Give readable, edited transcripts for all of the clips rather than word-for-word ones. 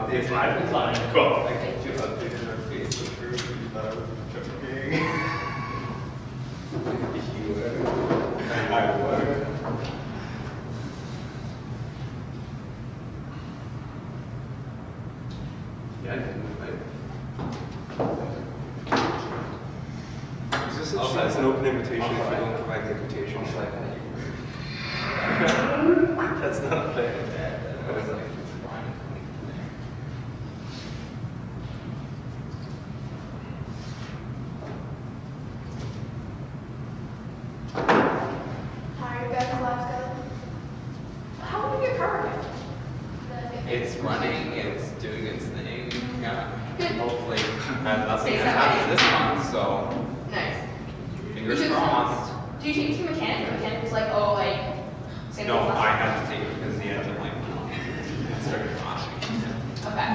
It's live. It's live. Cool. I think you updated our Facebook group. You thought I was joking. You would. I would. Yeah, I didn't. Is this it's an open invitation if you don't provide the invitation? That's not a thing. What is that? Hi, guys, Alaska. How did your car go? It's running. It's doing its thing. Yeah. Good. Hopefully, nothing Stays has that happened way. this month. So Nice. fingers You should- crossed. Do you take it to a mechanic? The mechanic was like, oh, like, same No, thing as I last had to take it because the engine like started crashing. time? Okay.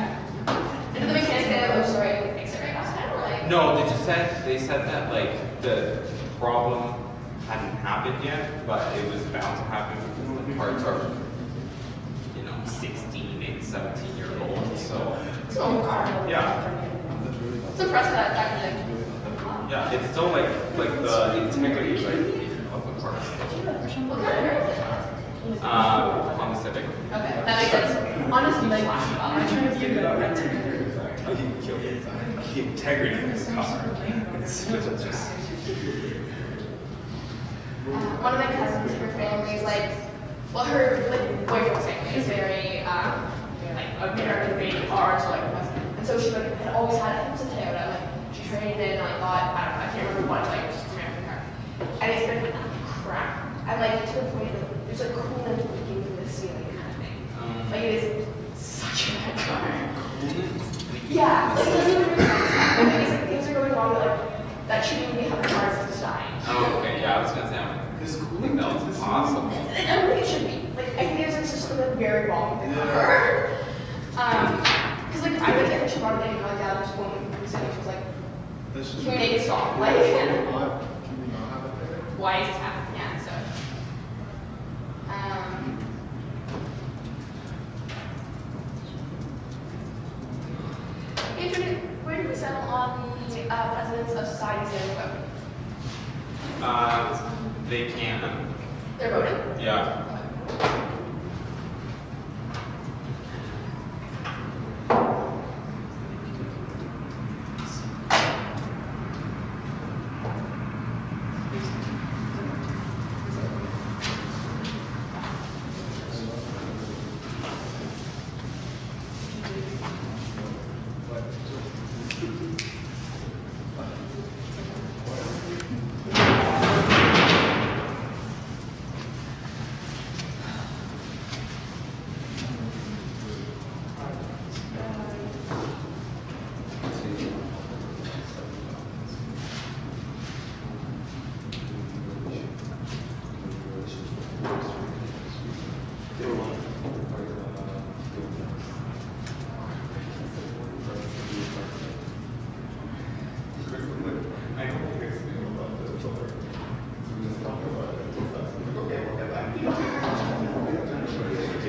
And did the mechanic say, oh, sorry, fix it right last time, or like? No, they said that like the problem hadn't happened yet, but it was bound to happen because the parts are, 16 and 17-year-old. So It's an old car. yeah, It's impressive that can like. yeah, it's still like the integrity like of the parts. What kind of is it? On the Civic. Okay, that makes sense. Honestly, like, The integrity of this car. It's just. one of my cousins, her family is like, well, her like boyfriend's family is very like American made cars, like, and so she like had always had it. It was a Toyota. Like she traded in, like got I don't know, I can't remember what, like just American car, and it's been crap. And like to the point that there's like coolant leaking from the ceiling kind of thing. Like it is such a bad car. Yeah, like it doesn't even make sense. Like things are going wrong that like that shouldn't even be how the car is designed. Oh, okay. Yeah, I was gonna say, Is I cooling think that was possible. I don't think it should be. Like, I think there's like something like very wrong with the car. Because like I like every she brought it in, my dad was going through the city. She was like, This "Can we make it stop?" Like, Can we not have it there? why is this happening? Yeah. So, Adrian, where did we settle on the presidents of societies and vote? They can. They're voting. Yeah.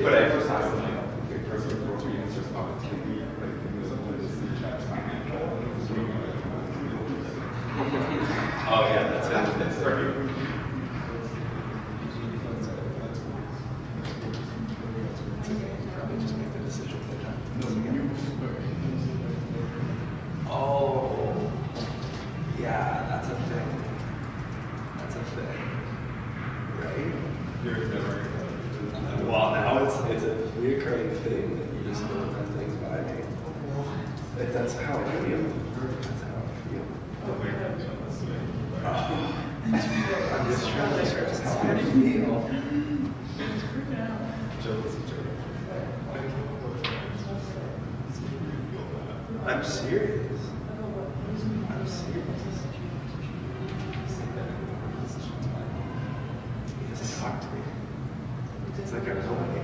But I first asked them, like, first before we answer comments, can we, like, give me something to see chat financial? Oh, yeah, that's it. That's perfect. Probably just make the decision for the time. Oh, yeah, that's a thing. That's a thing, right? Well, now it's a reoccurring thing that you just don't run things by me. Like, that's how I feel. That's how I feel. I'm just trying to express how I feel. I'm serious. I'm serious. He doesn't talk to me. It's like I know him.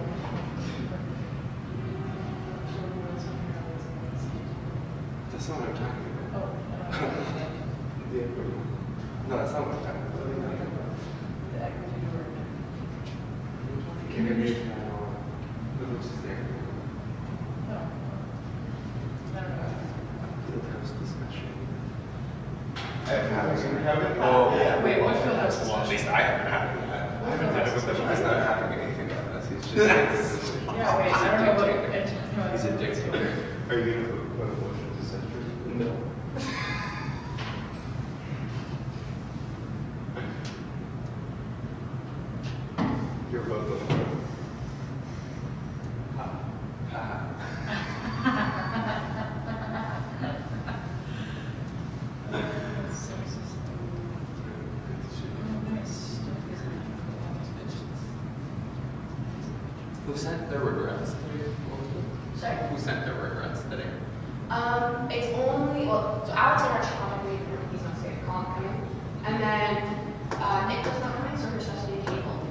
That's not what I'm talking about. Yeah. No, that's not what I'm talking about. Can you read which is there? Oh, yeah. Wait, what field house well, at least I haven't had that. I haven't had it with him. He's not having anything on us. He's just. Yeah, wait, I don't know about it. He's a dictator. Are you going to put a motion to censure? No. Your vote on the vote. Who sent their regrets today? Sorry? Who sent their regrets today? It's only, well, so Alex and our comic read, he's not saying Colin coming. And then Nick was not coming, so her stuff's being tabled.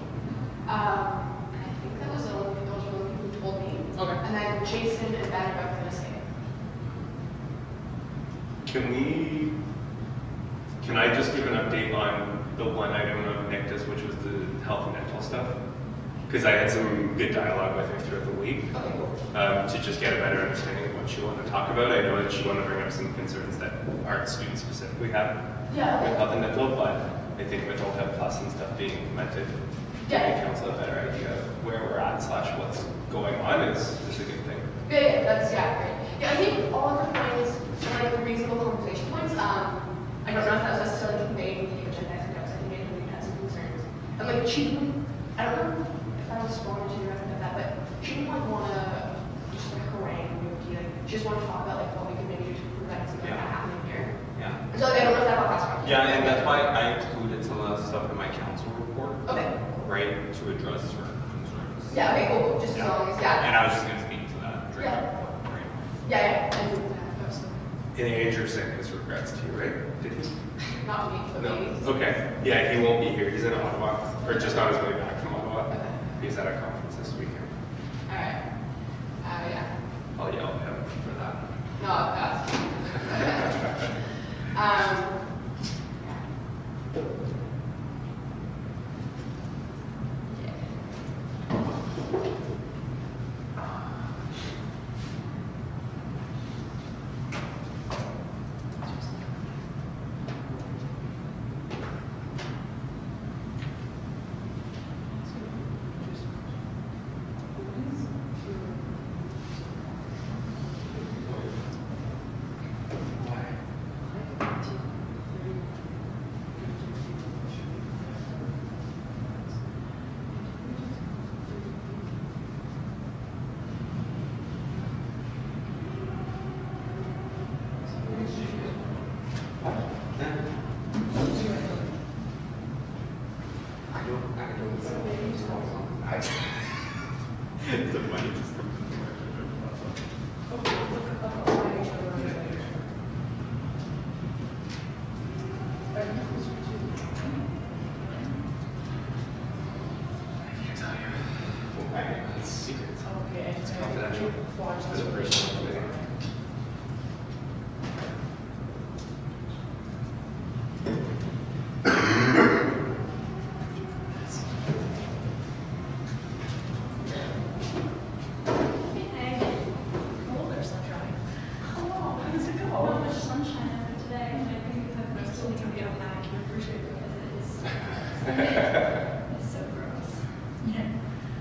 And I think that was the only, those were the people who told me. Okay. And then Jason and Ben are both gonna say it. Can I just give an update on the one item of NICTA's, which was the health and dental stuff? Because I had some good dialogue with her throughout the week Okay, cool. to just get a better understanding of what she wanted to talk about. I know that she wanted to bring up some concerns that art students specifically have Yeah. with health and dental, but I think with OPEB Plus and stuff being implemented, Yeah. giving council a better idea of where we're at / what's going on is a good thing. Yeah, that's, yeah, great. Yeah, I think all of her points are like reasonable conversation points. I don't know if that was necessarily conveyed in the agenda, I think that was, I think it really had some concerns. And like, she didn't, I don't know if I was spoken to or anything like that, but she didn't like wanna just like harangue the like, she just wanted to talk about like what we could maybe do to prevent something like that happening here. Yeah. And so like, I don't know if that got passed around. Yeah, and that's why I included some of the stuff in my council report. Okay. Right, to address certain concerns. Yeah, okay, cool, just as long as, yeah. And I was just gonna speak to that during Yeah. that report, right? Yeah, I do that, absolutely. And Andrew sent his regrets to you, right? Did he? Not me, but maybe. Okay. Yeah, he won't be here. He's in Ottawa, or just on his way back from Ottawa. Okay. He's at a conference this weekend. Alright. Yeah. I'll yell at him for that. No, that's. The money just comes I can't tell you. It's secret. Okay. It's confidential. It's a personal thing. Hello there, sunshine. Hello, how does it go? Not much sunshine out there today, and I think that we're still going to get back. I appreciate it because it's so gross. Yeah.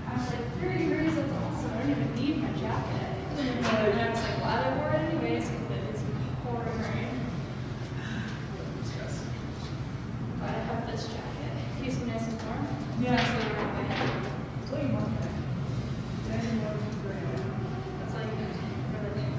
I was like, 30 degrees, that's awesome. I don't even need my jacket. And I was like, glad I wore it anyways because it's pouring rain. But I have this jacket. It keeps me nice and warm. Yeah. So around my head. What do you want there? That's all you can do for the day.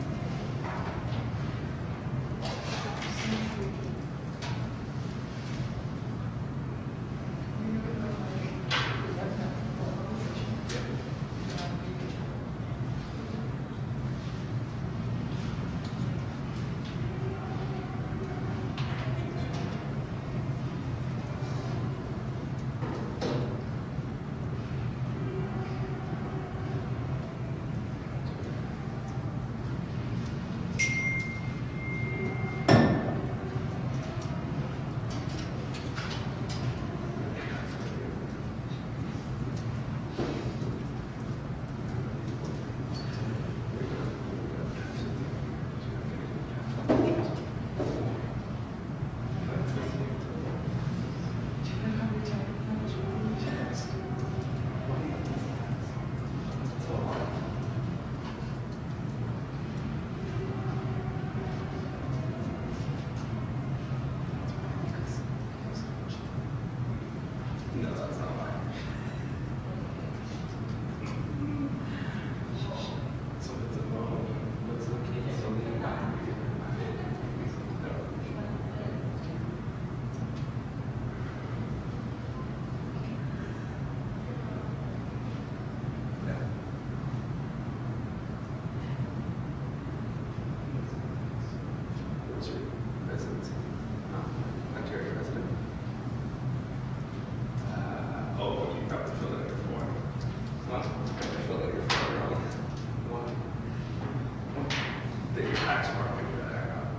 your tax form when you that out.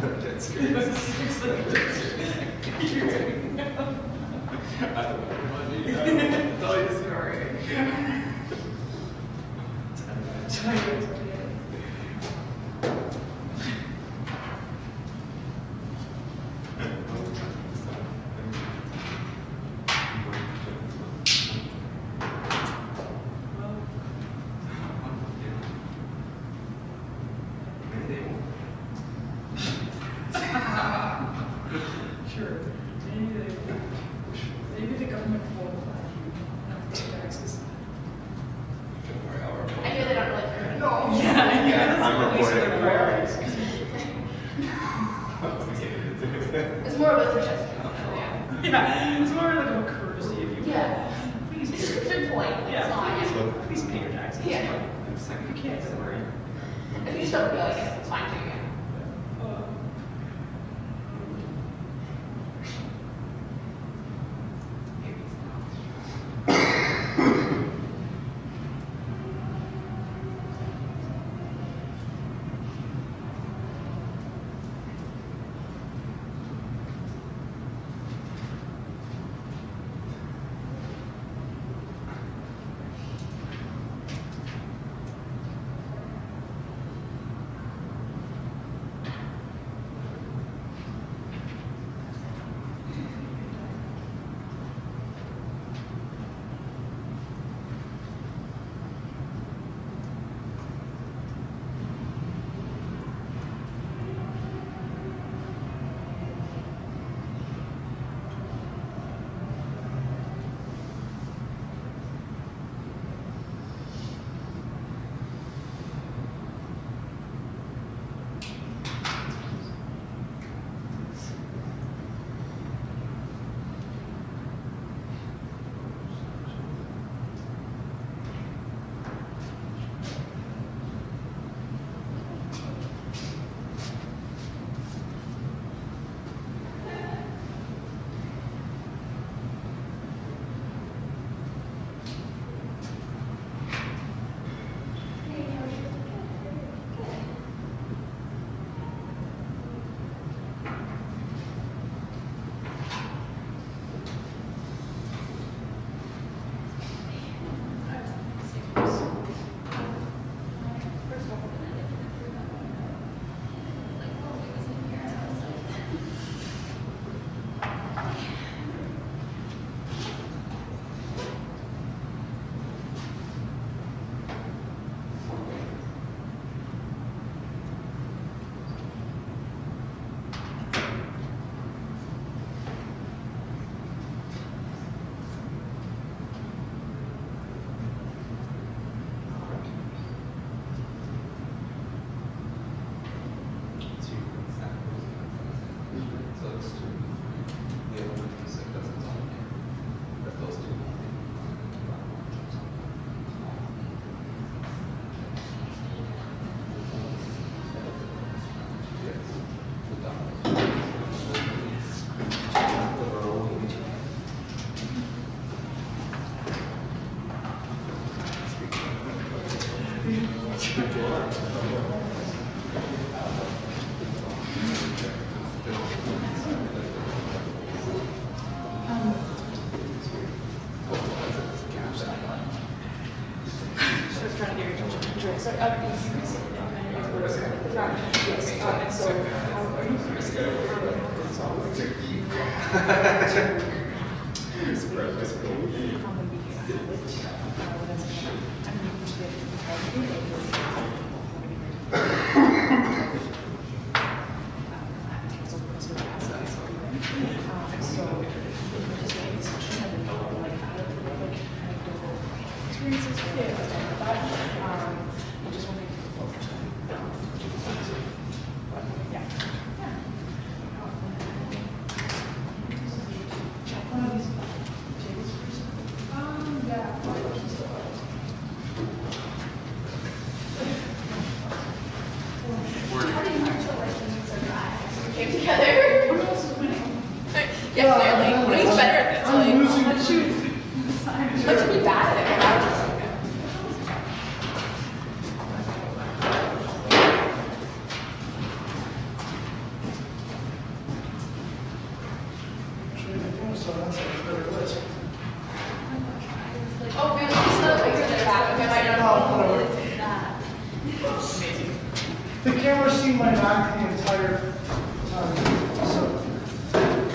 No, dead serious. I don't know. Tell you a story. Sure. Maybe the government will allow you not to pay taxes. Don't worry, I'll report. I hear they don't really care. No. Yeah, I'm reporting. It's more of a suggestion. Yeah, it's more like a courtesy if you will. Yeah. Please It's pay just a good point. It's Yeah, not. please pay your taxes. Yeah. You can't, don't worry. If you just don't feel like it, it's fine too. Yeah. Came together. Yeah, clearly. But he's better at this. Like, much to be bad at it. need my back the entire time. So. Thank you.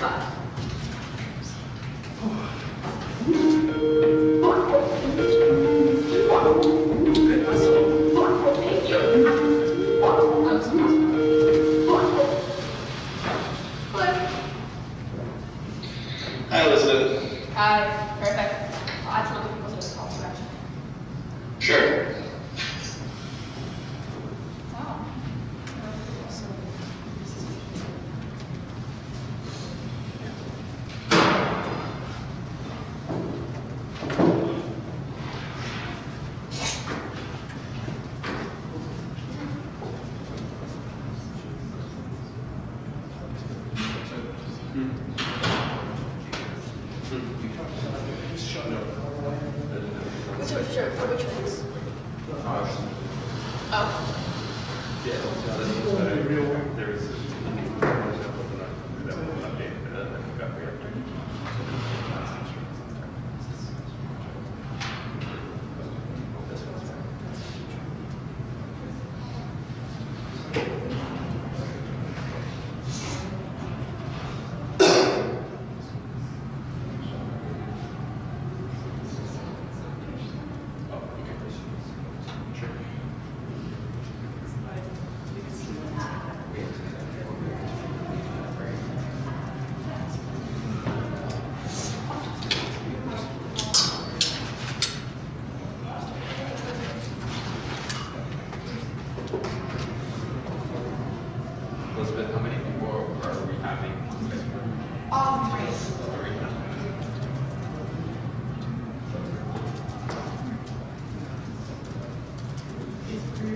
That was awesome. Hi, Elizabeth. Hi. Perfect. I told you people to call direction. Sure. Wow. Sure, for which ones? Oh. There was Elizabeth, how many people are we having? Three.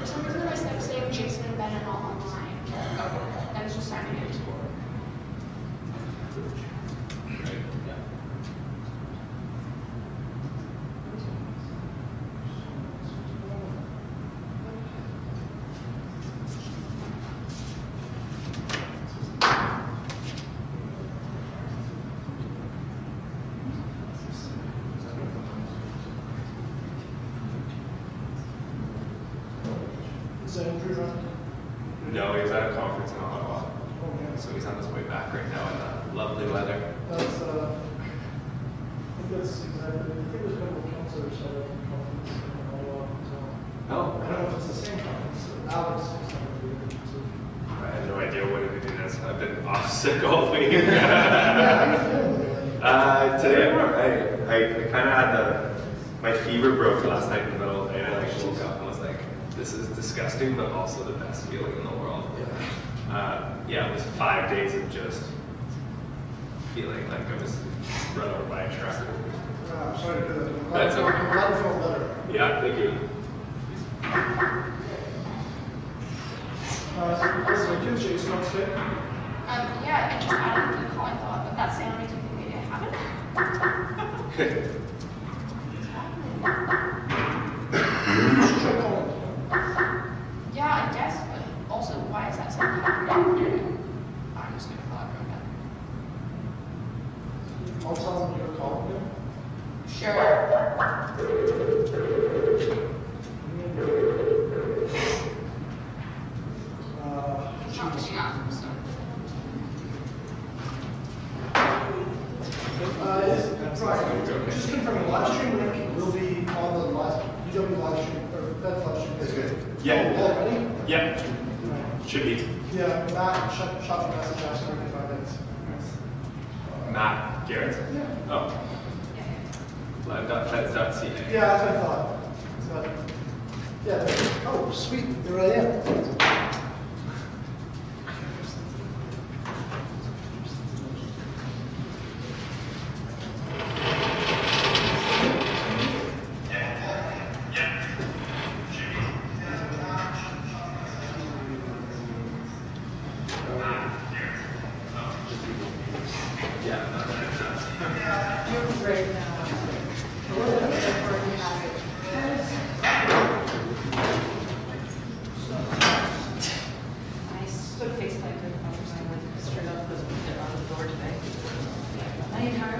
For some reason, my Snap's name Jason and Ben are not online. Oh, and it's just signing in. Is that Andrew? No, he was at a conference in Ottawa, Oh, yeah. so he's on his way back right now in the lovely weather. That's, I think that's exactly, I think there's a couple of counselors at a conference in Ottawa as well. Oh, I don't know if it's the same conference. Alex is going to be there too. I have no idea what anything is. I've been off sick all week. Yeah, how you feeling lately? Today I'm alright. I kind of had my fever broke last night in the middle of the night. I like woke up and was like, this is disgusting, but also the best feeling in the world. Yeah, it was 5 days of just feeling like I was run over by a truck. I'm sorry to hear that. I'm That's okay. I'm glad you feel better. Yeah, thank you. So you, Jason, on sick? Yeah, I just added the calling thought, but that's the only thing maybe I haven't. You should try calling. Yeah, I guess, but also, why is that something happening? I'm just gonna call it right I'll tell him you're calling him. now. Sure. It's not picking up, so. Right, just confirming, live stream link will be on the UW live stream, or that's live stream. It's good. Yeah. Oh, already? Yeah, Right. should be. Yeah, Matt shot the message asking me if I minutes. Matt Garrett. Yeah. Oh. Live.feds.ca. Yeah, that's what I thought. So, yeah, oh, sweet, there I am. Put a face paint on my straight up because we get out of the door today. My entire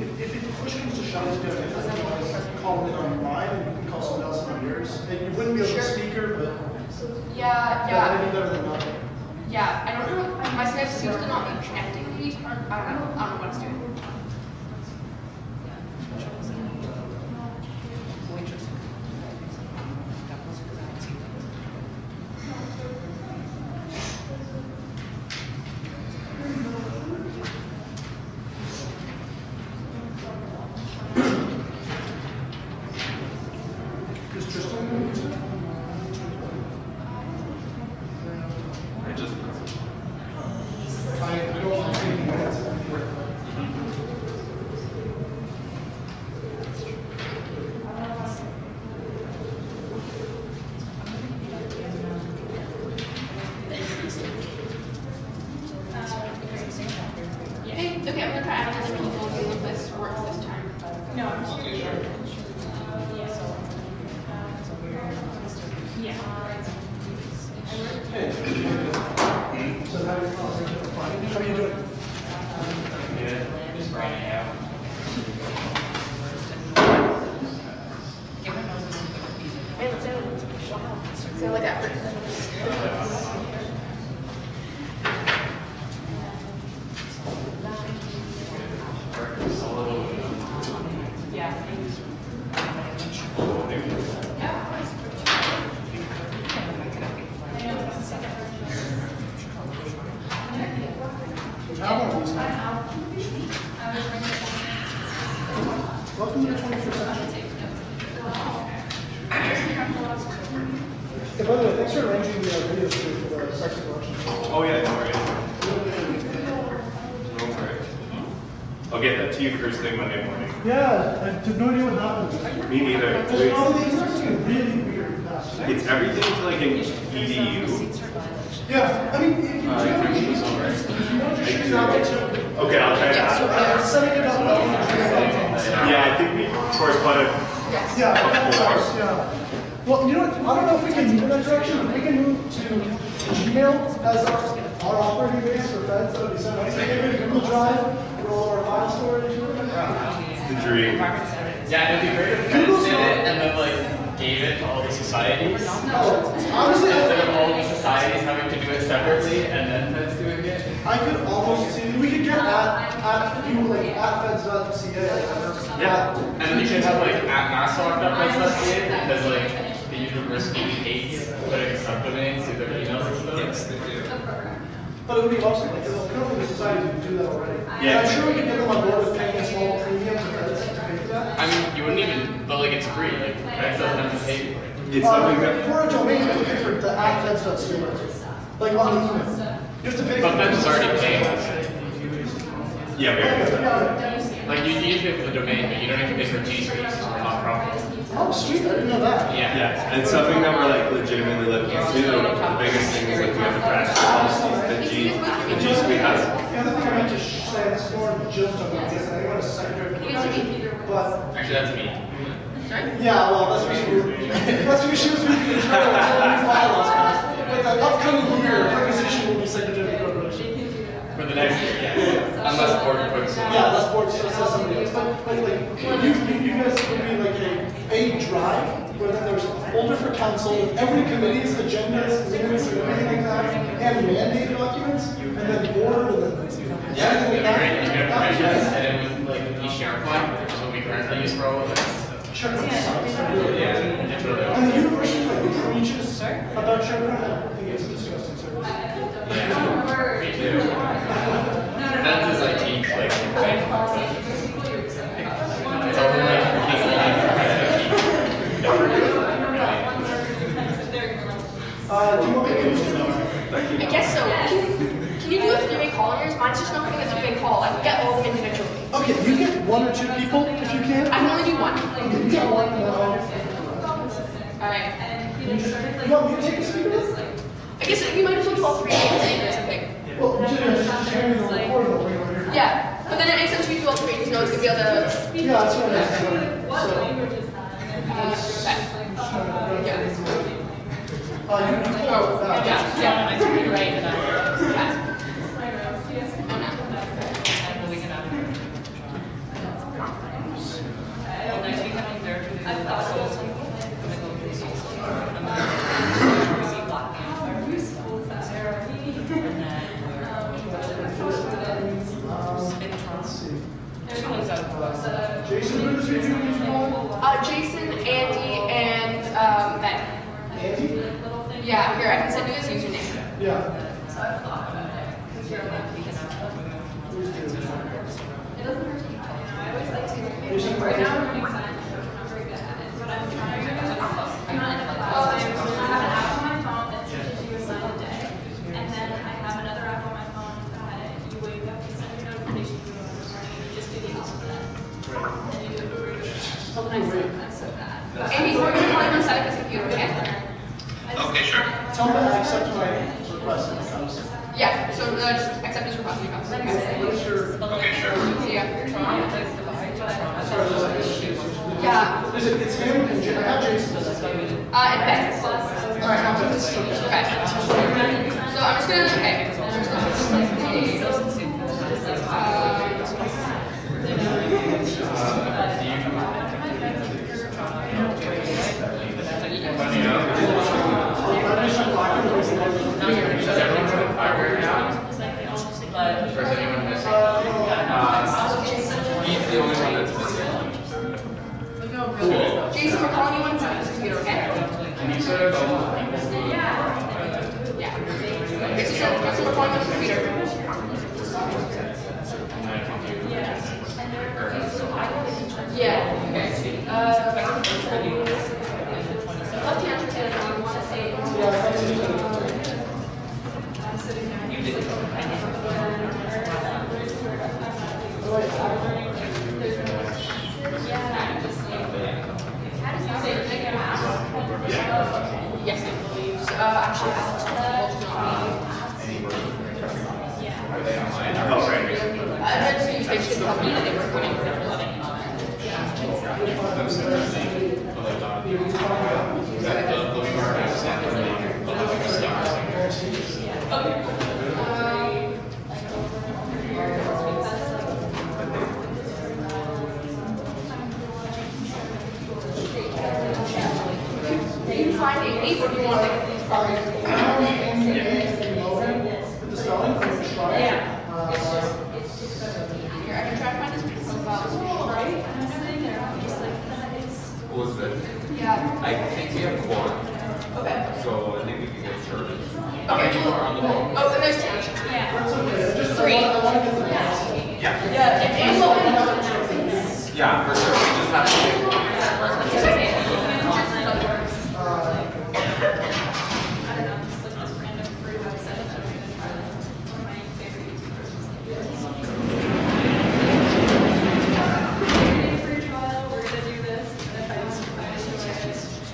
if push comes to shove, it's good. I think I call it on mine, and you can call someone else on yours. And you wouldn't be able to speaker, but Yeah, that'd be better than nothing. Yeah, I don't know. My Skype seems to not be connecting. I don't know what it's doing. Is Tristan? I just. I don't want to take minutes. Hey, okay, I'm gonna try adding other people and see if this works this time. No, I'm just Okay, sure. yeah. Hey. So how are you doing? Yeah, just grinding out. So like that. Welcome to the 21st century. Hey, by the way, thanks for arranging the video shoot for the sex election. Oh yeah, no worries. No worries. I'll get that to you first thing Monday morning. Yeah, I have no idea what happened. Me neither. There's probably something really weird past. It's everything to like an EDU. Yeah, I mean, if you want to shoot it out there too. Okay, I'll try So, that. setting it up. Yeah, I think we corresponded. Yeah, yeah. Well, you know what? I don't know if we can move in that direction, but we can move to Gmail as our operating base for feds. That would be so nice. Maybe Google Drive, roll our file storage. The dream. Yeah, it'd be great if Feds did it and then like gave it to all the societies. Honestly, Instead of all the societies having to do it separately and then Feds doing it. I could almost see, we could get at you like at feds.ca. Yeah, and then you should have like at masstalk.feds.ca because like the university hates putting subdomains to their emails and stuff. Yes, they do. But it would be awesome. Like, currently the society would do that already. Yeah. And I'm sure we could get them on board with paying a small premium to feds to pay for that. I mean, you wouldn't even, but like it's free. Like Feds doesn't have to pay for it. It's something that. For a domain, you have to pay for the at feds.ca. Like on the email. You have to pay But for Feds is already paying us. Yeah, we already did that. Like you need to pay for the domain, but you don't have to pay for G Suite since we're not profit. Oh, sweet. I didn't know that. Yeah. Yeah, and it's something that we're like legitimately looking into. The biggest thing is like we have to crash the policies that G Suite has. The other thing I meant to say, this is more just on this, and I want to secondary information, but Actually, that's me. yeah, well, that's what she was speaking in terms of new bylaws passed. But the upcoming year, her position will be secretary of corporation. For the next year, yeah. Unless board puts it. Yeah, that's board, so that's somebody else. But like, you guys would be like a drive where then there's a folder for council with every committee's agendas, minutes, and everything like that, and mandated documents, and then board, and then. Yeah, it'd be great. You could have permissions, and it would like be SharePoint, which is what we currently use for all of this. SharePoint sucks. I really Yeah, don't. it's really And awesome. the university like preaches about SharePoint. I think it's a disgusting service. Yeah, me too. Feds is like teach like it's all Do you want me to use it? I guess so. Can you do a three-way call on yours? Mine's just not coming as a big call. I can get all of them individually. Okay, you get one or two people if you can. I can only do one. Okay, you get one. Alright. You want me to take a speaker? I guess we might as well do all three at the same time or something. Well, just hand me the recording. I'll bring it over here. Yeah, but then it makes sense for you to do all three because no one's gonna be able to. Yeah, that's what I said. What So, language is that? you can pull it back. Yeah, yeah, right. Yeah. Jason, who are the three people you following? Jason, Andy, and Ben. Andy? Yeah, here, I can send you his username. Yeah. So I've thought about it. Because you're like, It doesn't hurt to I always like to. Right now I'm learning sign language. I'm not very good at it, but I'm trying to. I'm not in a class. I have an app on my phone that teaches you a sign a day, and then I have another app on my phone that you wake up and send your notifications to in the morning, and you just do the alphabet. And you do it for your I'm so bad. Andy, we're going to call you on side of his computer, okay? Okay, sure. Tell me I accept my request when it comes. Yeah, so just accept his request when he comes. What is your... Okay, sure. See ya. Yeah. Yeah. Is it, it's him and I have Jason. And Ben. I have this. Okay. Okay. So I'm just gonna, okay. I'm just gonna Or is anyone missing? He's the only one that's missing. Jason, we're calling you on side of his computer, okay? Can you sort of all the people who? Yeah. Okay, so we're calling you on the computer. Yeah, okay. Left hand to you want to say. Yes, I believe. Actually, Alex Are they online? Oh, right. they should probably know they were running for Do you find a eight or do you want like these problems? With the spelling for the try. Here, I can try to find his profile. Right? I'm sitting there, I'm just like, that is. Elizabeth, Yeah. I think we have quorum, Okay. so I think we can get started. Okay. You are on the phone. Oh, and there's two. That's okay. Just Three. I want to get the best. Yeah. Yeah, and Angel and Yeah, for sure. We just have to.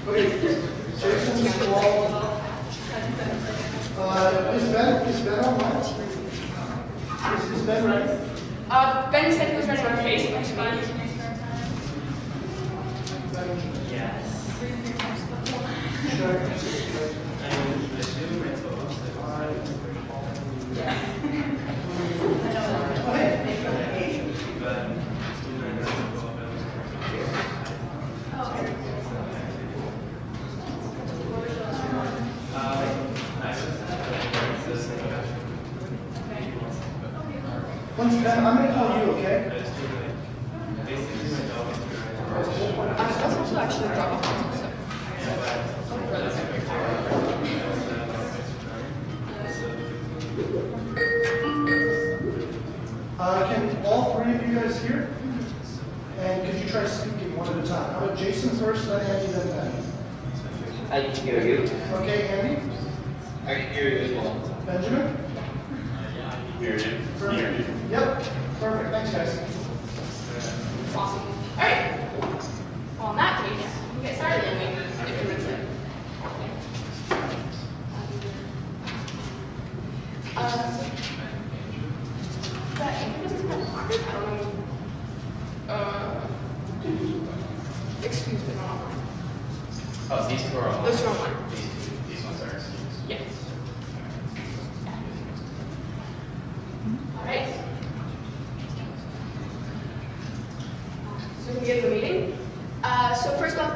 Okay, Jason's involved. Is Ben online? Is Ben ready? Ben said he was ready on Facebook. Once Ben, I'm gonna call you, okay? That's also actually a drop off. Can all three of you guys hear? And could you try speaking one at a time? How about Jason first, then Andy, then Ben? I can hear you. Okay, Andy? I can hear you as well. Benjamin? Perfect. Yep, perfect, thanks guys. Awesome. All right. Well, in that case, we can get started then. Maybe if you're ready. That English is kind of hard. I don't know. Excuse me, not online. Oh, these two are online. Those two are online. These ones are excused. Yes. All right. So we can get the meeting. So first off,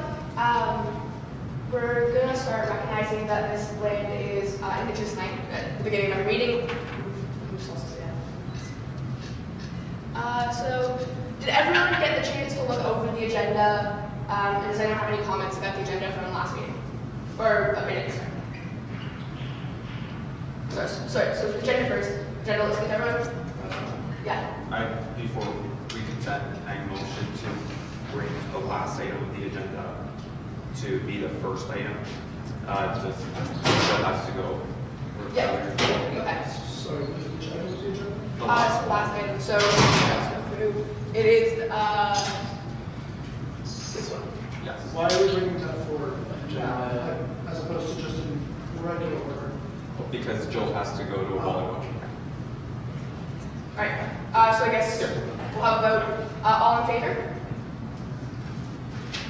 we're gonna start recognizing that this land is Indigenous land at the beginning of every meeting. So Did everyone get the chance to look over the agenda? And does anyone have any comments about the agenda from the last meeting? Or a minute? Sorry, so the agenda first. Agenda, let's get everyone. Yeah. Before we consent, I motion to bring the last item of the agenda to be the first item. Just still has to go. Yeah. Okay. Sorry, which item was the agenda? It's the last item. So it is this one. Yes. Why are we bringing that forward as opposed to just in regular order? Because Jill has to go to a volleyball. Alright, so I guess we'll have a vote. All in favor?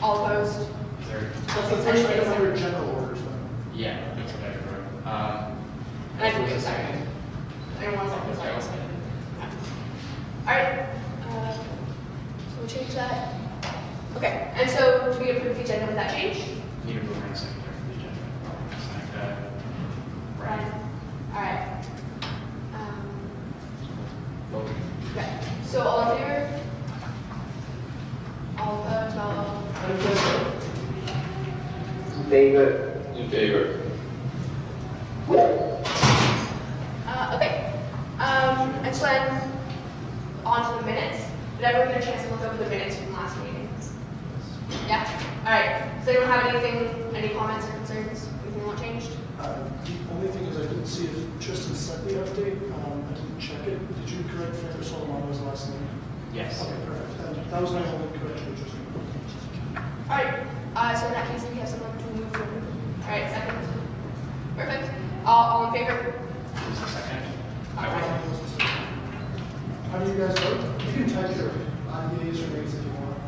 All opposed? Is there? That's the first item under general orders, then. Yeah, that's what I remember. And I can do a second. Anyone want to second? Sorry. Alright, so we'll change that. Okay, and so do we approve the agenda with that change? Need to move around secretary for the agenda. Like that. Right. Alright. Vote. Okay, so all in favor? All opposed? All. In favor. In favor. Okay. And so then, on to the minutes. Did everyone get a chance to look over the minutes from last meeting? Yeah? Alright. Does anyone have anything, any comments or concerns? Anything want changed? The only thing is I didn't see if Tristan sent the update. I didn't check it. Did you correct Fran Solomano's last name? Yes. Okay, perfect. That was my only correction, Tristan. Alright. So in that case, we have someone to move forward. Alright, second. Perfect. All in favor? Who's the second? How do you guys vote? You can type your yeas or nays if you want.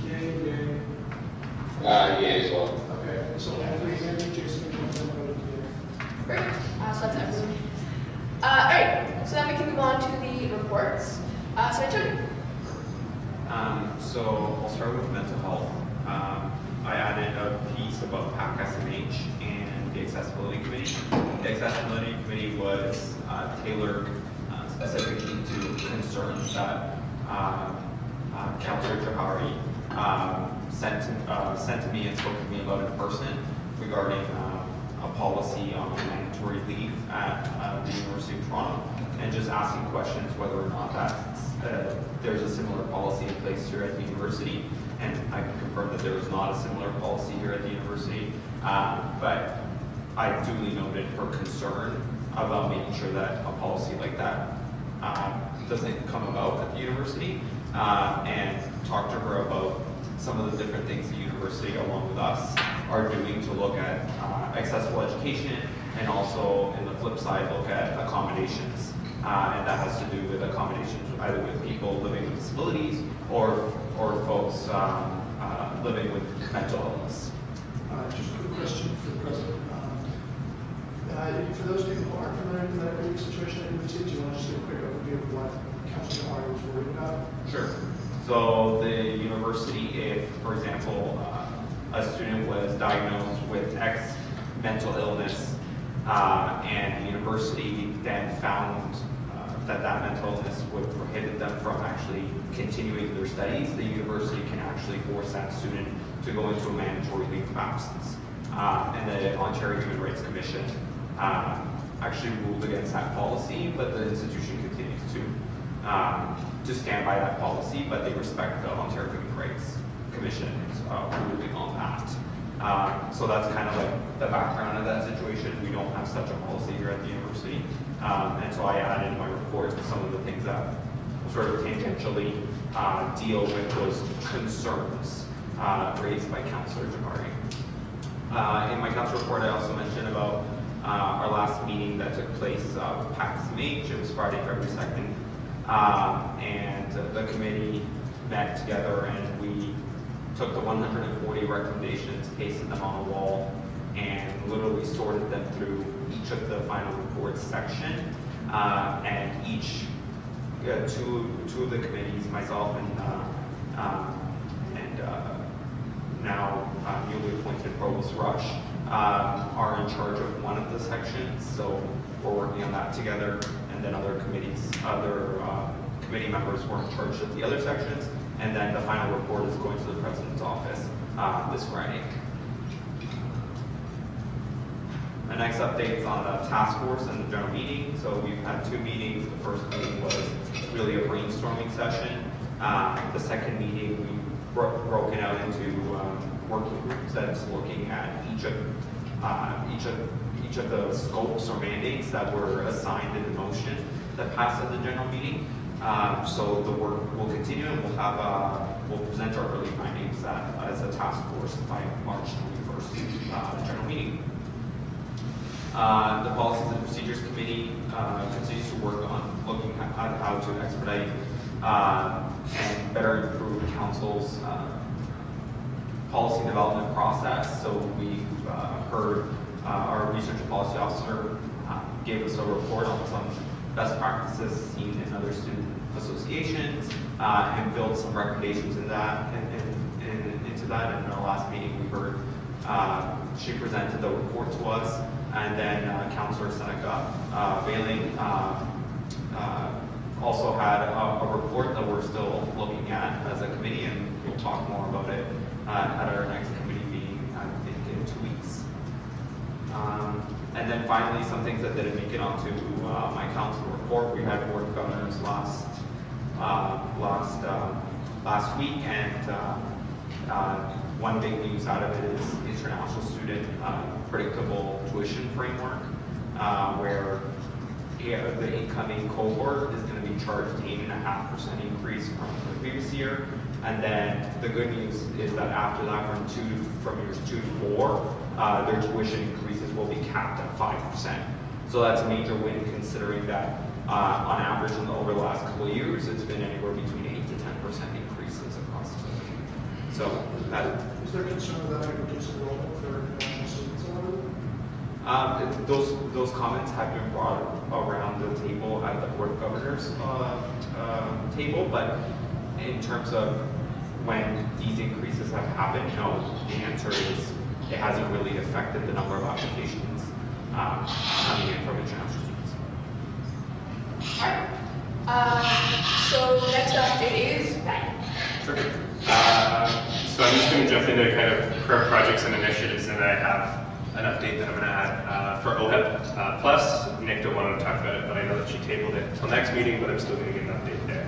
Yay, yay. Yeah, as well. Okay, so Anthony, Jason, and Jonathan voted yay. Great. So that's everyone. Alright. So then we can move on to the reports. So Antonio. So I'll start with mental health. I added a piece about PAC SMH and the accessibility committee. The accessibility committee was tailored specifically to concerns that Councillor Jahari sent to me and spoke to me about in person regarding a policy on mandatory leave at the University of Toronto, and just asking questions whether or not there's a similar policy in place here at the university. And I can confirm that there is not a similar policy here at the university, but I duly noted her concern about making sure that a policy like that doesn't come about at the university, and talked to her about some of the different things the university, along with us, are doing to look at accessible education, and also, in the flip side, look at accommodations. And that has to do with accommodations either with people living with disabilities or folks living with mental illness. Just a quick question for the president. For those people who aren't familiar with the medical leave situation at UT, do you want to just do a quick overview of what Councilor Jahari was worried about? Sure. So the university, if, for example, a student was diagnosed with X mental illness, and the university then found that mental illness would prohibit them from actually continuing their studies, the university can actually force that student to go into a mandatory leave of absence. And the Ontario Human Rights Commission actually ruled against that policy, but the institution continues to stand by that policy, but they respect the Ontario Human Rights Commission's ruling on that. So that's kind of like the background of that situation. We don't have such a policy here at the university. And so I added in my report some of the things that sort of tangentially deal with those concerns raised by Councillor Jahari. In my council report, I also mentioned about our last meeting that took place with PAC SMH. It was Friday, February 2nd. And the committee met together and we took the 140 recommendations, pasted them on a wall, and literally sorted them through each of the final reports section. And each, two of the committees, myself and now newly appointed Provost Rush, are in charge of one of the sections. So we're working on that together, and then other committees committee members were in charge of the other sections, and then the final report is going to the president's office this Friday. The next update is on the task force and the general meeting. So we've had 2 meetings. The first meeting was really a brainstorming session. The second meeting, we broken out into working groups that's looking at each of the scopes or mandates that were assigned in the motion that passed at the general meeting. So the work will continue, and we'll present our early findings as a task force by March 21st, the general meeting. The Policies and Procedures Committee continues to work on looking at how to expedite and better improve council's policy development process. So we've heard our research and policy officer gave us a report on some best practices seen in other student associations and built some recommendations in that into that. In our last meeting, we heard she presented the report to us, and then Councillor Seneca Veiling also had a report that we're still looking at as a committee, and we'll talk more about it at our next committee meeting, I think, in 2 weeks. And then finally, some things that didn't make it onto my council report. We had board of governors last week, and one big news out of it is international student predictable tuition framework, where the incoming cohort is going to be charged an 8.5% increase from the previous year. And then the good news is that after that, from years 2 to 4, their tuition increases will be capped at 5%. So that's a major win, considering that on average over the last couple of years, it's been anywhere between 8 to 10% increases across the country. So that Is there concern that might reduce enrollment for international students a little bit? those comments have been brought around the table at the board of governors table, but in terms of when these increases have happened, no. The answer is it hasn't really affected the number of applications coming in from international students. So next up it is Ben. Perfect. So I'm just going to jump into kind of current projects and initiatives, and I have an update that I'm going to add for OHEP Plus. Nick don't want to talk about it, but I know that she tabled it until next meeting, but I'm still going to get an update there.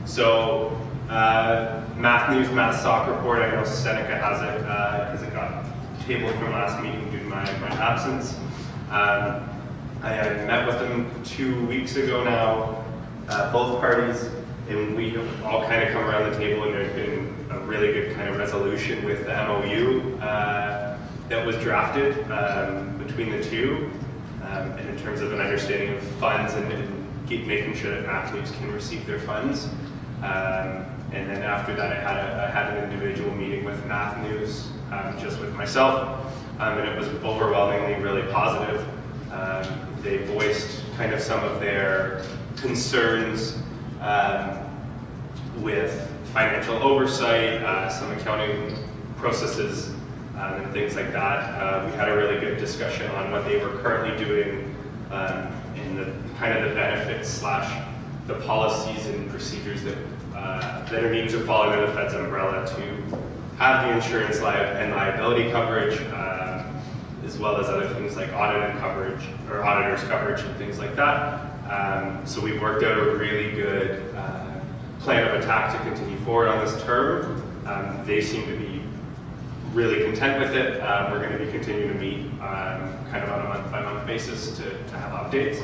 So math news, math stock report, I know Seneca has it because it got tabled from last meeting due to my absence. I had met with them 2 weeks ago now, both parties, and we have all kind of come around the table, and there's been a really good kind of resolution with the MOU that was drafted between the two, and in terms of an understanding of funds and making sure that athletes can receive their funds. And then after that, I had an individual meeting with Math News, just with myself, and it was overwhelmingly really positive. They voiced kind of some of their concerns with financial oversight, some accounting processes, and things like that. We had a really good discussion on what they were currently doing and the kind of the benefits / the policies and procedures that are needed to fall under the Fed's umbrella to have the insurance and liability coverage, as well as other things like audited coverage or auditors coverage and things like that. So we've worked out a really good plan of attack to continue forward on this term. They seem to be really content with it. We're going to be continuing to meet kind of on a month-by-month basis to have updates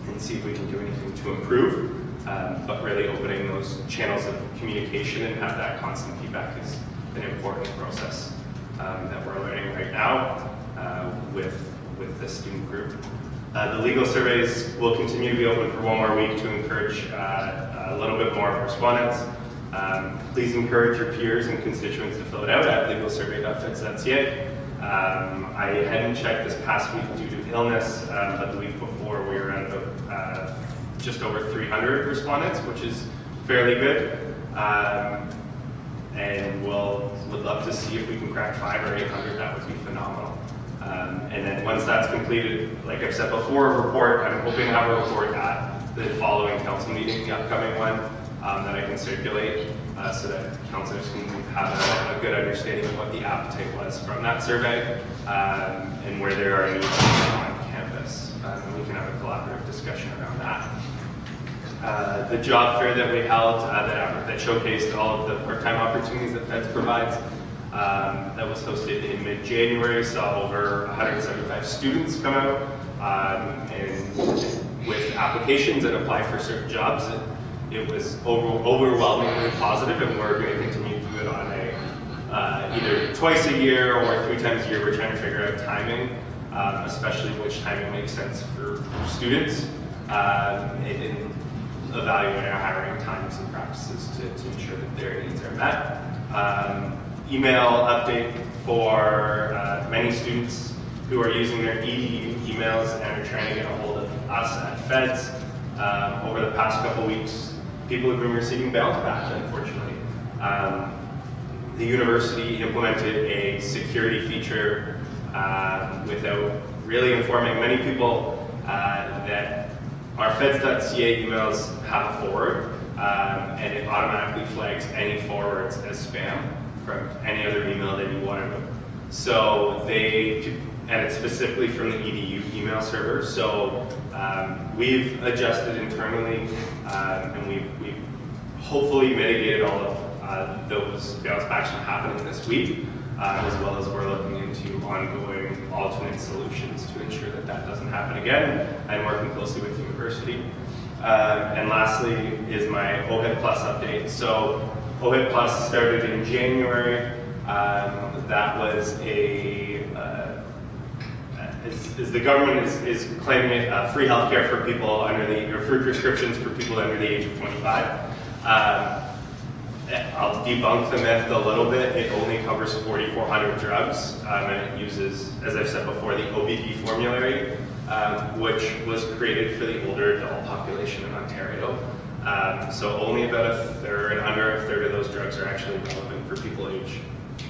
and see if we can do anything to improve. But really opening those channels of communication and have that constant feedback is an important process that we're learning right now with this student group. The legal surveys will continue to be open for 1 more week to encourage a little bit more respondents. Please encourage your peers and constituents to fill it out at legalsurvey.feds.ca. I hadn't checked this past week due to illness, but the week before we were at about just over 300 respondents, which is fairly good. And would love to see if we can crack 500 or 800. That would be phenomenal. And then once that's completed, like I've said before, I'm hoping to have a report at the following council meeting, the upcoming one, that I can circulate so that councilors can have a good understanding of what the appetite was from that survey and where there are needs on campus. And we can have a collaborative discussion around that. The job fair that we held that showcased all of the part-time opportunities that Feds provides, that was hosted in mid-January, saw over 175 students come out and with applications and apply for certain jobs. It was overwhelmingly positive, and we're going to continue to do it on either twice a year or 3 times a year. We're trying to figure out timing, especially which timing makes sense for students, and evaluate our hiring times and practices to ensure that their needs are met. Email update for many students who are using their EDU emails and are trying to get a hold of us at Feds. Over the past couple weeks, people have been receiving bounce back, unfortunately. The university implemented a security feature without really informing many people that our feds.ca emails have a forward, and it automatically flags any forwards as spam from any other email that you want to know. So and it's specifically from the EDU email server. So we've adjusted internally, and we've hopefully mitigated all of those bounce backs from happening this week, as well as we're looking into ongoing alternate solutions to ensure that that doesn't happen again, and working closely with the university. And lastly is my OHIP Plus update. So OHIP Plus started in January. That was the government is claiming it free healthcare for people or free prescriptions for people under the age of 25. I'll debunk the myth a little bit. It only covers 4,400 drugs, and it uses, as I've said before, the OBD formulary, which was created for the older adult population in Ontario. So only about under a third of those drugs are actually relevant for people aged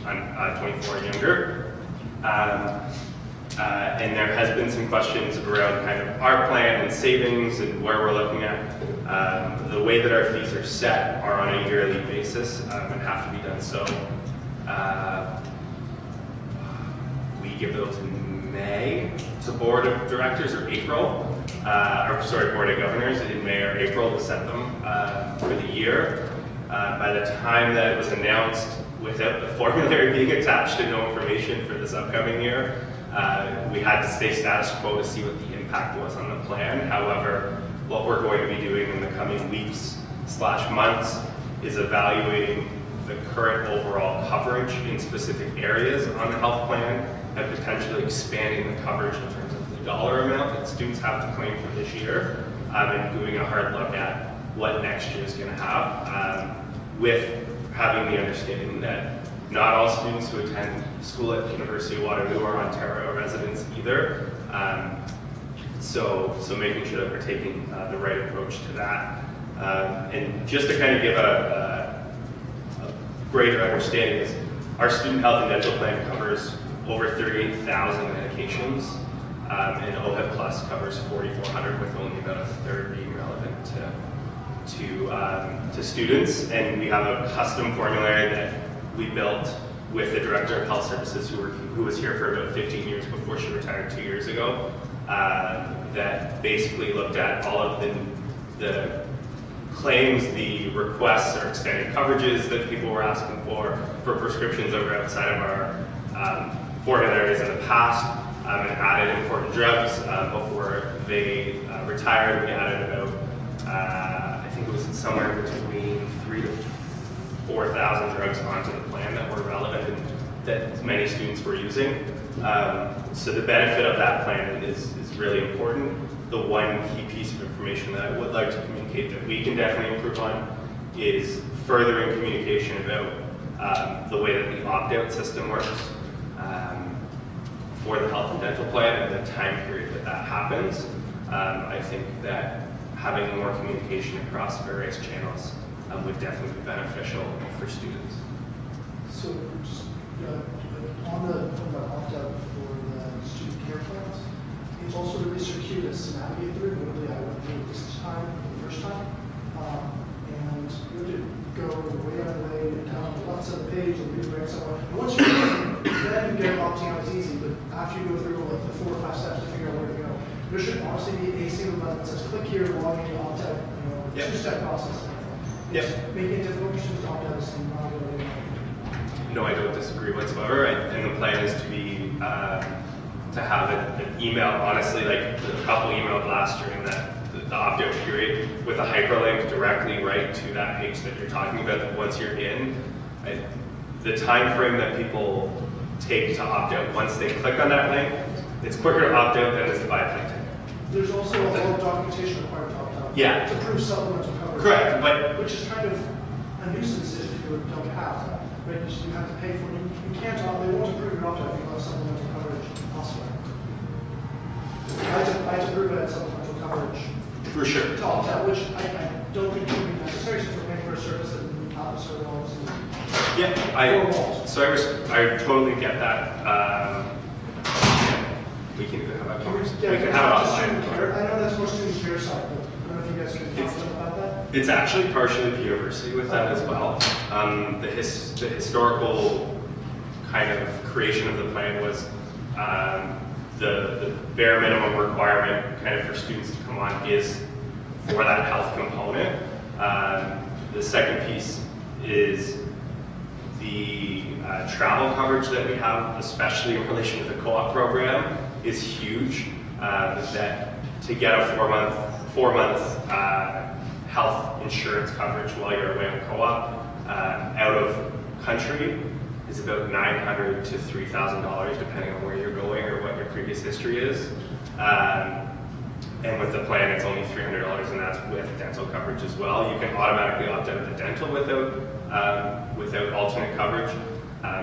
24 and younger. And there has been some questions around kind of our plan and savings and where we're looking at. The way that our fees are set are on a yearly basis and have to be done so. We give those in May to Board of Directors, or April, Board of Governors in May or April to set them for the year. By the time that it was announced, without the formulary being attached to no information for this upcoming year, we had to stay status quo to see what the impact was on the plan. However, what we're going to be doing in the coming weeks/months is evaluating the current overall coverage in specific areas on the health plan and potentially expanding the coverage in terms of the dollar amount that students have to claim for this year, and doing a hard look at what next year is going to have, with having the understanding that not all students who attend school at the University of Waterloo are Ontario residents either. So making sure that we're taking the right approach to that. And just to kind of give a greater understanding is our student health and dental plan covers over 38,000 medications, and OHIP Plus covers 4,400, with only about a third being relevant to students. And we have a custom formulary that we built with the Director of Health Services who was here for about 15 years before she retired 2 years ago, that basically looked at all of the claims, the requests or extended coverages that people were asking for prescriptions that were outside of our formularies in the past, and added important drugs. Before they retired, we added about, I think it was somewhere between 3,000 to 4,000 drugs onto the plan that were relevant and that many students were using. So the benefit of that plan is really important. The one key piece of information that I would like to communicate that we can definitely improve on is furthering communication about the way that the opt-out system works for the health and dental plan and the time period that happens. I think that having more communication across various channels would definitely be beneficial for students. So just on the opt-out for the student care plans, it's also really circuitous to navigate through. Notably, I went through it this time, the first time, and you have to go way out of the way, down lots of the page, and redirect somewhere. And once you're in, then you get opting out is easy, but after you go through like the 4 or 5 steps to figure out where to go, there should honestly be a single button that says click here, log in, opt out, Yep. 2-step process. Yep. Making it difficult for students to opt out is not a good idea. No, I don't disagree whatsoever. And the plan is to be to have an email, honestly, like a couple email blasts during the opt-out period with a hyperlink directly right to that page that you're talking about. That once you're in, the time frame that people take to opt out once they click on that link, it's quicker to opt out than it is to buy a plane ticket. There's also a lot of documentation required to opt out. Yeah. To prove supplemental coverage. Correct, but which is kind of a nuisance if you don't have that. Right? You have to pay for it. You can't opt. They won't approve your opt out if you have supplemental coverage elsewhere. I had to prove I had supplemental coverage for sure. to opt out, which I don't think would be necessary since we're paying for a service that we have to serve all. Yeah, I totally get that. We can even have a conversation. We can have it offline. I know that's more student care side, but I don't know if you guys can talk to them about that. It's actually partially the university with that as well. The historical kind of creation of the plan was the bare minimum requirement kind of for students to come on is for that health component. The second piece is the travel coverage that we have, especially in relation to the co-op program, is huge. That to get a four month health insurance coverage while you're away on co-op out of country is about $900 to $3,000 depending on where you're going or what your previous history is. And with the plan, it's only $300, and that's with dental coverage as well. You can automatically opt out of the dental without alternate coverage.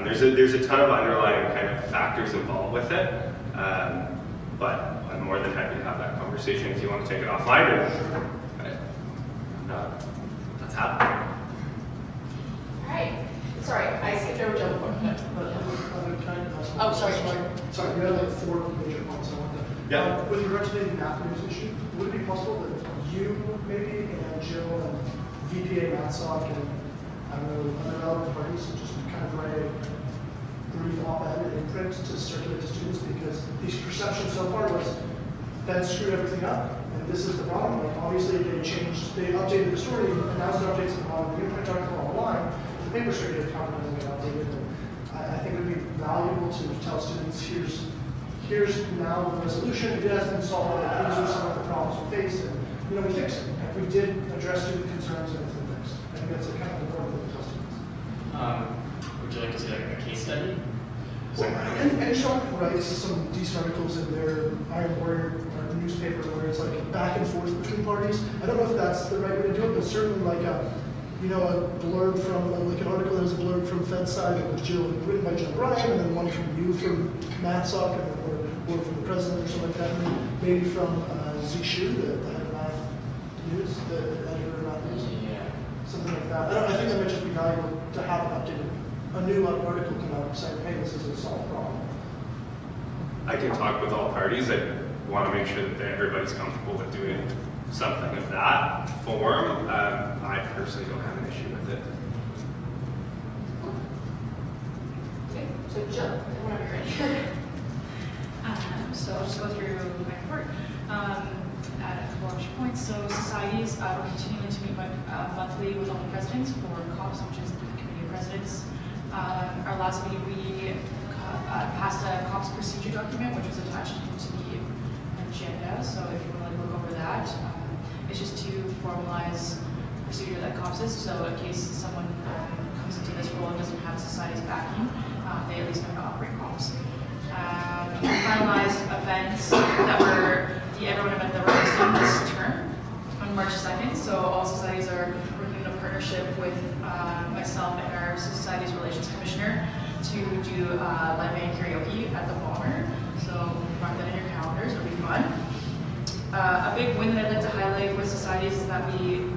There's a ton of underlying kind of factors involved with it, but I'm more than happy to have that conversation if you want to take it offline. Let's have it. All right. Sorry, I skipped over Joe. Oh, sorry. Sorry, we had like 4 major points I wanted to. Yeah. With regard to the math news issue, would it be possible that you maybe and Jill and VPA MathSoc and I don't know other relevant parties just kind of write a brief op-ed in print to circulate to students, because the perception so far was that screwed everything up, and this is the problem. Like obviously they updated the story, and now the updates on the new print article online. The paper circulated content doesn't get updated. And I think it would be valuable to tell students here's now the resolution. If it hasn't been solved, these are some of the problems we faced, and we fixed it. And we did address student concerns, and it's been fixed. I think that's a kind of important thing to tell students. Would you like to see like a case study? Well, and Sean writes some decent articles in their Iron Warrior newspaper where it's like back and forth between parties. I don't know if that's the right way to do it, but certainly like a blurb from like an article that was a blurb from Fed side that was written by Jill Bryan, and then one from you from MathSoc, and then or from the president or something like that, and then maybe from Z Shu, the head of Math News, the editor of Math News, something like that. I think that might just be valuable to have an updated, a new article come out saying, hey, this is a solved problem. I can talk with all parties. I want to make sure that everybody's comfortable with doing something of that form. I personally don't have an issue with it. Okay, so Jill, whenever you're ready. So I'll just go through my report. Add a couple extra points. So societies, we're continuing to meet monthly with all the presidents for COPS, which is the Committee of Presidents. Our last meeting, we passed a COPS procedure document, which was attached to the agenda. So if you want to look over that, it's just to formalize the procedure that COPS is. So in case someone comes into this role and doesn't have society's backing, they at least know how to operate COPS. Finalized events that were the everyone event that we're hosting this term on March 2nd. So all societies are working in a partnership with myself and our Societies Relations Commissioner to do live band karaoke at the Bomber. So mark that in your calendars, it'll be fun. A big win that I'd like to highlight with societies is that we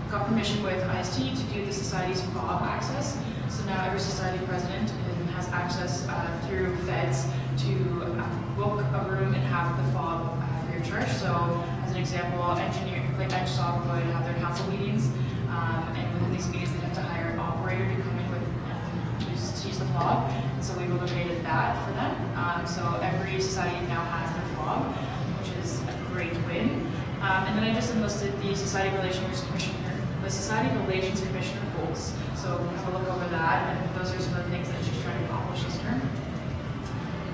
got permission with IST to do the society's FOB access. So now every society president has access through feds to book a room and have the fob free of charge. So as an example, engineer like EdgeSoft would have their council meetings, and within these meetings they have to hire an operator to come in with to use the fob. And so we've eliminated that for them. So every society now has their fob, which is a great win. And then I just enlisted the Society Relations Commissioner goals. So have a look over that, and those are some of the things that she's trying to accomplish this term.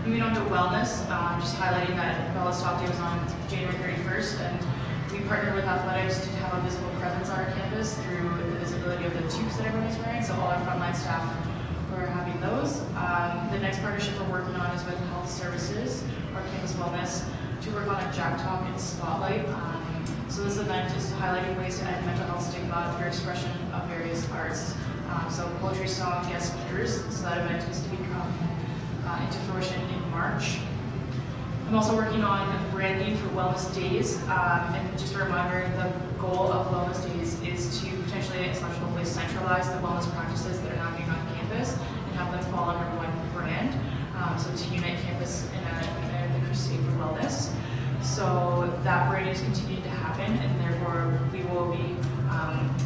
Moving on to wellness, just highlighting that Wellness Talk Day was on January 31st, and we partnered with athletics to have a visible presence on our campus through the visibility of the tubes that everyone is wearing. So all our frontline staff were having those. The next partnership we're working on is with Health Services, our campus wellness, to work on a Jack Talk and Spotlight. So this event is highlighting ways to end mental health stigma through expression of various arts. So poetry, song, guest speakers. So that event is to become into fruition in March. I'm also working on branding for Wellness Days. And just a reminder, the goal of Wellness Days is to potentially hopefully centralize the wellness practices that are happening on campus and have them fall under one brand. So to unite campus in the crusade for wellness. So that branding is continuing to happen, and therefore we will be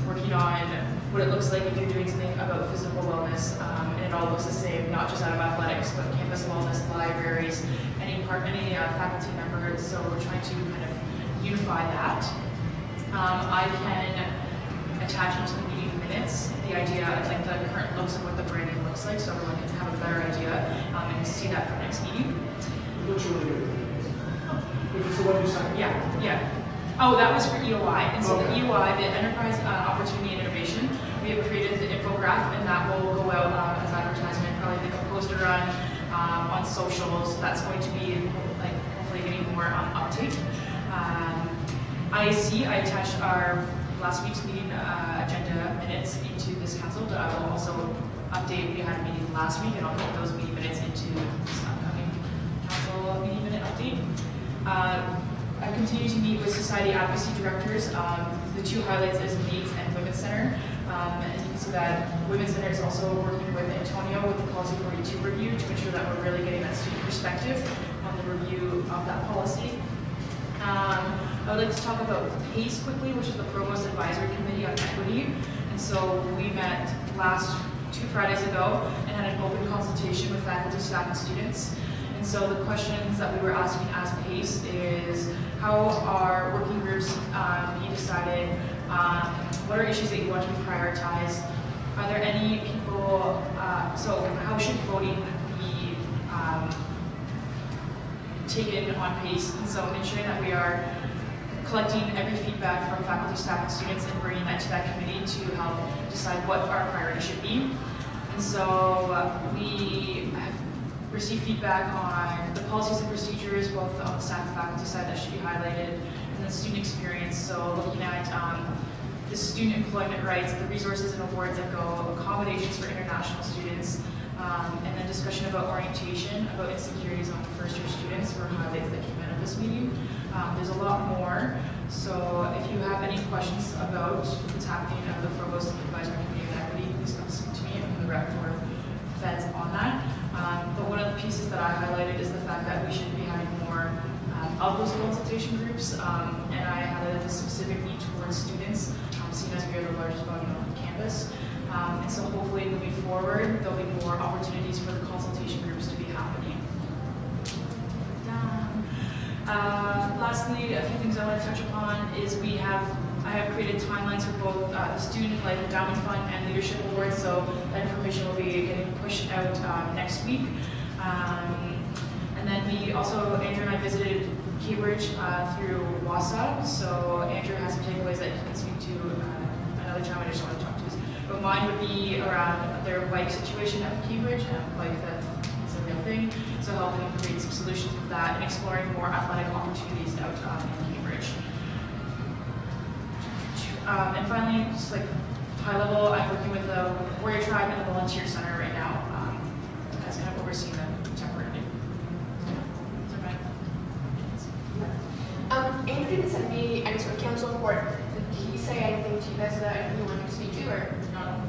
working on what it looks like if you're doing something about physical wellness, and it all looks the same, not just out of athletics, but campus wellness, libraries, any faculty members. So we're trying to kind of unify that. I can attach into the meeting minutes the idea of like the current looks of what the branding looks like, so everyone can have a better idea and see that for next meeting. It looks really good. If it's the one you signed. Yeah. Oh, that was for EOI. And so Okay. the EOI, the Enterprise Opportunity and Innovation, we have created the infographic, and that will go out as advertisement, probably like a poster run on socials. That's going to be like hopefully getting more uptake. IAC, I attached our last week's meeting agenda minutes into this council, but I will also update. We had a meeting last week, and I'll put those meeting minutes into this upcoming council meeting minute update. I continue to meet with society advocacy directors. The two highlights is Needs and Women's Center. And you can see that Women's Center is also working with Antonio with the Policy 42 review to ensure that we're really getting that student perspective on the review of that policy. I would like to talk about PACE quickly, which is the Provost Advisory Committee on Equity. And so we met last 2 Fridays ago and had an open consultation with faculty, staff, and students. And so the questions that we were asking as PACE is how are working groups being decided? What are issues that you want to be prioritized? Are there any people, so how should voting be taken on PACE? And so ensuring that we are collecting every feedback from faculty, staff, and students and bringing that to that committee to help decide what our priority should be. And so we have received feedback on the policies and procedures, both on the staff and faculty side that should be highlighted, and the student experience. So looking at the student employment rights, the resources and awards that go, accommodations for international students, and then discussion about orientation, about insecurities on first-year students were highlights that came out of this meeting. There's a lot more, so if you have any questions about what's happening at the Provost Advisory Committee of Equity, please come speak to me. I'm the rep for feds on that. But one of the pieces that I highlighted is the fact that we should be having more of those consultation groups, and I had a specific need towards students, seeing as we are the largest body on campus. And so hopefully moving forward, there'll be more opportunities for the consultation groups to be happening. Lastly, a few things I want to touch upon is I have created timelines for both the student like Endowment Fund and Leadership Awards, so that information will be getting pushed out next week. And then we also, Andrew and I visited Cambridge through WASA, so Andrew has some takeaways that he can speak to another time. I just want to talk to us. But mine would be around their bike situation at Cambridge, and bike that is a real thing, so helping create some solutions with that and exploring more athletic opportunities out in Cambridge. And finally, just like high level, I'm working with the Warrior Tribe and the Volunteer Center right now. That's kind of overseeing them temporarily. Andrew didn't send me any sort of council report. Did he say anything to you guys that you wanted to speak to, or no?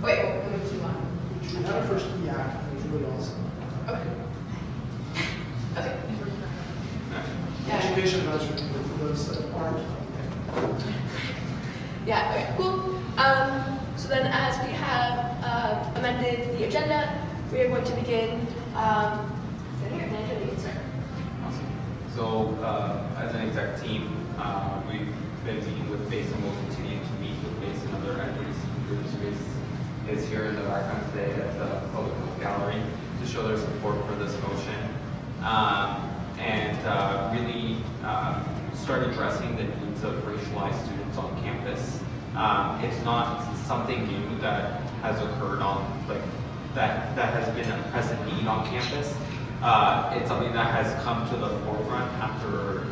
Wait, what do you want? We had our first yak, it was really awesome. Okay. those that aren't. Yeah, okay, cool. So then as we have amended the agenda, we are going to begin. So, as an exec team, we've been meeting with BASE and will continue to meet with BASE and other equity seeking groups. BASE is here in the background today at the Public Health Gallery to show their support for this motion and really start addressing the needs of racialized students on campus. It's not something new that has occurred that has been a present need on campus. It's something that has come to the forefront after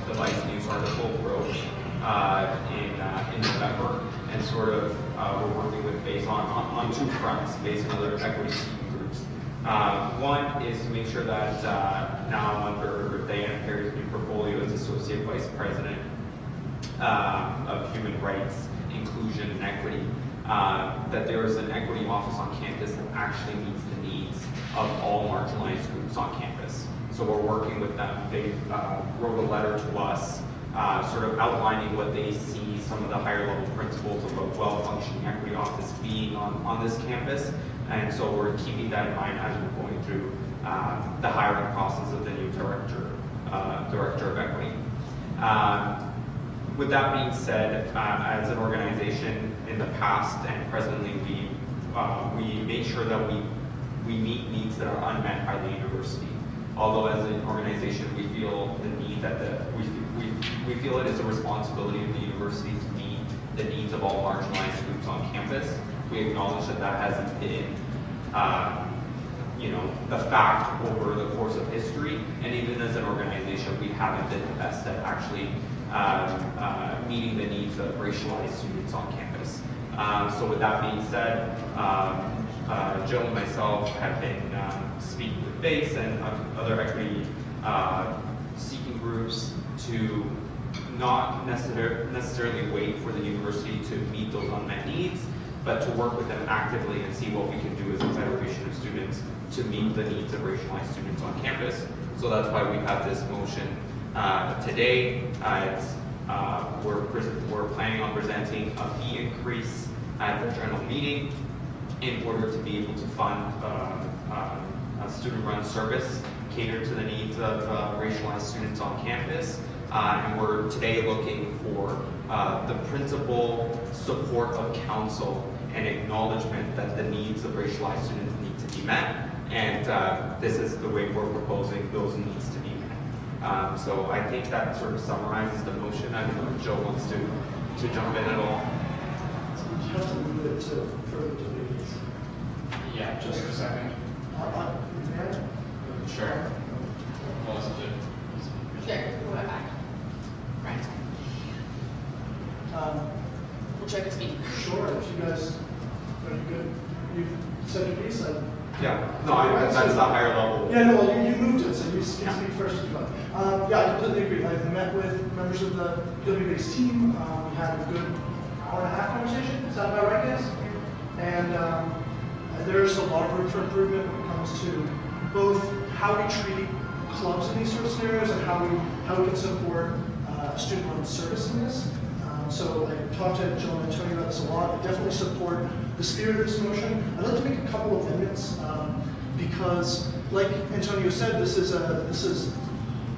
the Vice News article broke in November, and sort of we're working with BASE on two fronts, BASE and other equity seeking groups. One is to make sure that now under Diana Perry's new portfolio as Associate Vice President of Human Rights, Inclusion, and Equity, that there is an equity office on campus that actually meets the needs of all marginalized groups on campus. So we're working with them. They wrote a letter to us sort of outlining what they see some of the higher level principles of a well-functioning equity office being on this campus. And so we're keeping that in mind as we're going through the hiring process of the new director of equity. With that being said, as an organization in the past and presently, we make sure that we meet needs that are unmet by the university. Although as an organization, we feel the need that we feel it is a responsibility of the university to meet the needs of all marginalized groups on campus. We acknowledge that that hasn't been, the fact over the course of history, and even as an organization, we haven't been the best at actually meeting the needs of racialized students on campus. So with that being said, Joe and myself have been speaking with BASE and other equity seeking groups to not necessarily wait for the university to meet those unmet needs, but to work with them actively and see what we can do as a federation of students to meet the needs of racialized students on campus. So that's why we have this motion today. We're planning on presenting a fee increase at the general meeting in order to be able to fund a student-run service catered to the needs of racialized students on campus. And we're today looking for the principal support of council and acknowledgement that the needs of racialized students need to be met. And this is the way we're proposing those needs to be met. So I think that sort of summarizes the motion. I don't know if Joe wants to jump in at all. So you have to move it to further debate. Yeah, just for a second. Sure. Well, is it? Sure, we'll go back. Right. We'll try to speak. Sure, if you guys are good, you've said your piece. Yeah, no, that's the higher level. Yeah, no, well, you moved it, so you can speak first if you want. Yeah, I completely agree. I've met with members of the PW-based team. We had a good hour-and-a-half conversation. Is that about right, guys? And there's a lot of room for improvement when it comes to both how we treat clubs in these sort of scenarios and how we can support student-run service in this. So I talked to Joe and Antonio about this a lot. I definitely support the spirit of this motion. I'd like to make a couple of amendments because, like Antonio said, this is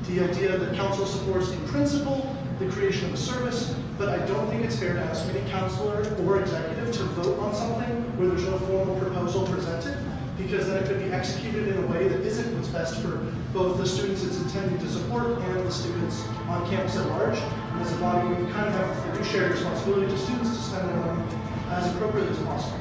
the idea that council supports in principle the creation of a service, but I don't think it's fair to ask any counselor or executive to vote on something where there's no formal proposal presented, because then it could be executed in a way that isn't what's best for both the students it's intended to support and the students on campus at large. And as a body, we kind of have a fiduciary responsibility to students to spend their money as appropriately as possible.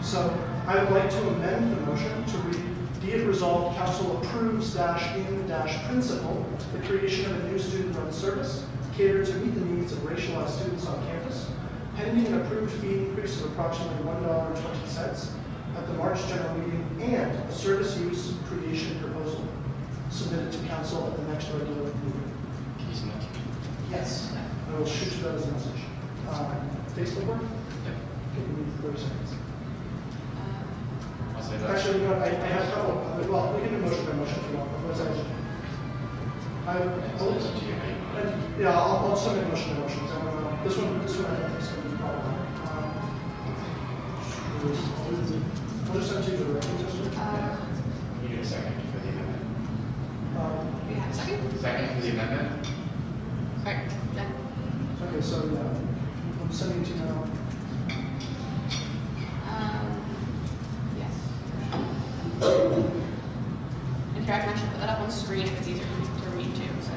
So I would like to amend the motion to read, be it resolved, council approves in-principle the creation of a new student-run service catered to meet the needs of racialized students on campus, pending an approved fee increase of approximately $1.20 at the March general meeting and a service use creation proposal submitted to council at the next regular meeting. Can you send that to me? Yes, I will shoot you that as a message. Facebook work? Yep. Give me 30 seconds. I'll say that. Actually, you know what, I have a couple, well, we can do motion by motion if you want. What's that? Yeah, I'll submit motions. I don't know. This one I think is going to be problematic. I'll just send you the record. You need a second for the amendment. We have a second? Second for the amendment? Alright, done. Okay, so yeah, I'm sending it to you now. Yes. And here I can actually put that up on the screen if it's easier to read too, so.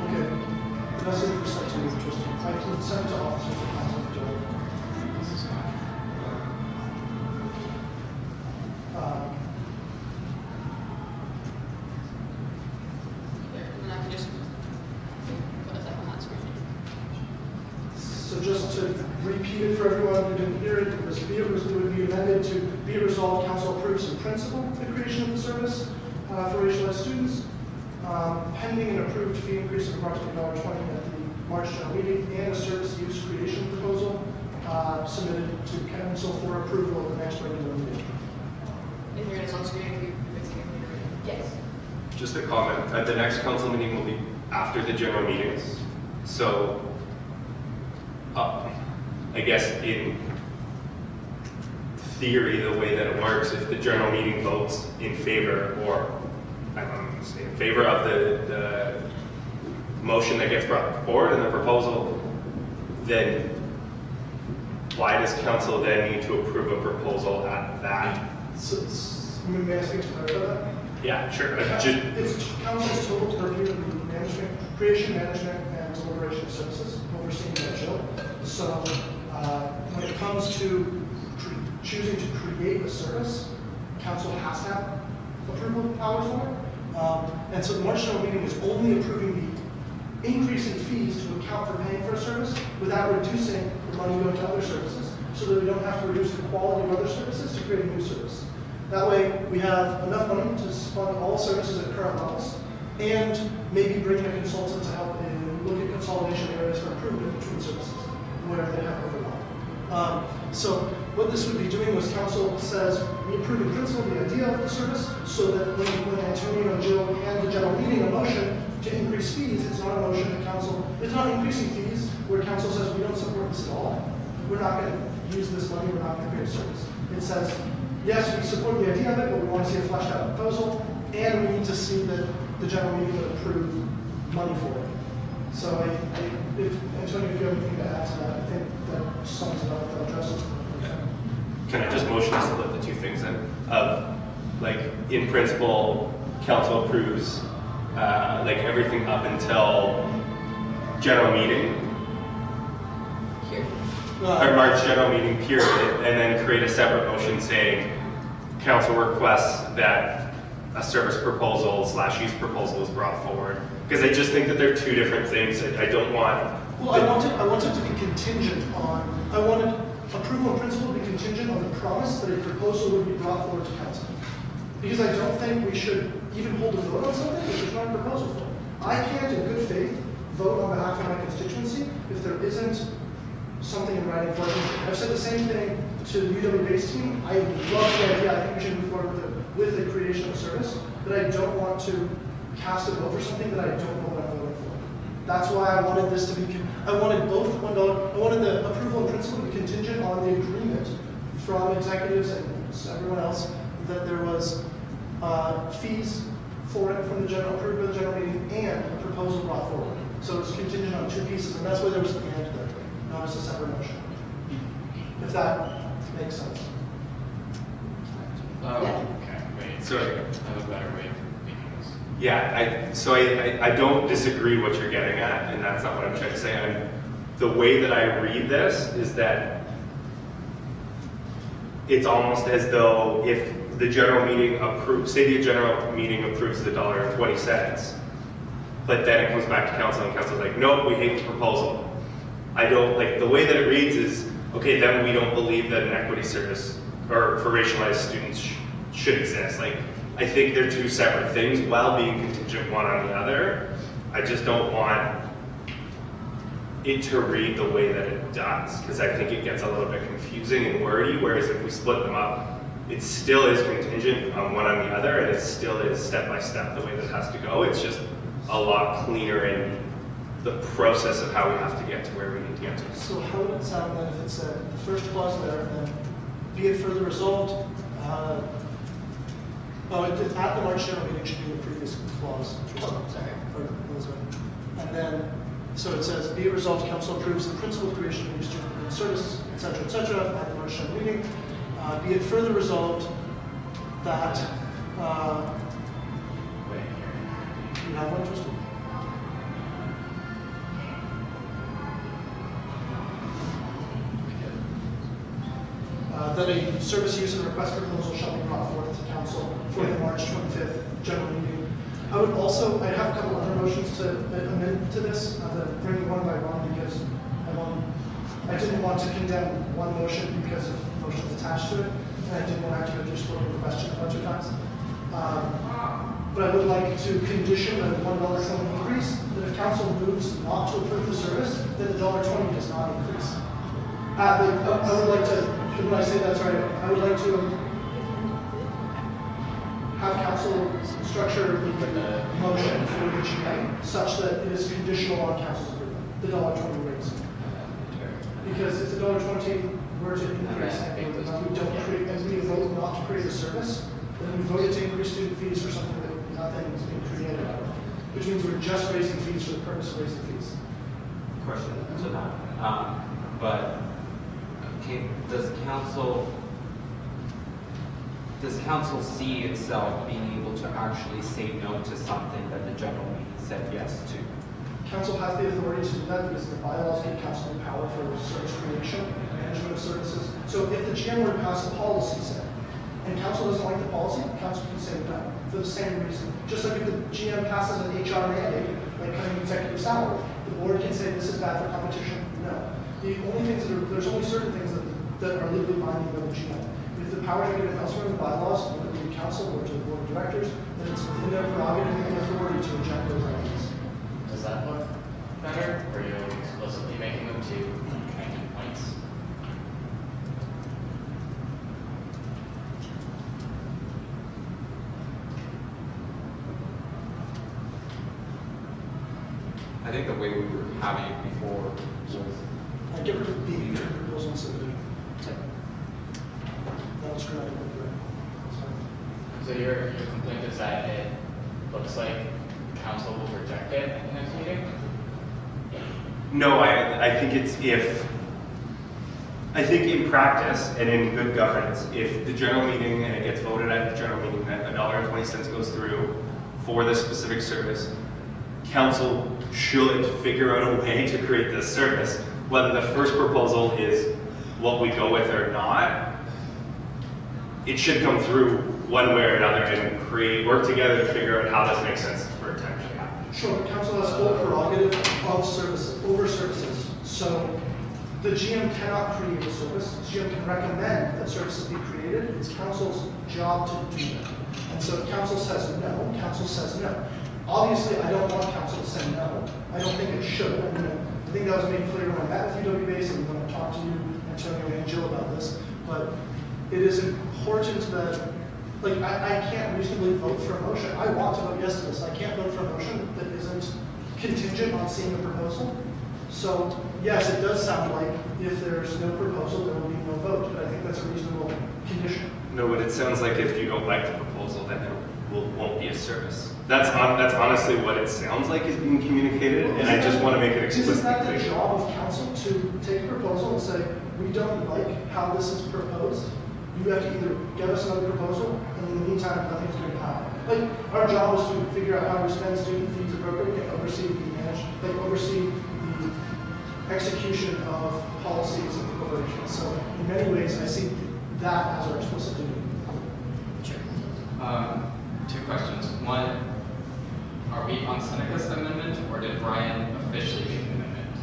Okay. The message was sent to me, Tristan. I can send it to officers and council to do. This is not. And then I can just put it up on that screen. So just to repeat it for everyone who didn't hear it, it would be amended to be it resolved, council approves in principle the creation of the service for racialized students, pending an approved fee increase of approximately $20 at the March general meeting, and a service use creation proposal submitted to council for approval at the next regular meeting. And here it is on screen if it's easier for me to read. Yes. Just a comment, the next council meeting will be after the general meetings. So, I guess in theory, the way that it works, if the general meeting votes in favor, or I don't know, say in favor of the motion that gets brought forward in the proposal, then why does council then need to approve a proposal at that? So, may I speak to clarify that? Yeah, sure. It's council's total purview of the management, creation, management, and deliberation of services overseen by Jill. So when it comes to choosing to create a service, council has to have approval powers on it. And so the March general meeting is only approving the increase in fees to account for paying for a service without reducing the money going to other services, so that we don't have to reduce the quality of other services to create a new service. That way, we have enough money to fund all services at current levels, and maybe bring a consultant to help in look at consolidation areas for improvement between services where they have overlap. So what this would be doing was council says, we approve in principle the idea of the service, so that when Antonio and Jill hand the general meeting a motion to increase fees, it's not a motion that council, it's not increasing fees where council says we don't support this at all. We're not going to use this money, we're not going to create a service. It says, yes, we support the idea of it, but we want to see a fleshed out proposal, and we need to see that the general meeting would approve money for it. So if Antonio, if you have anything to add to that, I think that sums it up, that addresses it. Can I just motion to split the two things then? Like, in principle, council approves like everything up until general meeting, Here. or March general meeting period, and then create a separate motion saying council requests that a service proposal / use proposal is brought forward. Because I just think that they're two different things. I don't want. Well, I wanted to be contingent on, I wanted approval in principle to be contingent on the promise that a proposal would be brought forward to council. Because I don't think we should even hold a vote on something if there's not a proposal for it. I can't, in good faith, vote on behalf of my constituency if there isn't something in writing for it. I've said the same thing to the UW-based team. I love the idea. I think we should move forward with the creation of a service, but I don't want to cast a vote for something that I don't know what I'm voting for. That's why I wanted this to be, I wanted both $1, I wanted the approval in principle to be contingent on the agreement from executives and everyone else that there was fees for it from the general, approved by the general meeting, and a proposal brought forward. So it's contingent on two pieces, and that's why there was an and there, not as a separate motion. If that makes sense. Okay, wait. So- I have a better way of making this. Yeah, I don't disagree what you're getting at, and that's not what I'm trying to say. The way that I read this is that it's almost as though if the general meeting approves, say the general meeting approves the $1.20, but then it comes back to council and council's like, nope, we hate the proposal. I don't, like, the way that it reads is, okay, then we don't believe that an equity service or for racialized students should exist. Like, I think they're two separate things while being contingent one on the other. I just don't want it to read the way that it does, because I think it gets a little bit confusing and wordy, whereas if we split them up, it still is contingent on one on the other, and it still is step by step the way that it has to go. It's just a lot cleaner in the process of how we have to get to where we need to get to. So how would it sound then if it said the first clause there, and then be it further resolved, at the March general meeting should be the previous clause. Or Elizabeth. And then, so it says, be it resolved, council approves the principal creation of new student service, et cetera, at the March general meeting. Be it further resolved that, you have one, Tristan? That a service use and request proposal shall be brought forth to council for the March 25th general meeting. I would also, I have a couple other motions to amend to this, that bring one by one because I didn't want to condemn one motion because of motions attached to it, and I didn't want to have to go through splitting the question a bunch of times. But I would like to condition a $1.20 increase, that if council moves not to approve the service, that the $1.20 does not increase. I would like to, when I say that's right, I would like to have council structure the motion for the GM such that it is conditional on council's approval, the $1.20 raise. Because if the $1.20 were to increase and we don't create, and we vote not to create a service, then we voted to increase student fees for something that nothing is being created out of, which means we're just raising fees for the purpose of raising fees. Question to that. But does council see itself being able to actually say no to something that the general meeting said yes to? Council has the authority to do that because the bylaws give council the power for service creation and management of services. So if the GM were to pass a policy set, and council doesn't like the policy, council can say no for the same reason. Just like if the GM passes an HR mandate, like cutting executive salary, the board can say this is bad for competition. No. The only things there's only certain things that are legally binding by the GM. If the powers are given elsewhere in the bylaws, whether it be to council or to the board of directors, then it's within their prerogative and authority to reject those ideas. Does that look better? Or are you explicitly making them to 19 points? I think the way we were having it before was I get rid of B, proposal and subdivision. That was correct. So your complaint is that it looks like council will reject it at the next meeting? No, I think it's I think in practice and in good governance, if the general meeting and it gets voted at the general meeting that $1.20 goes through for this specific service, council should figure out a way to create this service. Whether the first proposal is what we go with or not, it should come through one way or another and work together to figure out how this makes sense for it to actually happen. Sure, council has full prerogative of services, over services. So the GM cannot create a service. The GM can recommend that services be created. It's council's job to do that. And so if council says no, council says no. Obviously, I don't want council to say no. I don't think it should. I think that was made clear when I met with UWBase and when I talked to you, Antonio and Jill, about this. But it is important that, like, I can't reasonably vote for a motion. I want to vote yes to this. I can't vote for a motion that isn't contingent on seeing the proposal. So, yes, it does sound like if there's no proposal, there will be no vote. But I think that's a reasonable condition. No, but it sounds like if you don't like the proposal, then there won't be a service. That's honestly what it sounds like is being communicated, and I just want to make it explicit. Isn't that the job of council to take a proposal and say, we don't like how this is proposed? You have to either give us another proposal, and in the meantime, nothing's going to happen. Like, our job is to figure out how to spend student fees appropriately and oversee the execution of policies of the corporation. So, in many ways, I see that as our explicit duty. Two questions. One, are we on Seneca's amendment, or did Brian officially make an amendment?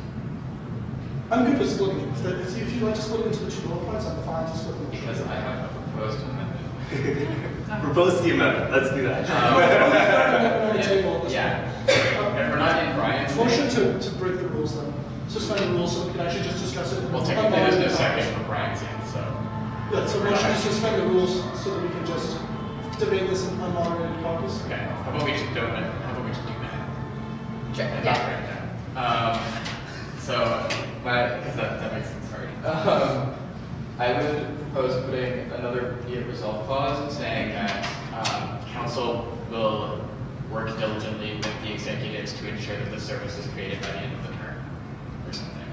I'm good with splitting it. If you'd like to split it into the two bullet points, I'm fine to split it. Because I have a proposed amendment. Propose the amendment. Let's do that. On the table. Yeah. If we're not in Brian's Motion to break the rules then. suspend the rules so we can actually just discuss it. Well, technically, there's no second for Brian's end, so. Yeah, so we should just suspend the rules so that we can just debate this in unmoderated caucus. Okay, how about we just do that? Sure. And Yeah. not right now. So, because that makes sense, sorry. I would propose putting another be it resolve clause saying that council will work diligently with the executives to ensure that the service is created by the end of the term, or something.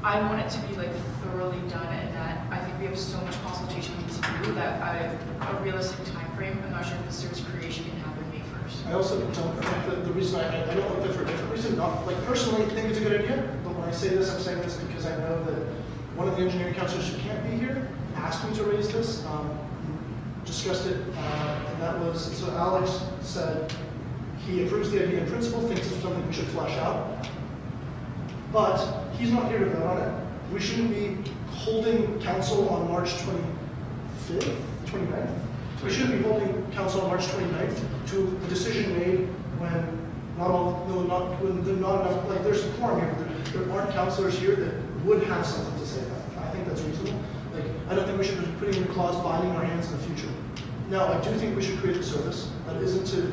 I want it to be like thoroughly done, and that I think we have so much consultation we need to do that a realistic time frame. I'm not sure if the service creation can happen May 1st. I also don't think that the reason I don't like that for a different reason, not like personally I think it's a good idea, but when I say this, I'm saying this because I know that one of the engineering counselors who can't be here asked me to raise this, discussed it, and that was, so Alex said he approves the idea in principle, thinks it's something we should flesh out, but he's not here to vote on it. We shouldn't be holding council on March 25th, 29th. We shouldn't be holding council on March 29th to a decision made when when there's not enough, like there's a quorum here, there aren't councilors here that would have something to say about it. I think that's reasonable. Like, I don't think we should be putting in a clause binding our hands in the future. Now, I do think we should create a service. That isn't to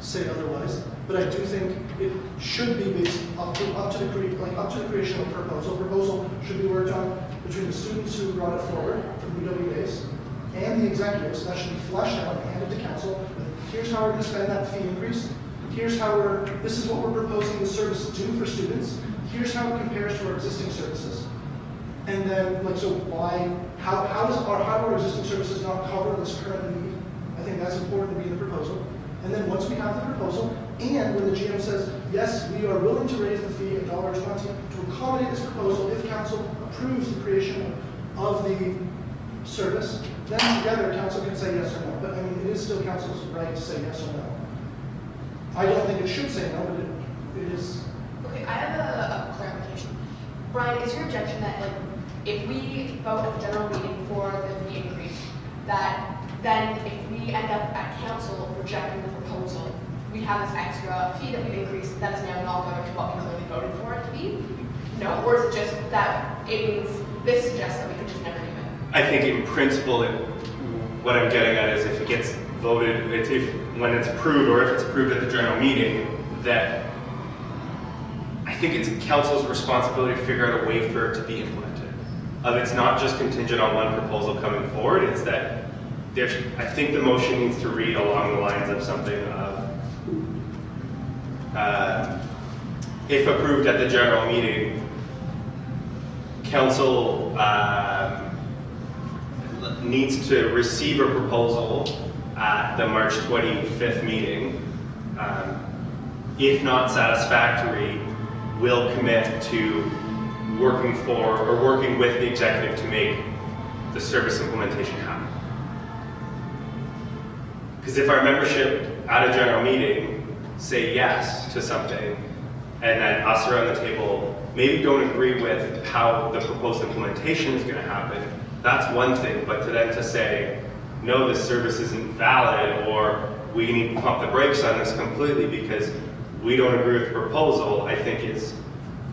say otherwise, but I do think it should be based up to the creation of a proposal. Proposal should be worked on between the students who brought it forward from UWAs and the executives. That should be fleshed out and handed to council. Here's how we're going to spend that fee increase. Here's how this is what we're proposing the service to do for students. Here's how it compares to our existing services. And then, how do our existing services not cover this current need? I think that's important to be in the proposal. And then once we have the proposal, and when the GM says, yes, we are willing to raise the fee $1.20 to accommodate this proposal if council approves the creation of the service, then together council can say yes or no. But I mean, it is still council's right to say yes or no. I don't think it should say no, but it is. Okay, I have a clarification. Brian, is your objection that like if we vote at the general meeting for the fee increase, that then if we end up at council rejecting the proposal, we have this extra fee that we've increased that is now not going to what we clearly voted for it to be? No? Or is it just that it means this suggests that we could just never do it? I think in principle, what I'm getting at is if it gets voted, when it's approved or if it's approved at the general meeting, that I think it's council's responsibility to figure out a way for it to be implemented. It's not just contingent on one proposal coming forward, it's that I think the motion needs to read along the lines of something of, if approved at the general meeting, council needs to receive a proposal at the March 25th meeting. If not satisfactory, will commit to working with the executive to make the service implementation happen. Because if our membership at a general meeting say yes to something, and then us around the table maybe don't agree with how the proposed implementation is going to happen, that's one thing. But to say, no, this service isn't valid, or we need to pump the brakes on this completely because we don't agree with the proposal, I think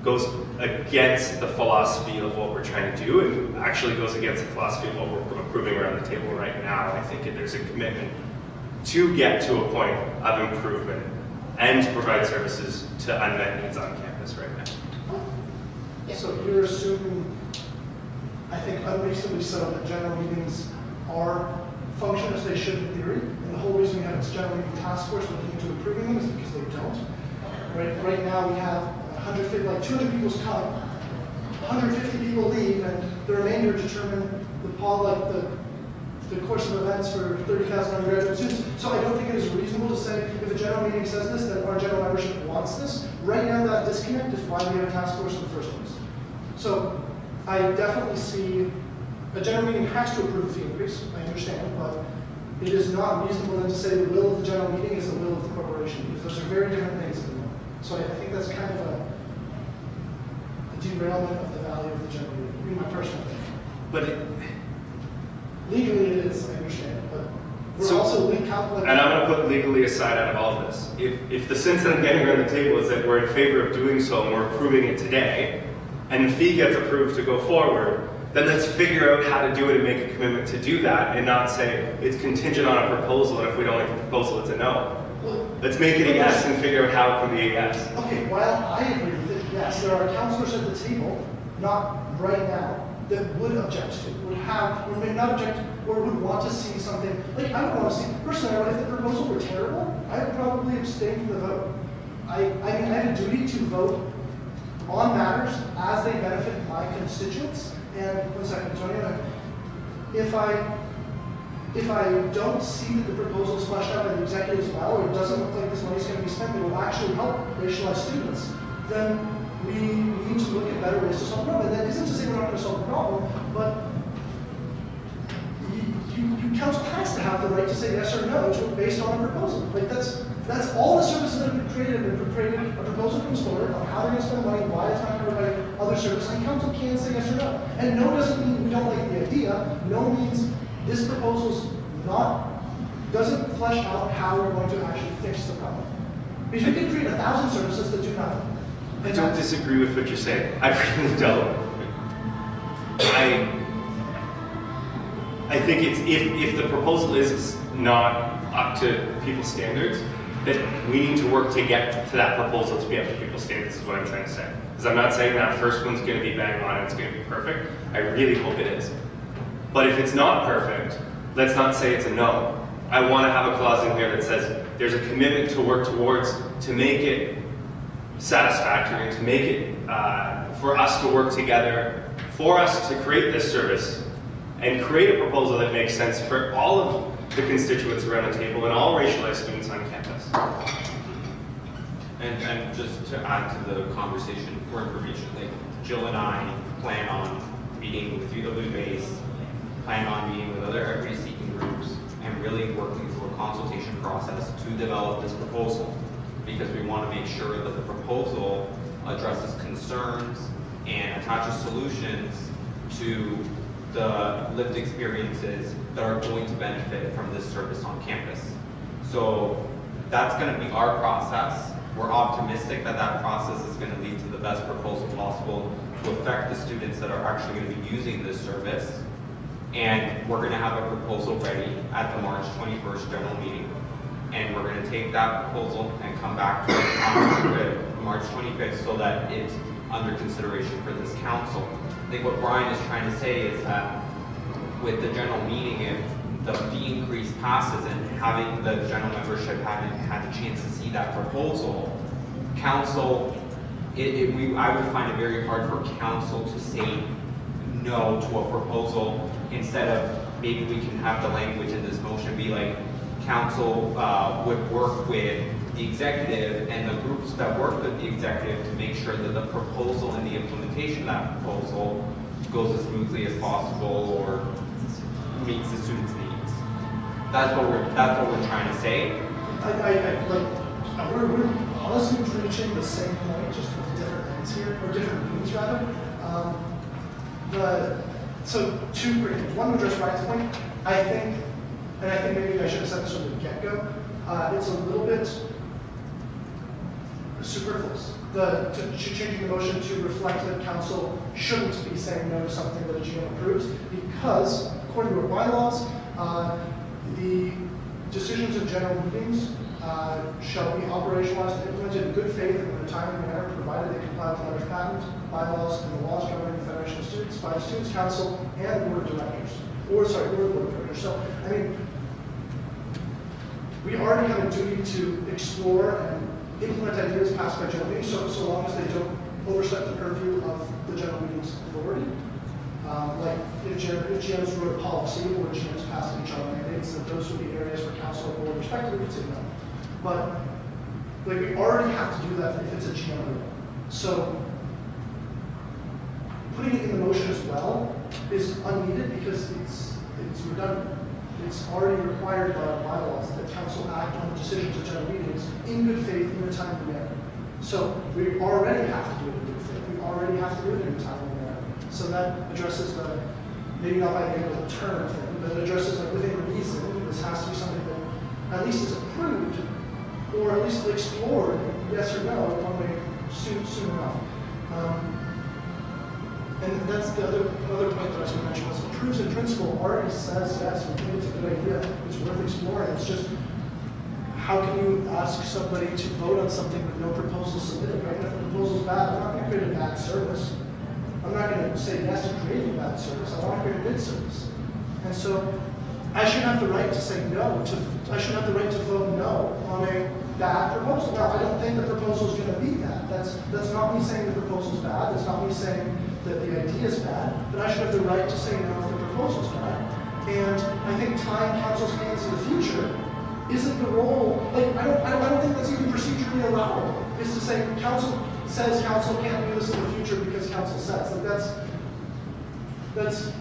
goes against the philosophy of what we're trying to do, and actually goes against the philosophy of what we're approving around the table right now. I think there's a commitment to get to a point of improvement and to provide services to unmet needs on campus right now. Yeah. So you're assuming, I think unreasonably so, that general meetings function as they should in theory, and the whole reason we have this general meeting task force looking into improving them is because they don't. Right now we have 200 people come, 150 people leave, and the remainder determine the course of events for 30,000 undergraduate students. So I don't think it is reasonable to say if a general meeting says this, that our general membership wants this. Right now that disconnect is why we have a task force in the first place. So I definitely see a general meeting has to approve the fee increase, I understand, but it is not reasonable then to say the will of the general meeting is the will of the corporation, because those are very different things at the moment. So I think that's kind of a derailment of the value of the general meeting, my personal opinion. But legally it is, I understand, but We're So- also lead counsel. And I'm going to put legally aside out of all of this. If the sense that I'm getting around the table is that we're in favor of doing so and we're approving it today, and the fee gets approved to go forward, then let's figure out how to do it and make a commitment to do that and not say it's contingent on a proposal, and if we don't like the proposal, it's a no. Well, Let's make it a yes and figure out how it can be a yes. okay, while I agree with it, yes, there are counselors at the table, not right now, that would object to, would may not object, or would want to see something, like, I would want to see, personally, if the proposal were terrible, I would probably abstain from the vote. I mean, I have a duty to vote on matters as they benefit my constituents, and, one second, Antonio, if I don't see that the proposal is fleshed out by the executives well, or it doesn't look like this money's going to be spent that will actually help racialized students, then we need to look at better ways to solve the problem. And that isn't to say we're not going to solve the problem, but council has to have the right to say yes or no to based on a proposal. Like that's all the services that have been created. A proposal comes forward on how they're going to spend money, why it's not covered by other services, and council can say yes or no. And no doesn't mean we don't like the idea. No means this proposal's doesn't flesh out how we're going to actually fix the problem. Because we can create 1,000 services that do nothing. I don't disagree with what you're saying. I really don't. I think it's if the proposal is not up to people's standards, then we need to work to get to that proposal to be up to people's standards, is what I'm trying to say. Because I'm not saying that first one's going to be bang on and it's going to be perfect. I really hope it is. But if it's not perfect, let's not say it's a no. I want to have a clause in here that says there's a commitment to work towards to make it satisfactory and to make it for us to work together, for us to create this service and create a proposal that makes sense for all of the constituents around the table and all racialized students on campus. And just to add to the conversation for information, like Jill and I plan on meeting with UW base, plan on meeting with other equity-seeking groups, and really working through a consultation process to develop this proposal, because we want to make sure that the proposal addresses concerns and attaches solutions to the lived experiences that are going to benefit from this service on campus. So that's going to be our process. We're optimistic that that process is going to lead to the best proposal possible to affect the students that are actually going to be using this service. And we're going to have a proposal ready at the March 21st general meeting. And we're going to take that proposal and come back to it on March 25th so that it's under consideration for this council. I think what Brian is trying to say is that with the general meeting, if the fee increase passes and having the general membership having had a chance to see that proposal, council, I would find it very hard for council to say no to a proposal instead of maybe we can have the language in this motion be like, council would work with the executive and the groups that work with the executive to make sure that the proposal and the implementation of that proposal goes as smoothly as possible or meets the students' needs. That's what we're trying to say. We're honestly preaching the same point, just with different ends here, or different means rather. So two great things. One, to address Ryan's point, I think maybe I should have said this from the get-go, it's a little bit superfluous. Changing the motion to reflect that council shouldn't be saying no to something that a GM approves, because according to our bylaws, the decisions of general meetings shall be operationalized and implemented in good faith and in a timely manner, provided they comply with the letters patent, bylaws, and the laws governing the Federation of Students by the Students' Council and the Board of Directors. Or the Board of Directors. So, I mean, we already have a duty to explore and implement ideas passed by general meetings, so long as they don't overstep the purview of the general meeting's authority. Like if GMs wrote a policy or GMs passed HR mandates, that those would be areas where council or board respectively would say no. But like we already have to do that if it's a GM rule. So putting it in the motion as well is unneeded because it's redundant. It's already required by our bylaws that council act on the decisions of general meetings in good faith in a timely manner. So we already have to do it in good faith. We already have to do it in a timely manner. So that addresses the maybe not by the end of the term thing, but it addresses like within reason, this has to be something that at least is approved, or at least explored, yes or no, in one way soon enough. And that's the other point that I was going to mention was approves in principle already says yes, we think it's a good idea, it's worth exploring. It's just how can you ask somebody to vote on something with no proposal submitted, right? If the proposal's bad, I'm not going to create a bad service. I'm not going to say yes to creating a bad service. I want to create a good service. And so I should have the right to say no, I should have the right to vote no on a bad proposal. Now, I don't think the proposal is going to be that. That's not me saying the proposal's bad. That's not me saying that the idea is bad. But I should have the right to say no if the proposal's bad. And I think tying council's hands in the future isn't the role. Like I don't think that's even procedurally allowable. Is to say council says council can't do this in the future because council says. Like that's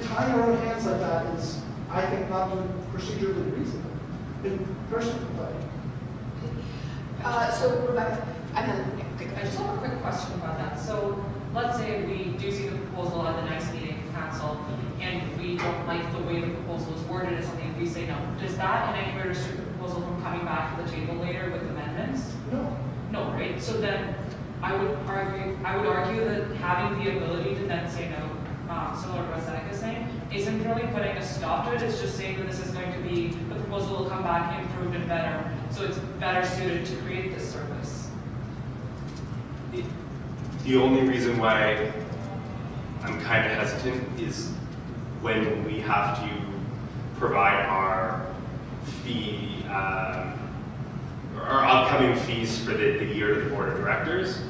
tying our own hands like that is, I think, not procedurally reasonable. Personally, So Rebecca, and then I just have a quick question about that. So let's say we do see the proposal at the next meeting of council, and we don't like the way the proposal is worded or something, we say no. Does that in any way restrict the proposal from coming back to the table later with amendments? no. No, right? So then I would argue that having the ability to then say no, similar to what Seneca is saying, isn't really putting a stop to it. It's just saying that this is going to be, the proposal will come back improved and better, so it's better suited to create this service. The only reason why I'm kind of hesitant is when we have to provide our fee, our upcoming fees for the year to the board of directors,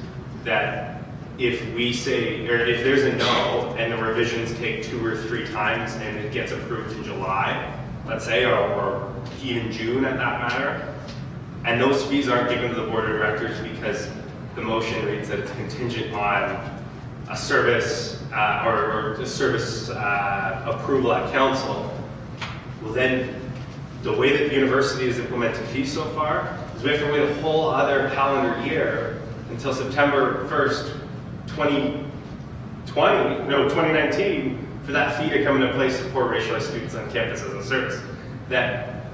that if we say, or if there's a no and the revisions take 2 or 3 times and it gets approved in July, let's say, or even June at that matter, and those fees aren't given to the board of directors because the motion reads that it's contingent on a service or a service approval at council, well then the way that the university has implemented fees so far is we have to wait a whole other calendar year until September 1st, 2019 for that fee to come into place to support racialized students on campus as a service. That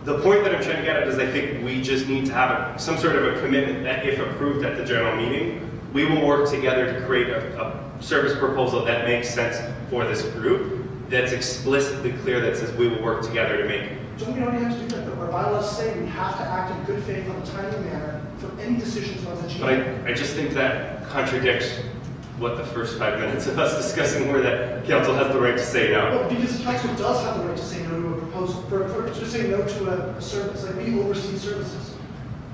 the point that I'm trying to get at is I think we just need to have some sort of a commitment that if approved at the general meeting, we will work together to create a service proposal that makes sense for this group, that's explicitly clear, that says we will work together to make. Don't we already have to do that though? Our bylaws say we have to act in good faith on a timely manner for any decisions on the GM. But I just think that contradicts what the first 5 minutes of us discussing were, that council has the right to say no. Well, because council does have the right to say no to a proposal, to say no to a service. Like we oversee services.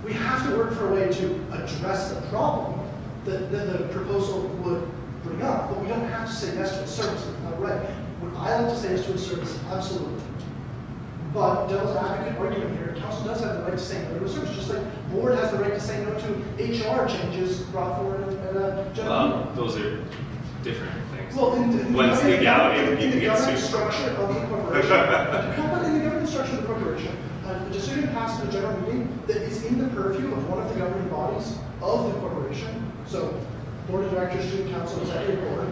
We have to work for a way to address the problem that the proposal would bring up, but we don't have to say yes to a service. Right. Would I like to say yes to a service? Absolutely. But devil's advocate argument here, council does have the right to say no to a service, just like board has the right to say no to HR changes brought forward at a general meeting. Those are different things. Well, One's legality and in people the get governance sued. structure of the corporation, in the governance structure of the corporation, a decision passed at a general meeting that is in the purview of one of the governing bodies of the corporation, so board of directors, student council, executive board.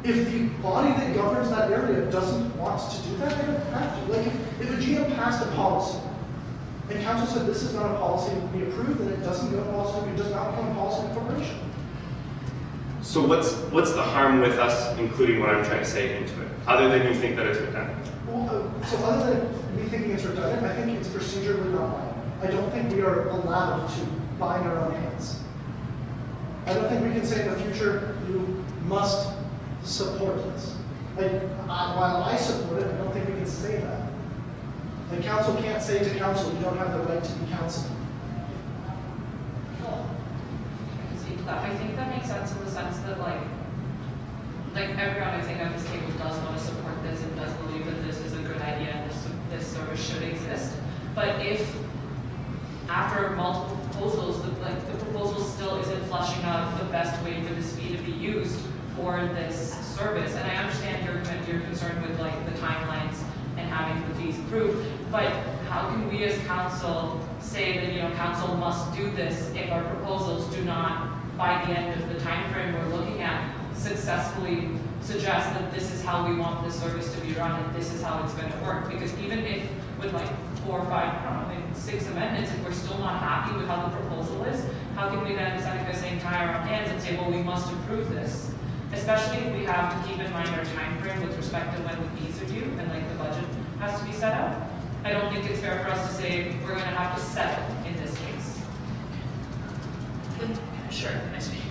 If the body that governs that area doesn't want to do that, they don't have to. Like if a GM passed a policy and council said this is not a policy to be approved, then it doesn't go policy, it does not become a policy of the corporation. So what's the harm with us including what I'm trying to say into it, other than you think that it's redundant? Well, so other than me thinking it's redundant, I think it's procedurally not right. I don't think we are allowed to bind our own hands. I don't think we can say in the future, you must support this. While I support it, I don't think we can say that. And council can't say to council, you don't have the right to be council. I can speak to that. I think that makes sense in the sense that like everyone I think at this table does want to support this and does believe that this is a good idea and this service should exist. But if after multiple proposals, the proposal still isn't fleshing out the best way for this fee to be used for this service, and I understand your concern with like the timelines and having the fees approved, but how can we as council say that council must do this if our proposals do not, by the end of the time frame we're looking at, successfully suggest that this is how we want this service to be run and this is how it's going to work. Because even if with like 4 or 5, I don't know, maybe 6 amendments, if we're still not happy with how the proposal is, how can we then decide to go saying tie our own hands and say, well, we must approve this? Especially if we have to keep in mind our time frame with respect to when the fees are due and like the budget has to be set up. I don't think it's fair for us to say we're going to have to settle in this case. Sure, nice to meet you.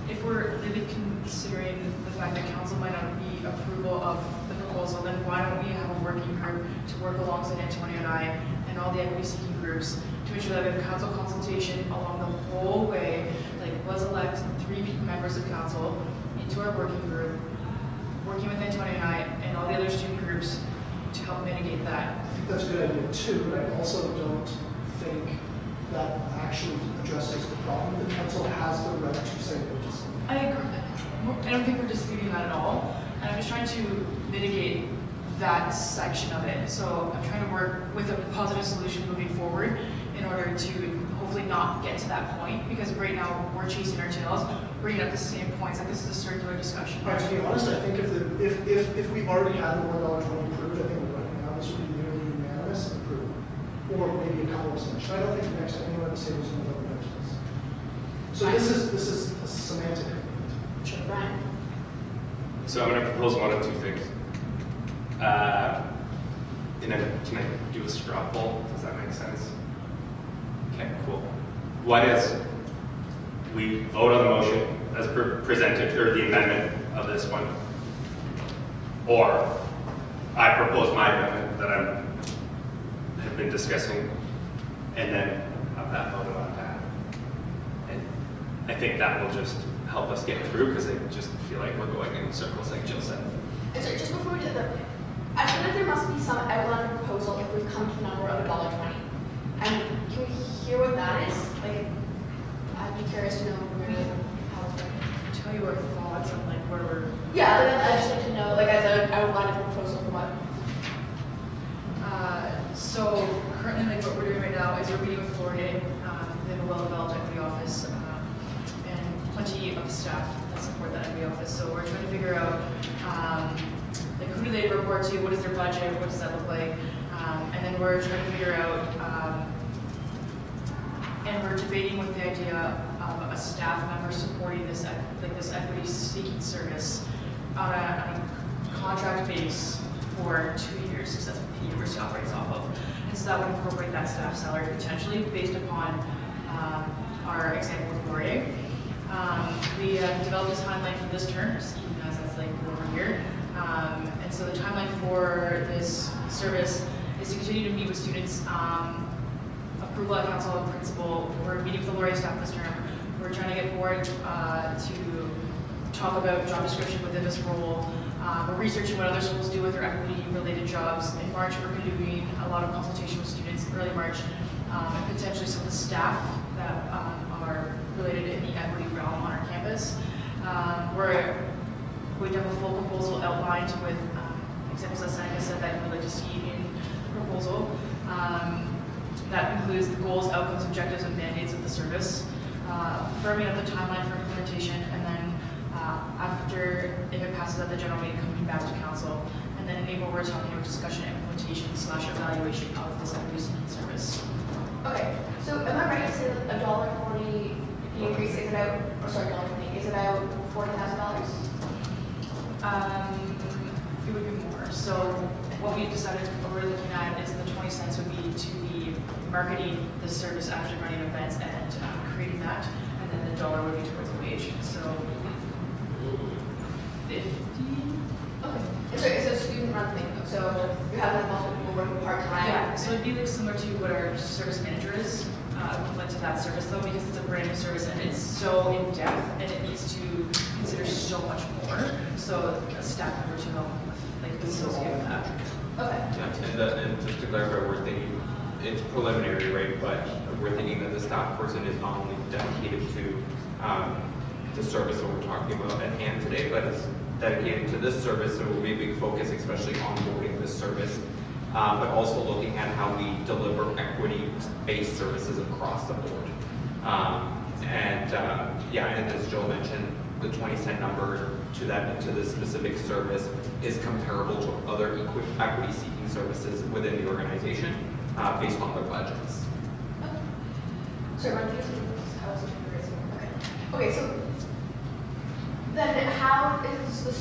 If we're really considering the fact that council might not be approval of the proposal, then why don't we have a working group to work alongside Antonio and I and all the equity seeking groups to ensure that we have council consultation along the whole way, like let's elect 3 members of council into our working group, working with Antonio and I and all the other student groups to help mitigate that. I think that's a good idea too, but I also don't think that actually addresses the problem. The council has the right to say what it is. I agree. I don't think we're disputing that at all. And I'm just trying to mitigate that section of it. So I'm trying to work with a positive solution moving forward in order to hopefully not get to that point, because right now we're chasing our tails, bringing up the same points. Like this is a circular discussion. But to be honest, I think if we've already had the $1.20 approved, I think right now this would be nearly unanimous approval, or maybe a couple of abstentions. I don't think next time anyone at the table is going to vote against this. So this is a semantic argument. Sure, Brian. So I'm going to propose one of 2 things. Can I do a straw poll? Does that make sense? Okay, cool. One is we vote on the motion as presented, or the amendment of this one, or I propose my amendment that I have been discussing, and then have that voted on that. And I think that will just help us get through, because I just feel like we're going in circles, like Jill said. And so just before we do that, I feel like there must be some outline proposal if we've come to a number of $1.20. And can we hear what that is? Like, I'd be curious to know really how it's working. Tell you our thoughts on like where we're. Yeah, I'd just like to know, like, as an outline of a proposal for what. So currently, like what we're doing right now is we're meeting with Laurier. They have a well-developed equity office and plenty of staff that support that equity office. So we're trying to figure out like who do they report to, what is their budget, what does that look like, and then we're trying to figure out and we're debating with the idea of a staff member supporting this this equity seeking service on a contract base for 2 years, because that's what the university operates off of. And so that would incorporate that staff salary potentially based upon our example with Laurier. We have developed a timeline for this term, even as that's like over here. And so the timeline for this service is to continue to meet with students, approval at council and principal. We're meeting with the Laurier staff this term. We're trying to get board to talk about job description within this role. We're researching what other schools do with their equity-related jobs. In March, we're going to be doing a lot of consultation with students, early March, and potentially some of the staff that are related in the equity realm on our campus. We're going to have a full proposal outlined with examples that Seneca said that we'd like to see in the proposal. That includes the goals, outcomes, objectives, and mandates of the service, firming up the timeline for implementation, and then after, if it passes at the general meeting, coming back to council. And then in April, we're talking about discussion and implementation / evaluation of this equity seeking service. Okay, so am I right to say that $1.40 the increase is about, or sorry, $1.20 is about $40,000? It would be more. So what we decided, what we're looking at is the 20 cents would be to be marketing the service, actually running events and creating that, and then the dollar would be towards the wage. So 50. Okay. And so it's a student-run thing, though. So you have like multiple people working part-time. Yeah. So it'd be like similar to what our service manager is, equivalent to that service though, because it's a brand new service and it's so in depth and it needs to consider so much more. So a staff member to help like associate with that. Okay. Yeah, and just to clarify, we're thinking, it's preliminary, right? But we're thinking that the staff person is not only dedicated to the service that we're talking about at hand today, but is dedicated to this service. So it will be a big focus, especially onboarding this service, but also looking at how we deliver equity-based services across the board. Yeah, and as Joe mentioned, the 20-cent number to the specific service is comparable to other equity-seeking services within the organization based on their budgets. Sorry, my question is how is it raising? Okay, so then how is the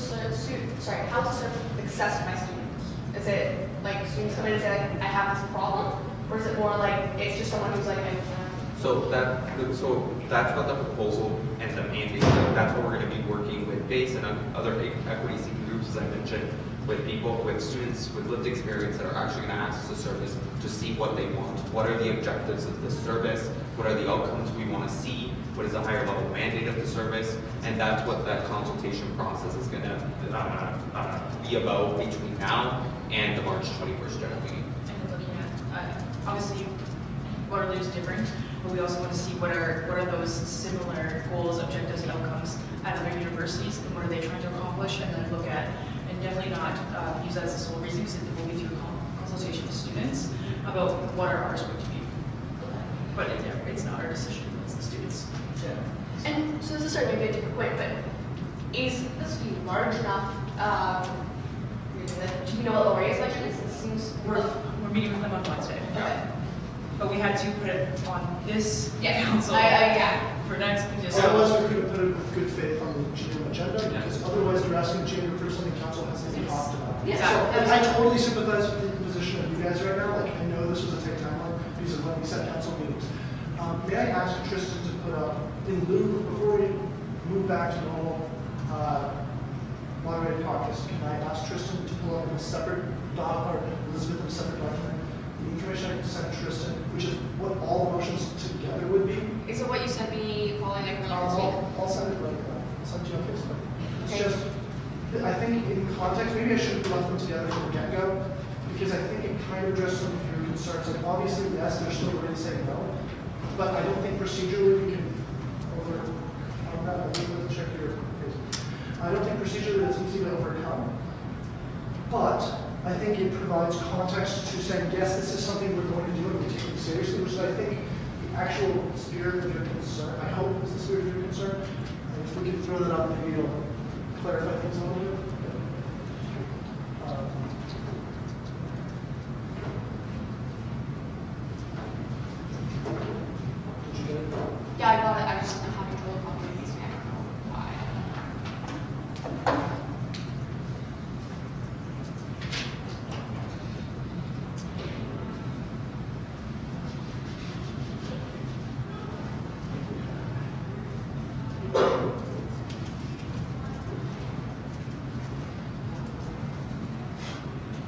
how is the service accessed by students? Is it like students come in and say like I have this problem, or is it more like it's just someone who's like So that's what the proposal and the mandate. That's what we're going to be working with BASE and other equity-seeking groups, as I mentioned, with people, with students with lived experience that are actually going to access the service to see what they want. What are the objectives of the service? What are the outcomes we want to see? What is the higher level mandate of the service? And that's what that consultation process is going to be about between now and the March 21st general meeting. And looking at, obviously, Waterloo is different, but we also want to see what are those similar goals, objectives, and outcomes at other universities, and what are they trying to accomplish, and then look at, and definitely not use that as the sole reason, because it will be through consultation with students about what are ours going to be. But it's not our decision, it's the students. And so this is certainly a different point, but is this fee large enough? Do you know what Laurie's budget is? It seems We're meeting with them on Wednesday. okay. But we had to put it on this Yeah. council Yeah. for next, just Otherwise, we couldn't put it with good faith on the GM agenda, because otherwise you're asking the GM to approve something council hasn't even talked about. Yeah. So, and I totally sympathize with the position of you guys right now. Like, I know this was a tight timeline because of when we set council meetings. May I ask Tristan to put up, in lieu, before we move back to normal moderated caucus, can I ask Tristan to pull up a separate or Elizabeth a separate document? The information I can send Tristan, which is what all the motions together would be. Is it what you sent me following like earlier this week? I'll send it right now. I'll send it to you on Facebook. It's Okay. just, I think in context, maybe I should have left them together from the get-go, because I think it kind of addressed some of your concerns. Like, obviously, yes, there's still a way to say no, but I don't think procedurally we can overcome that. I didn't check your case. I don't think procedurally it's easy to overcome, but I think it provides context to saying, yes, this is something we're going to do and we take it seriously, which is, I think, the actual spirit of your concern. I hope is the spirit of your concern. And if we can throw that out, maybe it'll clarify things a little bit. Did you get it? Yeah, I got it. I just I'm having trouble copying these. I don't know why.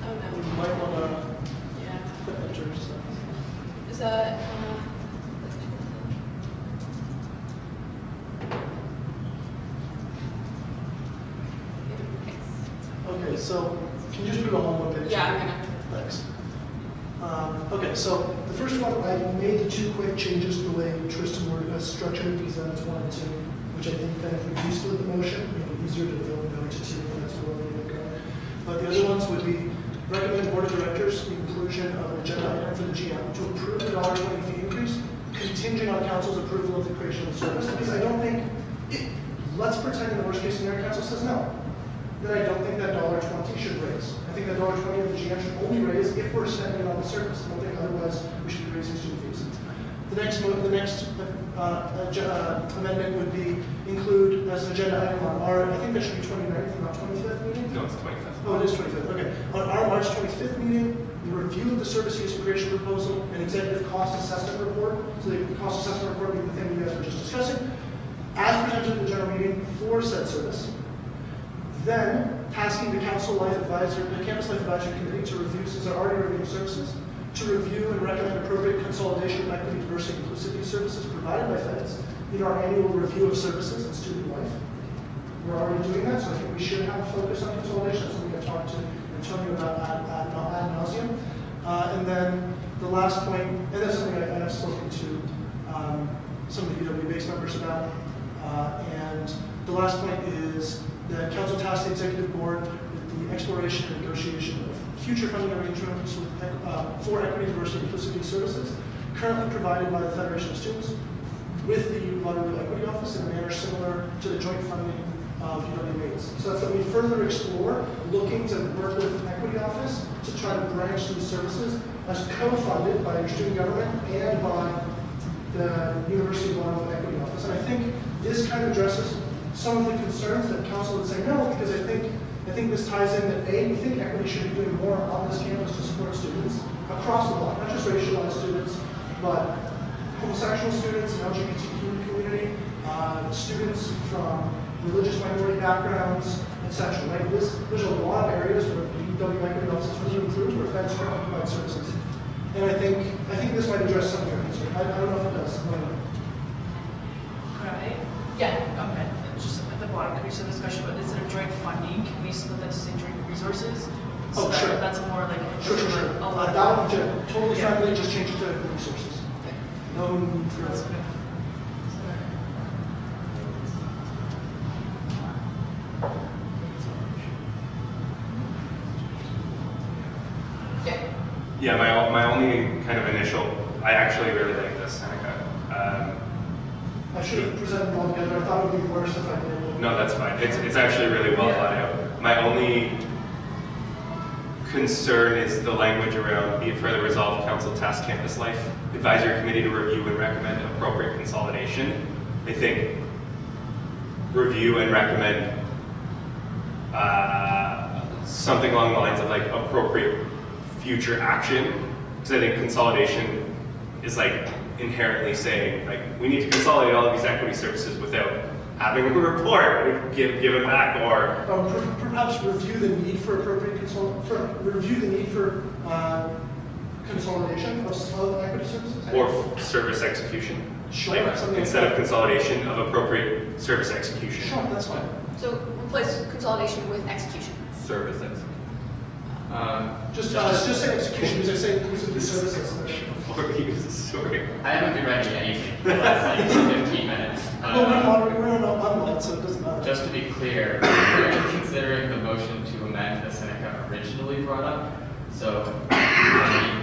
Oh no. You might want to Yeah. put enters. Is that? Okay, so can you just put it on one page? Yeah, I'm gonna. Thanks. Okay, so the first one, I made the two quick changes to the way Tristan structured these items 1 and 2, which I think kind of reduced the motion, make it easier to vote no to 2, and that's where we're going to go. But the other ones would be recommend board of directors the inclusion of an agenda item for the GM to approve the $1.20 fee increase, contingent on council's approval of the creation of the service. Because I don't think, let's pretend in the worst case scenario, council says no. Then I don't think that $1.20 should raise. I think that $1.20 of the GM should only raise if we're spending it on the service. I don't think otherwise we should be raising student fees. The next amendment would be include as an agenda item on our, I think that should be 29th, not 25th meeting? No, it's 25th. Oh, it is 25th, okay. On our March 25th meeting, the review of the service use and creation proposal and executive cost assessment report. So the cost assessment report being the thing you guys were just discussing, as presented in the general meeting for said service. Then tasking the campus life advisory committee to review, since they're already reviewing services, to review and recommend appropriate consolidation of equity, diversity, and inclusivity services provided by feds in our annual review of services and student life. We're already doing that, so I think we should have a focus on consolidation. That's something I talked to Antonio about ad nauseum. And then the last point, and that's something I have spoken to some of the UW-based members about. And the last point is that council tasked the executive board with the exploration and negotiation of future funding arrangements for equity, diversity, and inclusivity services currently provided by the Federation of Students. with the Waterloo Equity Office in a manner similar to the joint funding of UW-AIDS. So that's that we further explore looking to work with Equity Office to try to branch these services as co-funded by your student government and by the University of Waterloo Equity Office. And I think this kind of addresses some of the concerns that council would say no, because I think this ties in that A, we think equity should be doing more on this campus to support students across the block, not just racialized students, but homosexual students, LGBTQ community, students from religious minority backgrounds, etc. Right? There's a lot of areas where the UW Equity Office is really improved, where feds can provide services. And I think this might address some of your concerns. I don't know if it does. Could I? Yeah. Okay, just at the bottom, could we have a discussion about instead of joint funding, can we split that to say joint resources? So Oh, that- sure. That's more like. Sure. A lot. That one, totally Yeah. friendly, just change it to resources. No need for That's good. Yeah. Yeah, my only kind of initial, I actually really like this, Seneca. I should have presented them all together. I thought it would be worse if I did. No, that's fine. It's actually really well thought out. My only concern is the language around be it further resolved, council task campus life advisory committee to review and recommend appropriate consolidation. I think review and recommend something along the lines of like appropriate future action, because I think consolidation is like inherently saying like we need to consolidate all of these equity services without having a report given back, or Perhaps review the need for appropriate consolidation of equity services. or service execution. Sure, Like, something like instead that. of consolidation of appropriate service execution. Sure, that's fine. So replace consolidation with execution. Service execution. Just say execution, because I say inclusive of services. Or use the story. I haven't been writing anything for the last like 15 minutes. We're on online, so it doesn't matter. Just to be clear, we're considering the motion to amend that Seneca originally brought up. So,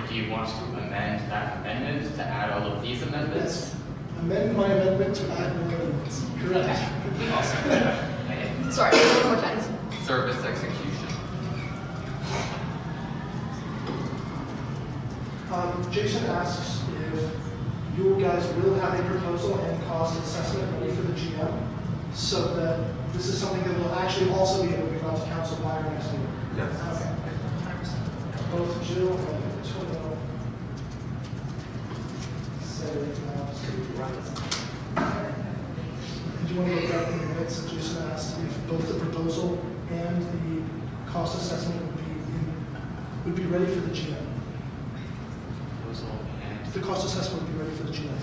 do you want to amend that amendment to add all of these amendments? Yes. Amend my amendment to add more amendments. Correct. Awesome. Sorry, one more time. Service execution. Jason asks if you guys will have a proposal and cost assessment ready for the GM, so that this is something that will actually also be able to be brought to council by our next meeting. Yes. Okay. 100%. Both Jill and Antonio said anything else. Do you want to look up in the minutes that Jason asked if both the proposal and the cost assessment would be ready for the GM? Proposal and The cost assessment would be ready for the GM.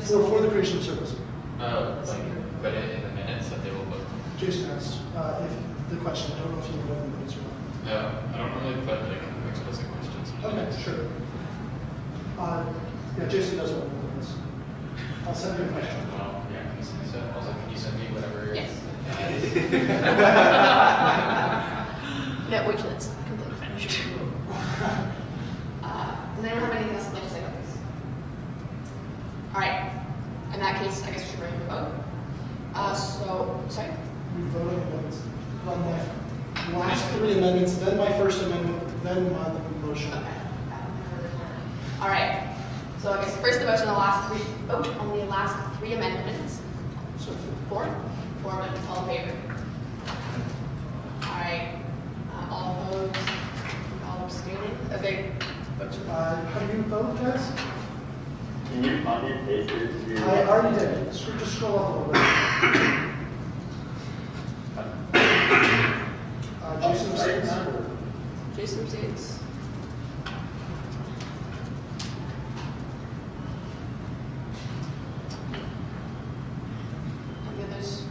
For the creation of service. like put it in the minutes that they will vote. Jason asked if the question, I don't know if you know the minutes or not. No, I don't really put like explicit questions. in the Okay, minutes. sure. Yeah, Jason does want to know the minutes. I'll send you a question. Well, yeah, can you send, also can you send me whatever? Yes. No, wait till it's completely finished. Does anyone have anything else they'd like to say about this? All right. In that case, I guess we should bring it to a vote. Sorry? We voted on amendments. On my last three amendments, then my first amendment, then my motion. Okay. All right. So I guess first the motion on the last three, vote on the last three amendments. So four amendments, all in favor. All right. All opposed, all abstaining. Okay. How do you vote, guys? Can you copy and paste it to? I already did. Just scroll up a little bit. Jason abstains. Jason abstains. And the others.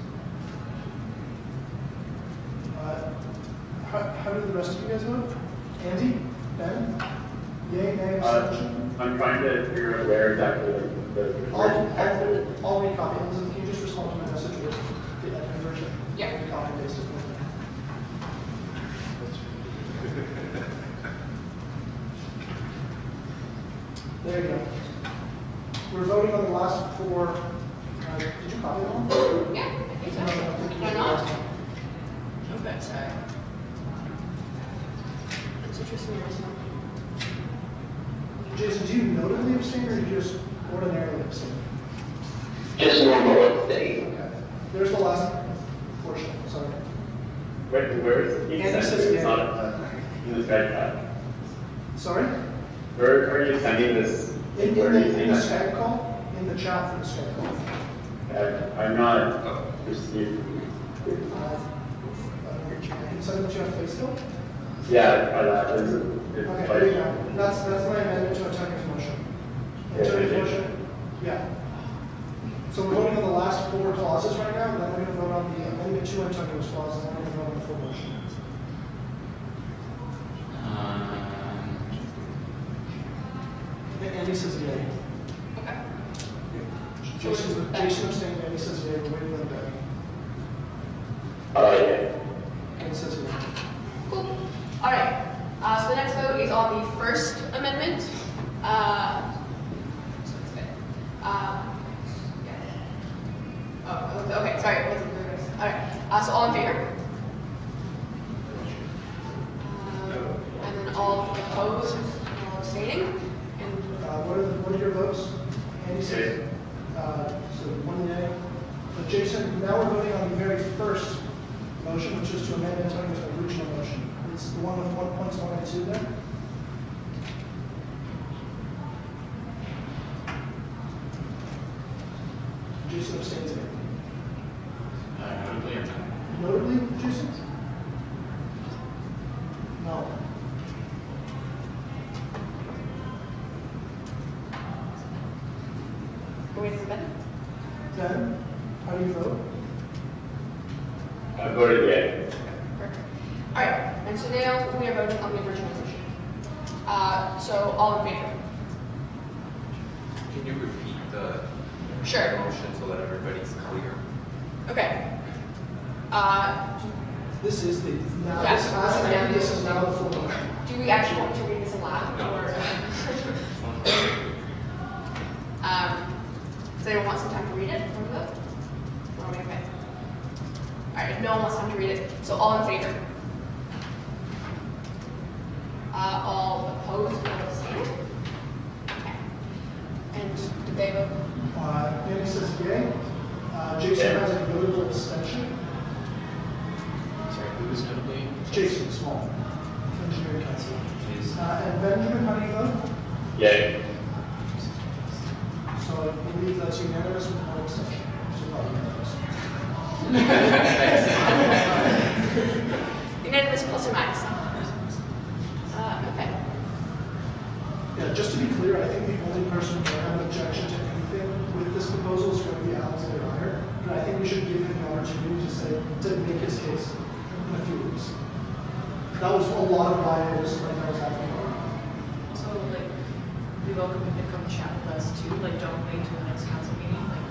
How do the rest of you guys vote? Andy? Ben? Yay, nay, abstention? I'm trying to figure out where exactly I'll recopy it. Elizabeth, can you just respond to my message with the edited version? Yeah. Copy and paste it. There you go. We're voting on the last Jason, do you notably abstain or do you just ordinarily abstain? Just normal abstain. Okay. There's the last portion, sorry. Where is he Andy says sending? It's yeah. not in this Skype chat. Sorry? Where are you sending this? In Where are you the seeing that? Skype call? In the chat for the Skype call. I'm not received. I can send it to you on Facebook? Yeah, it's Okay, like, there you go. That's my amendment to Antonio's motion. Antonio's motion? Yeah. So we're voting on the last 4 clauses right now, and then we're going to vote on the amendment to Antonio's clause, and then we're going to vote on the full motion. Andy says yay. Okay. Jason abstained, Andy says yay, we're waiting on Becky. yeah. Andy says yay. Cool. All right. So the next vote is on the First Amendment. Okay. Sorry. All right. So all in favor? And then all opposed, all abstaining. And What are your votes? Andy says, so 1 yay. But Jason, now we're voting on the very first motion, which is to amend Antonio's original motion. It's the one with 1 points 1 and 2 there. Jason abstains again. Notably or not? Notably, Jason? No. we're waiting for Ben. Ben, how do you vote? I voted yay. Perfect. All right. And so now we are voting on the original motion. So all in favor? Can you repeat the Sure. motion so that everybody's clear? Okay. This is the, now, Yeah. this, as amended, this is now the full motion. Do we actually want to read this aloud? No. Or, does anyone want some time to read it? Or vote? Or are we okay? All right, if no one wants time to read it, so all in favor? All opposed or abstaining? Okay. And did they vote? Andy says yay. Jason has a notable abstention. Sorry, who was notably? Jason Small, engineering council. And Benjamin, how do you vote? Yay. So I believe that's unanimous with one abstention. So not unanimous. Unanimous plus or minus? Okay. Yeah, just to be clear, I think the only person who can have an objection to anything with this proposal is going to be Alexander Ryer. But I think we should give him the opportunity to make his case in a few weeks. That was a lot of why I was happening. So, like, we welcome him to come chat with us too. Like, don't wait till the next council meeting. Like,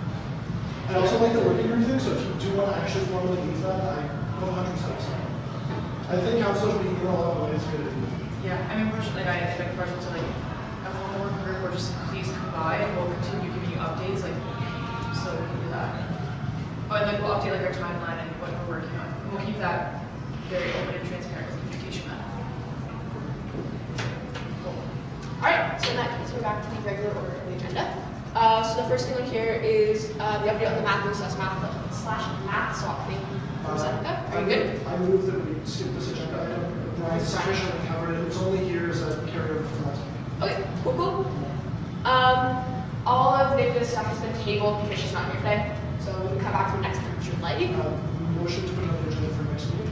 I also like the working group thing, so if you do want to actually formally use that, I 100% sorry. I think councilors being in a lot of ways is good. yeah, I mean, personally, like, I expect the person to like a formal working group or just please come by and we'll continue giving you updates. Like, so we can do that. Oh, and like we'll update like our timeline and what we're working on. We'll keep that very open and transparent with communication. Then. Cool. All right, so in that case, we're back to the regular order of the agenda. So the first thing on here is the update on the math math swap thing. Are you good? I move that we skip this agenda item. Brian sufficiently covered it. It was only here as a carryover from last week. Okay, cool. All of Nico's stuff has been tabled because she's not here today. So we can come back to the next time if you'd like. Motion to put it on the agenda for next meeting.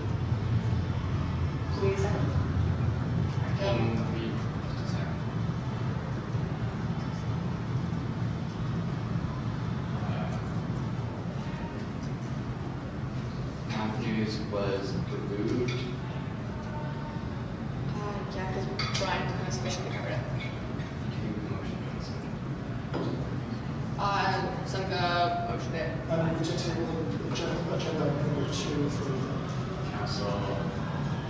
So we need a second. Matthews was removed. Yeah, because Brian kind of sufficiently covered it. Sunka motioned it. I move to table the agenda item number 2 for Council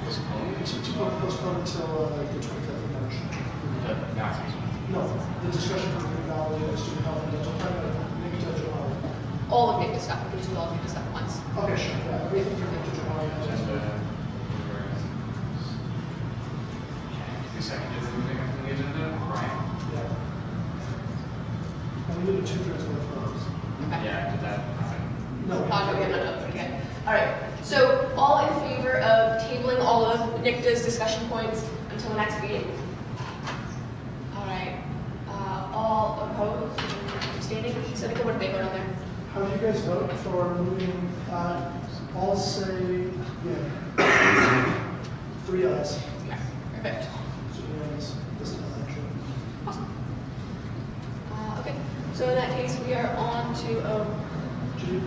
postponed. to postpone until the 25th of March. Matthews. No, the discussion for the value of student health and dental care, maybe to July. All of Nico's stuff. We can just do all of Nico's stuff at once. Okay, sure. Yeah, everything from to July. Agenda. we have not done it yet. All right, so all in favor of tabling all of NICTA's discussion points until the next meeting? All right, all opposed, abstaining? Seneca, what did they vote on there? How do you guys vote for moving, all say, yeah, 3 ayes. Okay, perfect. So unanimous this time, actually. Awesome. Okay, so in that case, we are on to,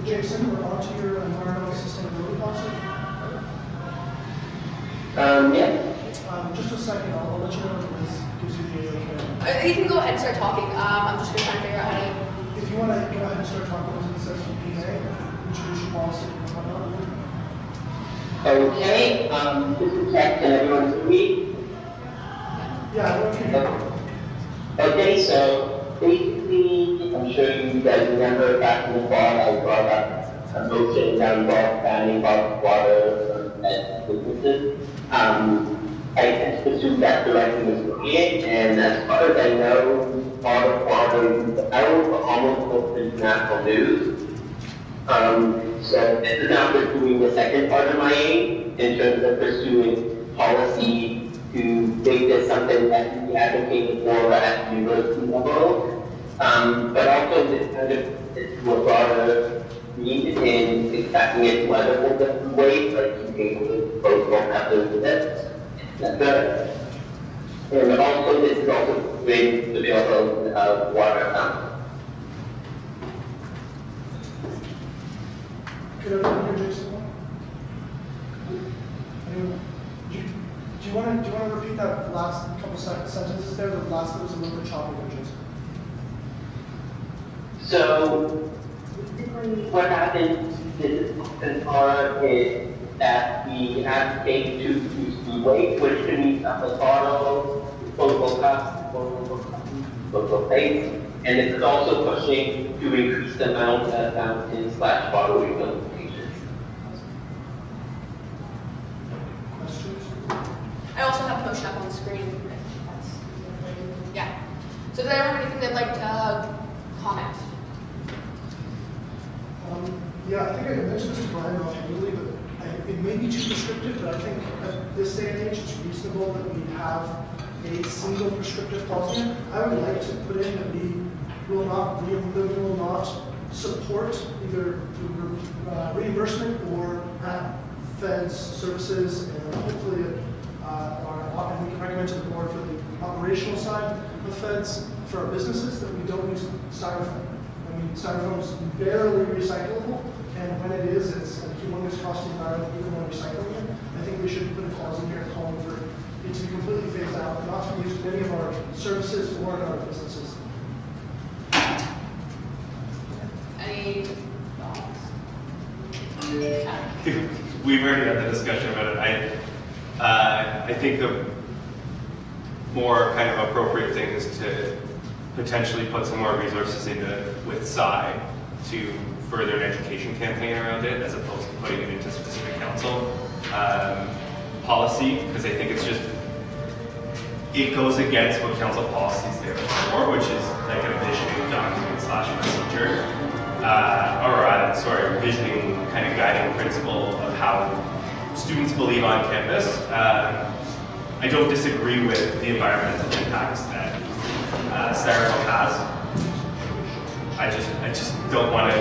Jason, we're on to your environmental sustainability policy. Yeah. Just a second, I'll let you know if this gives you the okay. you can go ahead and start talking. I'm just gonna try to figure out how to. If you want to go ahead and start talking to the section PA, introduce your policy and whatnot. Okay, just to check, can everyone hear me? Yeah, I want you. Okay, so basically, I'm sure you guys remember back in the fall, I brought up a motion that involved banning bottled water at businesses. I assume that direction is clear, and as far as I know, bottled water is out for almost international news. So this is now pursuing the second part of my aim in terms of pursuing policy to make this something that can be advocated for at the university level. But also this kind of is to a broader need in expecting it to other different ways, like being disposable methods of this, etc. And also this is also creating the availability of water fountains. Could everyone hear Jason? Anyone? Do you want to repeat that last couple sentences there? The last one was a little bit choppy there, Jason. So basically what happens is that we advocate to reduce the weight, which can be a bottle, disposable cups, disposable plates, and it's also pushing to increase the amount of fountain/bottle refill stations. Questions? I also have a motion up on the screen. Yeah. So does anyone have anything they'd like to comment? Yeah, I think I mentioned this to Brian really, but it may be too prescriptive, but I think at this day and age, it's reasonable that we have a single prescriptive policy. I would like to put in that we will not support either reimbursement or feds services, and hopefully and we can recommend to the board for the operational side of feds for our businesses that we don't use styrofoam. I mean, styrofoam is barely recyclable, and when it is, it's a humongous cost to the environment even when recycling it. I think we should put a clause in here calling for it to be completely phased out, not to be used in any of our services or in our businesses. Any thoughts? We've already had the discussion about it. I think the more kind of appropriate thing is to potentially put some more resources into with SCI to further an education campaign around it, as opposed to putting it into specific council policy, because I think it goes against what council policies there before, which is like a visioning document / procedure, visioning kind of guiding principle of how students believe on campus. I don't disagree with the environmental impacts that styrofoam has. I just don't want to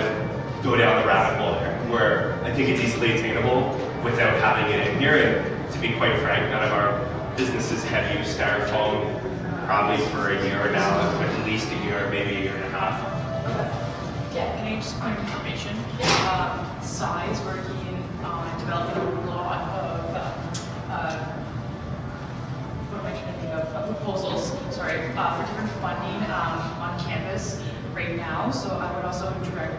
go down the rabbit hole there, where I think it's easily attainable without having it in here. And to be quite frank, none of our businesses have used styrofoam probably for a year now, at least a year, maybe a year and a half. Yeah, can I just point of information? Size working on developing a lot of what am I trying to think of? Proposals, sorry, for different funding on campus right now. So I would also direct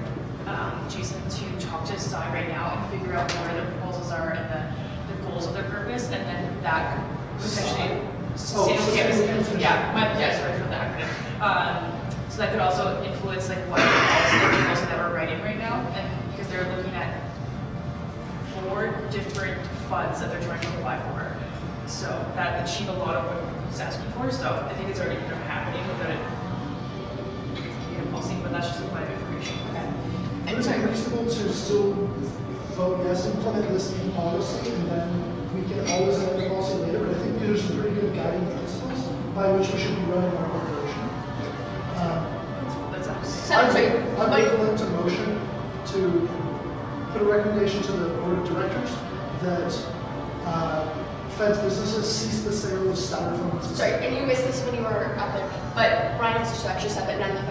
Jason to talk to SI right now and figure out where the proposals are and the goals of their purpose, and then that could potentially sustainable campus. Sorry for the acronym. So that could also influence like what policy that we're writing right now, and because they're looking at 4 different funds that they're trying to apply for. So that achieve a lot of what he's asking for. So I think it's already kind of happening without it being a policy, but that's just a point of information. Okay. Would it be reasonable to still vote yes, implement this in policy, and then we can always amend the policy later? But I think there's some pretty good guiding principles by which we should be running our corporation. I'm willing to motion to put a recommendation to the board of directors that Fed's businesses cease the sale of styrofoam. Sorry, and you missed this when you were up there, but Ryan just actually said that none of the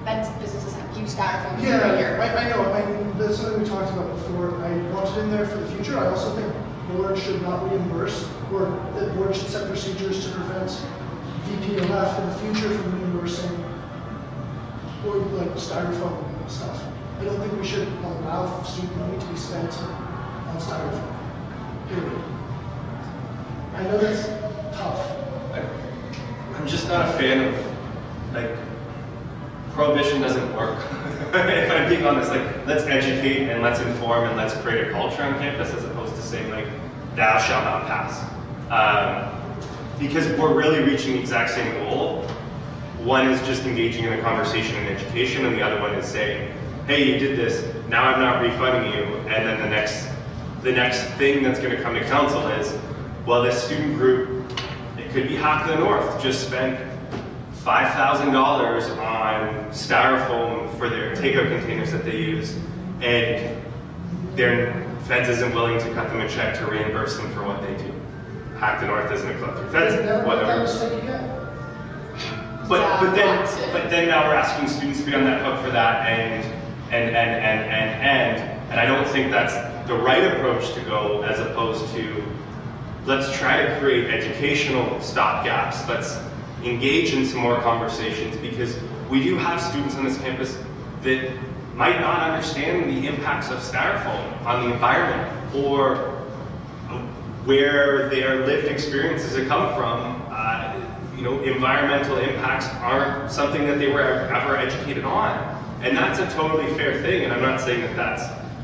Fed's businesses have used styrofoam for a year. I know. That's something we talked about before. I want it in there for the future. I also think board should not reimburse, or the board should set procedures to prevent VPLF in the future from reimbursing or like styrofoam stuff. I don't think we should allow student money to be spent on styrofoam. Period. I know that's tough. I'm just not a fan of, like, prohibition doesn't work. If I'm being honest, like, let's educate and let's inform and let's create a culture on campus as opposed to saying, like, thou shalt not pass. Because we're really reaching the exact same goal. One is just engaging in a conversation and education, and the other one is saying, hey, you did this, now I'm not refunding you, and then the next thing that's going to come to council is, well, this student group, it could be half the North, just spent $5,000 on styrofoam for their takeout containers that they use, and their Feds isn't willing to cut them a check to reimburse them for what they do. Hack the North isn't a club through Feds, whatever. But then now we're asking students to be on that hook for that, and I don't think that's the right approach to go, as opposed to let's try to create educational stopgaps. Let's engage in some more conversations, because we do have students on this campus that might not understand the impacts of styrofoam on the environment, or where their lived experiences have come from. Environmental impacts aren't something that they were ever educated on. And that's a totally fair thing, and I'm not saying that that's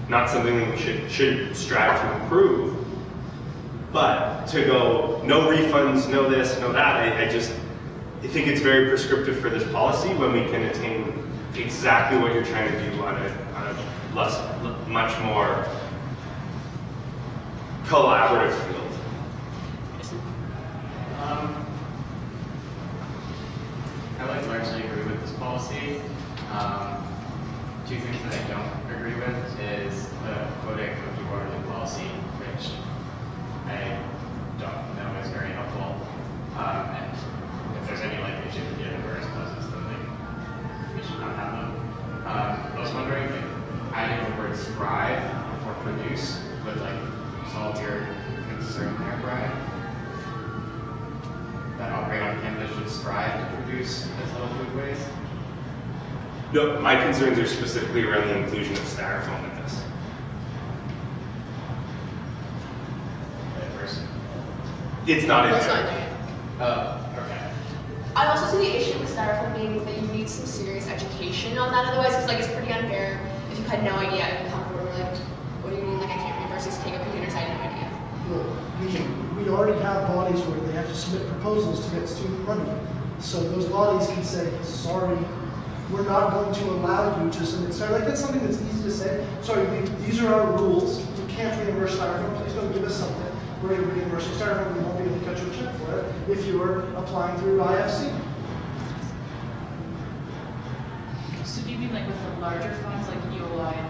not something that we should strive to improve. But to go, no refunds, no this, no that, I think it's very prescriptive for this policy when we can attain exactly what you're trying to do on a much more collaborative field. I largely agree with this policy. Two things that I don't agree with is the quoting of the orderly policy, which I don't know is very helpful. And if there's any issue with the universe clauses, then we should not have them. I was wondering if adding the word strive before produce would solve your concern there, Brian. That operate on campus should strive to produce as little food waste? No, my concerns are specifically around the inclusion of styrofoam in this. It's not in there. Okay. I also see the issue with styrofoam being that you need some serious education on that. Otherwise, it's pretty unfair if you had no idea and come forward like, what do you mean? I can't reimburse these takeout containers. I had no idea. Look, we already have bodies where they have to submit proposals to get student money. So those bodies can say, sorry, we're not going to allow you to submit styrofoam. That's something that's easy to say. Sorry, these are our rules. You can't reimburse styrofoam. Please don't give us something. We're going to reimburse you styrofoam. We won't be able to cut you a check for it if you're applying through IFC. So do you mean with the larger funds like EOI and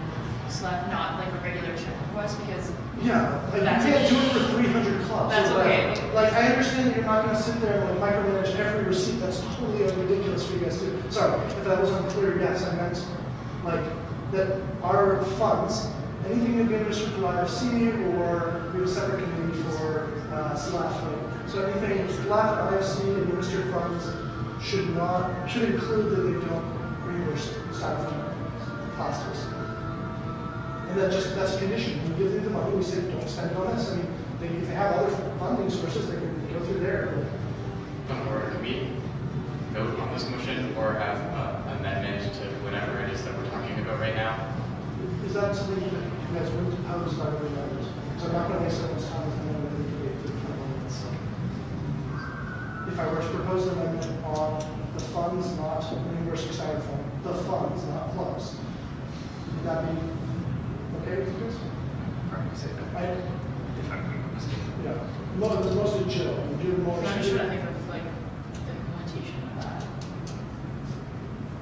SLEP, not a regular check request? Because yeah, you can't do it for 300 clubs. That's okay. I understand that you're not going to sit there and micromanage every receipt. That's totally ridiculous for you guys to do. Sorry, if that was unclear, yes, I meant that our funds, anything that we administer through IFC, or we have a separate committee for SLAF. So anything SLAF and IFC administered funds should include that they don't reimburse styrofoam plastics. And that's a condition. We give them the money, we say, don't spend it on this. I mean, if they have other funding sources, they can go through there. Or can we vote on this motion or have an amendment to whatever it is that we're talking about right now? Is that something that you guys would propose by the amendment? So I'm not going to waste someone's time with an amendment to the amendment. So if I were to propose an amendment on the funds not reimbursing styrofoam, the funds, not clubs, that be okay with you guys? Probably say that. I, If I'm mistaken. yeah, it's mostly chill. You do more. I'm just trying to think of like the implementation of that.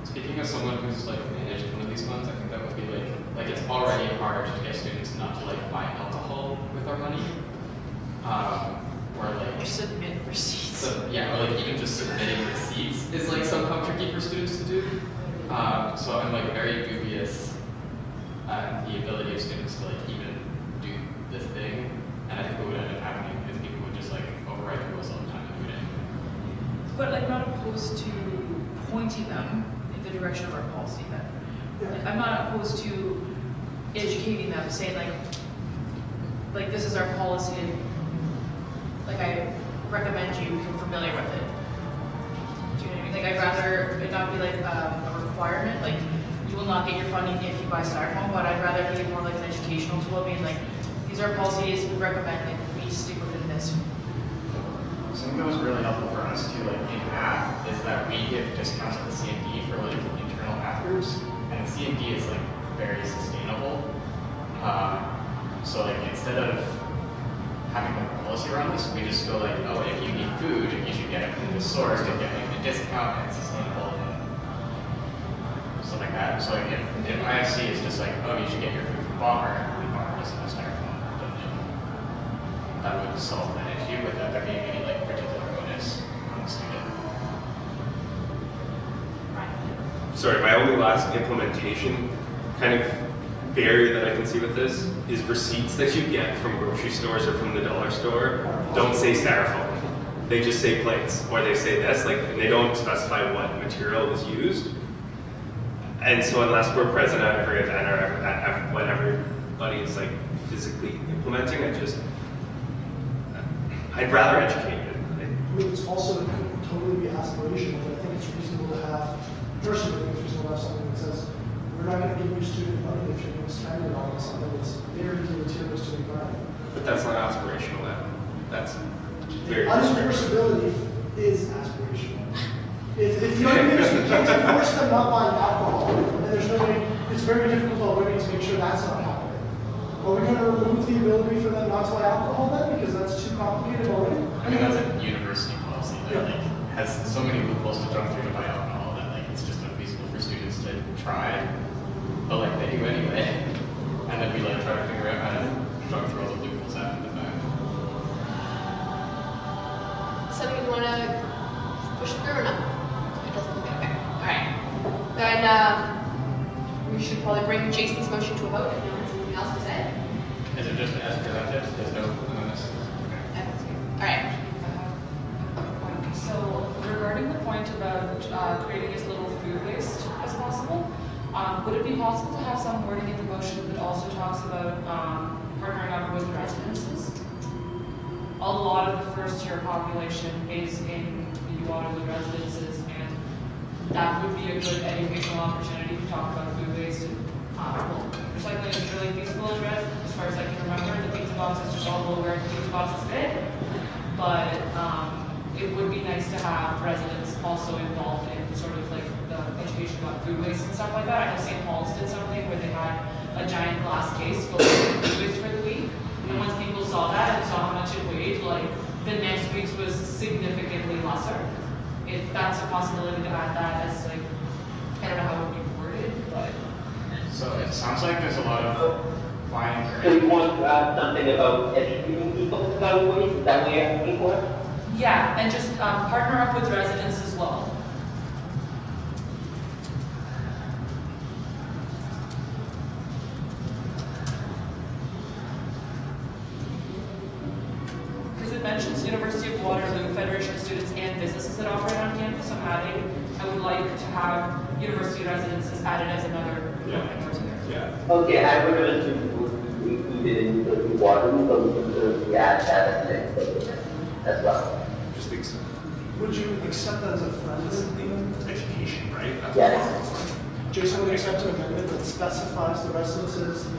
Speaking of someone who's like managed one of these funds, I think that would be like it's already hard to get students not to like buy alcohol with our money. Or like Or submit receipts. so, yeah, or like even just submitting receipts is like somehow tricky for students to do. So I'm like very dubious at the ability of students to like even do this thing. And I think what would end up happening is people would just like override the rules all the time and do it anyway. But like not opposed to pointing them in the direction of our policy then. Like, I'm not opposed to educating them, saying like this is our policy and like I recommend you become familiar with it. Do you know what I mean? Like I'd rather it not be like a requirement, like you will not get your funding if you buy styrofoam, but I'd rather be more like an educational tool, being like these are policies we recommend and we stick within this. Something that was really helpful for us too, like in math, is that we give discounts at the CMD for like internal mathers, and the CMD is like very sustainable. So like instead of having a policy around this, we just go like, oh, if you need food, you should get it from this source to get a discount and it's sustainable and stuff like that. So like if IFC is just like, oh, you should get your food from Bomber, and Bomber doesn't have styrofoam, then that would solve that issue without there being any like particular bonus on the student. Sorry, my only last implementation kind of barrier that I can see with this is receipts that you get from grocery stores or from the dollar store don't say styrofoam. They just say plates, or they say this, like, and they don't specify what material was used. And so unless we're present at every event or at what everybody is like physically implementing, I'd rather educate it. I mean, it's also, it could totally be aspirational, but I think it's reasonable to have, personally, I think it's reasonable to have something that says, we're not going to give you student money if you're going to spend it on something that's very deleterious to the environment. But that's not aspirational, that's very Unenforceability is aspirational. If the argument is we can't enforce them not buying alcohol, and there's no way, it's very difficult already to make sure that's not happening. Are we going to remove the ability for them not to buy alcohol then, because that's too complicated already? I mean, that's a university policy that like has so many loopholes to jump through to buy alcohol that like it's just unfeasible for students to try. But like they do anyway. And then we like try to figure out how to jump through all the loopholes after the fact. Something you want to push through or not? It doesn't. Okay. All right. Then we should probably bring Jason's motion to a vote if no one has anything else to say. Is it just as presented? There's no bonus? Okay. All right. So regarding the point about creating as little food waste as possible, would it be possible to have some wording in the motion that also talks about partnering up with residences? A lot of the first-year population is in the Waterloo residences, and that would be a good educational opportunity to talk about food waste. And well, recycling is really feasible in res, as far as I can remember. The pizza box is just all over where the pizza boxes fit, but it would be nice to have residents also involved in sort of like the education about food waste and stuff like that. I know St. Paul's did something where they had a giant glass case full of food waste for the week. And once people saw that and saw how much it weighed, like the next week's was significantly lesser. If that's a possibility to add that as like, I don't know how it would be worded, but. So it sounds like there's a lot of buying. So you want to add something about educating people about waste? Is that what you're asking for? Yeah, and just partner up with residents as well. Because it mentions University of Waterloo, Federation of Students, and businesses that operate on campus. I'm adding, I would like to have university residences added as another element here. Yeah. Okay, I would have included in the Waterloo, so we can certainly add that as well. Just think so. Would you accept that as a friendly amendment? Education, right? That's Yes. Jason would accept an amendment that specifies the residences and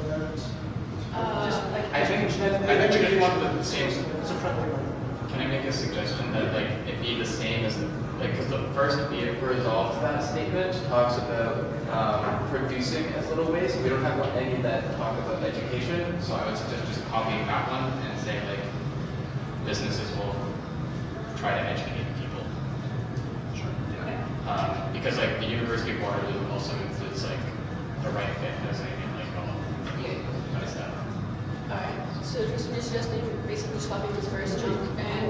Just like I think and if you want the education same, as a friendly amendment. can I I make a suggestion that like it be the same as the, like, because the first be it resolved that statement talks about producing as little waste. We don't have any that talk about education, so I would suggest just copying that one and saying like businesses will try to educate people. Because like the University of Waterloo also includes like the right fit as I mean like what is that? Alright, so just you're suggesting basically just copying this first chunk and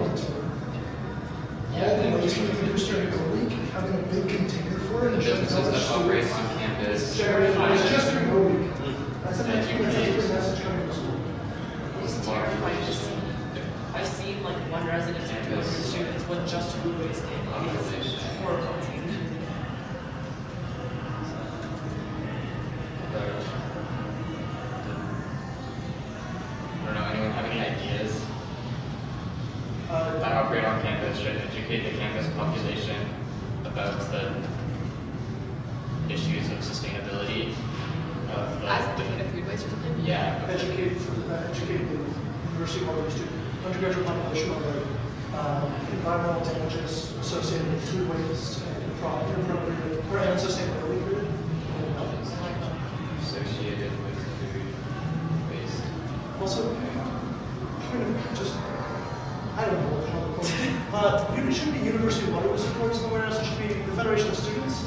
Just during the week, having a big container for it. The and showing businesses how that much operate students- on campus. It's just during the week. That's a And that's a good message coming to school. It's terrifying to see. I've seen like one resident and 200 students with just food waste in it. It's horrible. I don't know, anyone have any ideas? Uh, That operate on campus should educate the campus population about the issues of sustainability of the, as a food waste or something? yeah, educate the University of Waterloo student, undergraduate population on the environmental damages associated with food waste and or and sustainability. Really. associated with food waste. Also, kind of just, I don't know how to it shouldn't be University of Waterloo supports the whereas it should be the Federation of Students.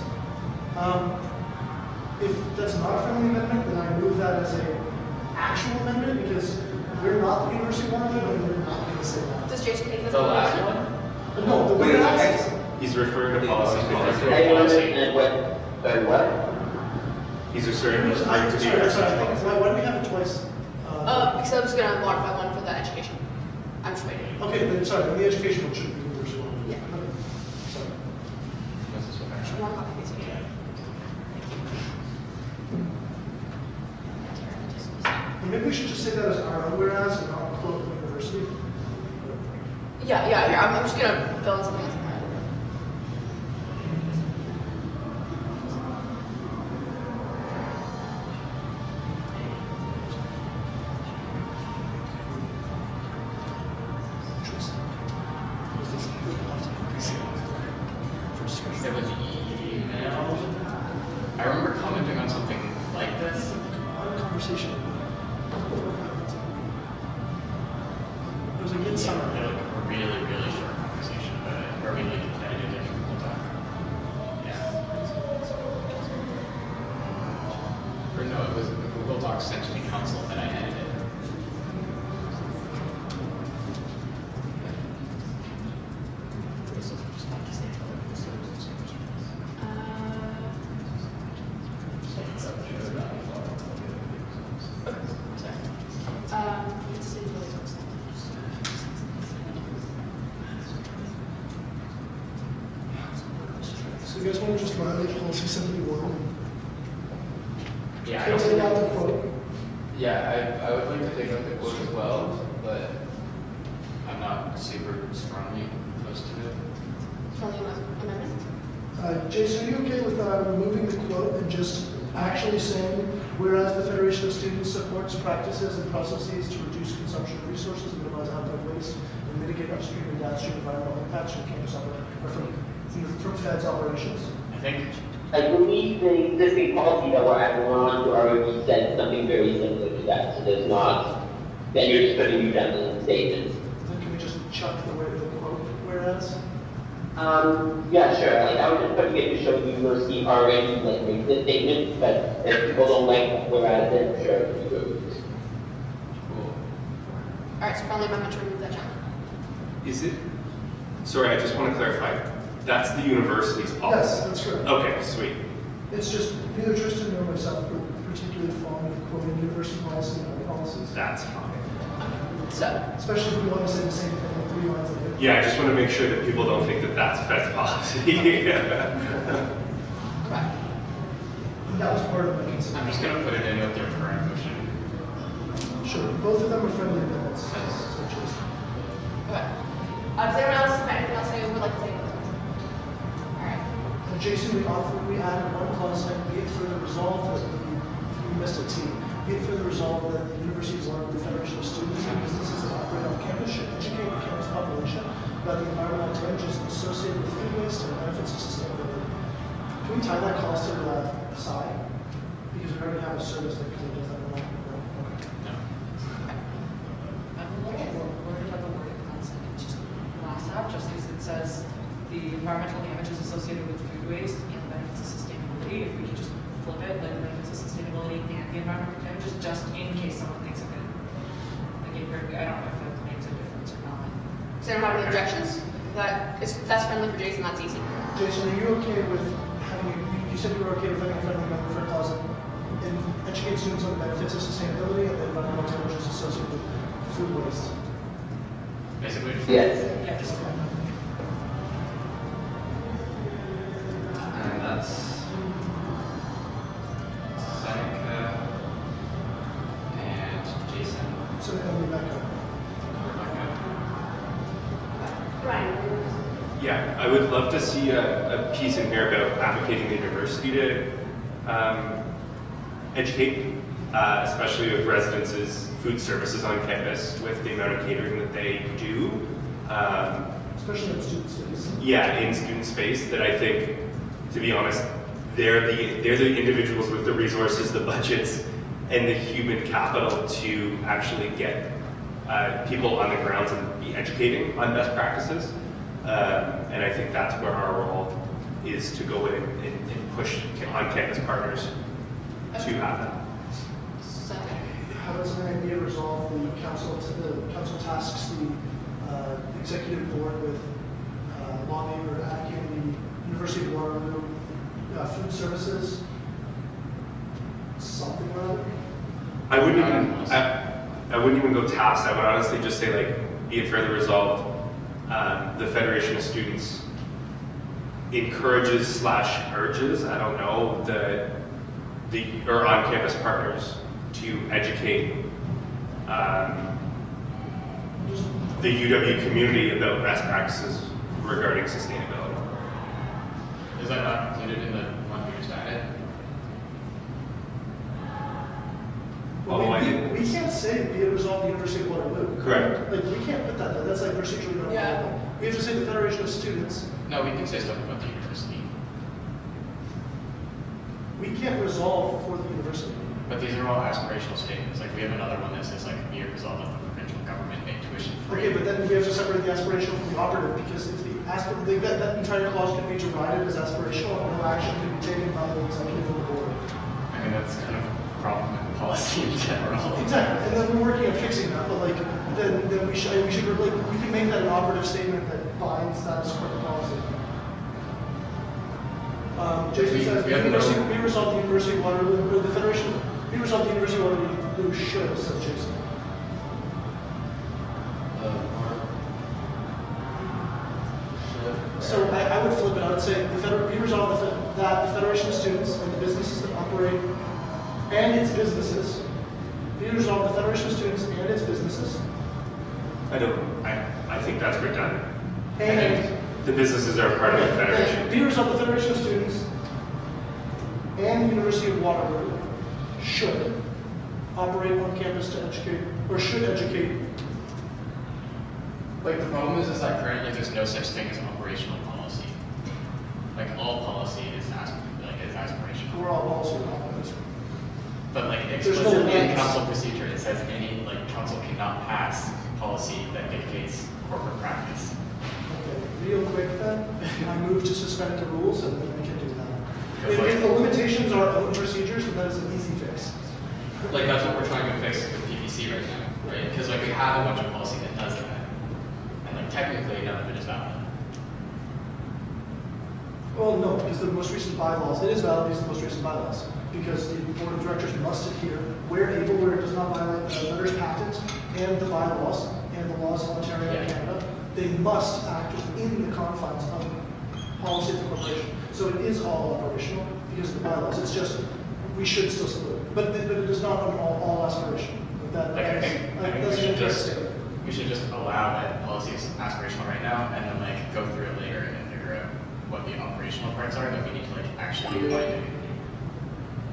If that's not a friendly amendment, then I move that as a actual amendment because we're not the University of Waterloo, and we're not going to say that. Does Jason think that's The last a one? No, the Wait, whereas. He's referring to policy. I don't understand what? He's referring to Sorry, the why do we have it twice? because I'm just gonna modify one for the education. I'm just waiting. Okay, then sorry, then the education one should be University of Waterloo. Yeah. Okay. Sorry. You want to copy these? And maybe we should just say that as our own whereas and not quote the university. Yeah, here, I'm just gonna fill in something else. It was email. I remember commenting on something like this. Conversation. It was a midsummer. Like a really, really short conversation about it, where we like edited it from the talk. Yeah. Or no, it was the Google Docs sent to the council that I edited. So you guys want to just violate policy 71? Yeah, I Take don't out the quote. Yeah, I would like to take out the quote as well, but I'm not super strongly opposed to it. Friendly amendment? Jason, are you okay with removing the quote and just actually saying, whereas the Federation of Students supports practices and processes to reduce consumption of resources and minimize outdoor waste and mitigate upstream and downstream environmental impacts from campus or from Fed's operations? I think I believe the existing policy that we're adding on already said something very similar to that, so there's not, then you're just putting redundant statements. Then can we just chuck the quote, whereas? Yeah, sure, like I was just putting it to show the university already like makes this statement, but if people don't like whereas then sure, we go with this. cool. Alright, so friendly amendment to remove that chunk. Is it? Sorry, I just want to clarify. That's the university's policy. Yes, that's correct. Okay, sweet. It's just neither Tristan nor myself were particularly fond of quoting university policy and other policies. That's fine. So, Especially if we want to say the same thing like 3 lines later. Yeah, I just want to make sure that people don't think that that's Fed's policy. okay. That was part of my I'm concern. just gonna put it in with your current motion. Sure, both of them are friendly amendments. So just, Okay. Does anyone else have anything else they would like to say about this motion? Alright. Jason, we added one clause saying, be it further resolved that we missed a T, be it further resolved that the University of Waterloo Federation of Students and businesses that operate on campus should educate the campus population about the environmental damages associated with food waste and benefits of sustainability. Can we tie that cost to that side? Because we already have a service that does that. Okay. I'm a little worried about the wording on just the last half, just because it says the environmental damages associated with food waste and the benefits of sustainability. If we could just flip it, like the benefits of sustainability and the environmental damages, just in case someone thinks of it. Like, I don't know if that makes a difference or not. Does anyone have any objections? That's friendly for Jason, that's easy. Jason, are you okay with having, you said you were okay with having a friendly amendment for a clause and educate students on the benefits of sustainability and the environmental damages associated with food waste? Basically. Yes. Yeah, just And that's Seneca and Jason. So then we back up. Rebecca. Ryan. Yeah, I would love to see a piece in here about advocating the university to educate, especially with residences, food services on campus with the amount of catering that they do. Especially in student space. Yeah, in student space, that I think, to be honest, they're the individuals with the resources, the budgets, and the human capital to actually get people on the grounds and be educating on best practices. And I think that's where our role is, to go in and push on-campus partners to have that. How does an idea resolve the council tasks the executive board with lobbying or advocating the University of Waterloo food services? Something or other? I wouldn't even go task. I would honestly just say, like, be it further resolved. The Federation of Students encourages / urges, I don't know, or on-campus partners to educate the UW community about best practices regarding sustainability. Is that not included in the one we just added? Well, we can't say be it resolved the University of Waterloo. Correct. Like, we can't put that there. That's like procedurally not allowable. We have to say the Federation of Students. No, we can say stuff about the university. We can't resolve for the university. But these are all aspirational statements. Like, we have another one that says, like, be it resolved that the provincial government make tuition free. Okay, but then we have to separate the aspirational from the operative, because if that entire clause can be derided as aspirational and no action can be taken by the executive or the board. I mean, that's kind of a problem in policy in general. Exactly, and then we're working on fixing that, but like, then we should like, we can make that an operative statement that binds that as part of the policy. Jason says, we have we resolve the University of Waterloo, or the Federation, we resolve the University of Waterloo should, says Jason. So I would flip it. I would say we resolve that the Federation of Students and the businesses that operate and its businesses. We resolve the Federation of Students and its businesses. I think that's redundant. I And think the businesses are part of the Federation. we resolve the Federation of Students and the University of Waterloo should operate on campus to educate, or should educate. Like, the problem is that currently there's no such thing as operational policy. Like, all policy is aspirational. We're all also on this. But like There's no explicitly in limits. council procedure, it says any, like, council cannot pass policy that dictates corporate practice. Okay, real quick then, I move to suspend the rules and then we can do that. Because, If the limitations are own procedures, then that is an easy fix. Like, that's what we're trying to fix with PPC right now, right? Because, like, we have a bunch of policy that does that. And, like, technically, none of it is valid. Well, no, because the most recent bylaws, it is valid because the most recent bylaws. Because the board of directors must adhere, where able, where it does not violate the letters patent and the bylaws and the laws of Ontario and Yeah. Canada, they must act within the confines of policy of the corporation. So it is all operational because of the bylaws. It's just, we should still split. But it is not an all aspiration. But Like, I think we that's should an just, statement. we should just allow that policy is aspirational right now, and then, like, go through it later and figure out what the operational parts are that we need to, like, actually apply to.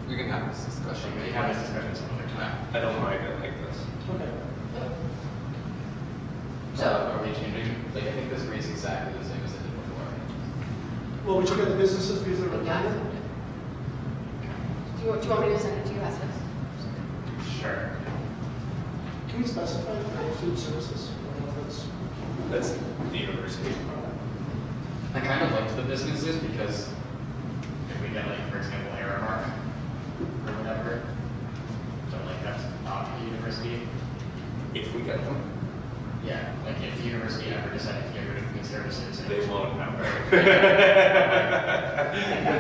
We can have this discussion. We can have this discussion some other time. I don't mind it like this. Okay. Like, I think this reads exactly the same as it did before. Well, we took out the businesses because they're redundant. Do you want me to send it to you as is? Sure. Can we specify the food services? I don't know if That's the university. I kind of liked the businesses because if we get, like, for example, Aramark or whatever, so like that's not the university. If we get them, Yeah, like if the university ever decided to get rid of food services, they won't have but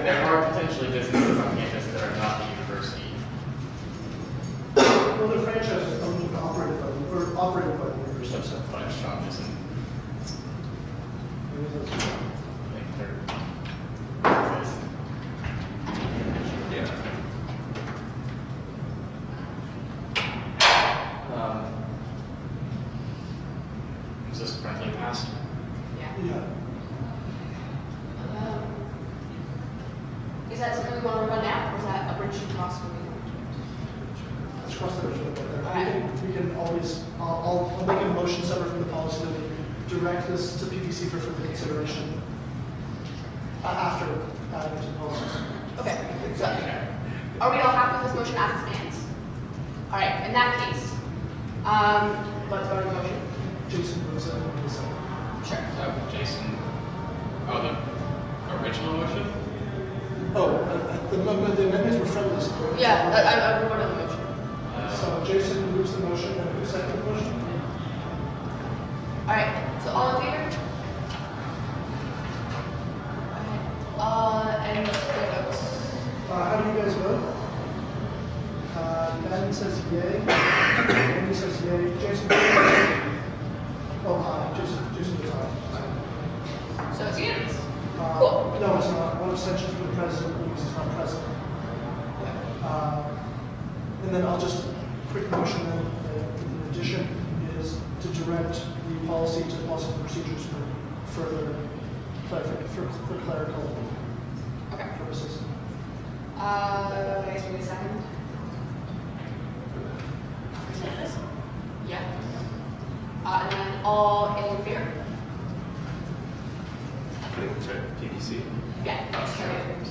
there are potentially businesses on campus that are not the university. Well, the franchise is owned and operated by the university. Such a fun shop isn't, like, they're. Yeah. Is this friendly past? Yeah. Is that something we want to work on now, or is that a bridge to cross for me? Let's cross that bridge when we get there. Alright. We can always, I'll make a motion separate from the policy that we direct this to PPC for further consideration after adding to the policies. Okay, so, are we all happy with this motion as it stands? All right, in that case, let's go to the motion. Jason moves it and we second. Sure. So Jason, oh, the original motion? Oh, the amendments were friendly. So Yeah, I voted on the motion. So Jason moves the motion and who seconded the motion? All right, so all in favor? And the votes. How do you guys vote? Ben says yay. Andy says yay. Jason. Oh, aye. Jason does aye. So it's unanimous. Cool. No, it's not. One abstention for the president because he's not present. And then I'll just quick motion then, in addition, is to direct the policy to the policy and procedures for further for clerical Okay. purposes. I guess we need a second. Yeah. And then all in favor? I think that's right. PDC. Yeah.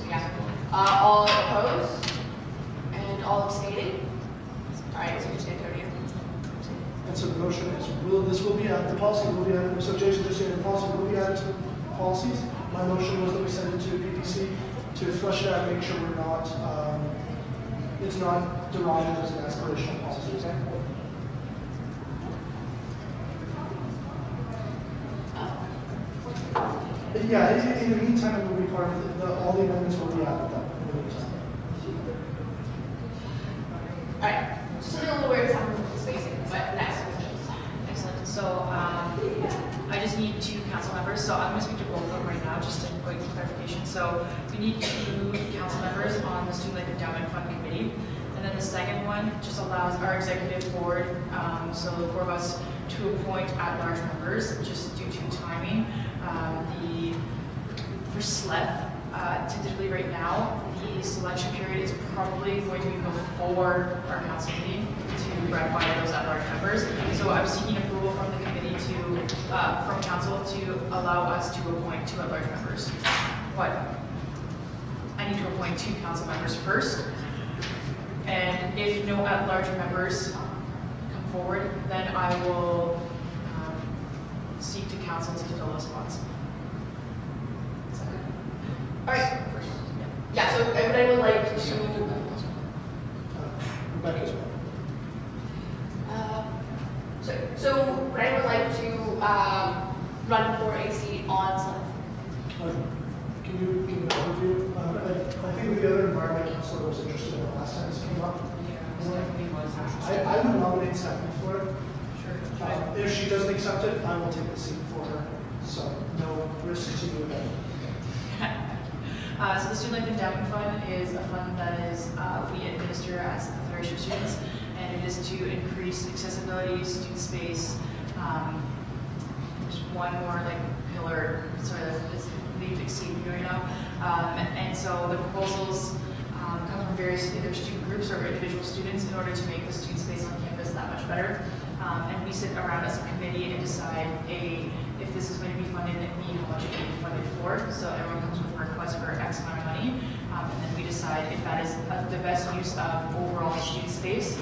Yeah. All opposed? And all abstaining? All right, so you're just Antonio. And so the motion is, this will be added, the policy will be added, so Jason just said the policy will be added to the policies. My motion was that we send it to PPC to flesh it out, make sure we're not, it's not derived as an aspirational policy, okay? Yeah, in the meantime, it will be part of all the amendments will be added then. In the meantime. All right, something a little weird is happening with the spacing, but next. Excellent. So I just need 2 council members. So I'm going to speak to both of them right now, just to quick clarification. So we need 2 council members on the Student Life Endowment Fund Committee. And then the second one just allows our executive board, so the 4 of us, to appoint at-large members, just due to timing. For SLEF, tentatively right now, the selection period is probably going to be before our council meeting to ratify those at-large members. So I'm seeking approval from the committee to, from council to allow us to appoint 2 at-large members. I need to appoint 2 council members first. And if no at-large members come forward, then I will seek to council to fill those spots. All right. Yeah, so everybody would like to, Rebecca's one. so would anyone like to run for a seat on SLEF? Can you give an overview? I think the other environment council was interested in it last time this came up. I would nominate Stephanie for it. Sure. If she doesn't accept it, I will take the seat for her. So no risk to you then. So the Student Life Endowment Fund is a fund that is we administer as the Federation of Students, and it is to increase accessibility, student space. There's one more pillar, sorry, that's leave exceed right now. And so the proposals come from various either student groups or individual students in order to make the student space on campus that much better. And we sit around as a committee and decide, A, if this is going to be funded, and B, how much it can be funded for. So everyone comes with a request for X amount of money, and then we decide if that is the best use of overall student space,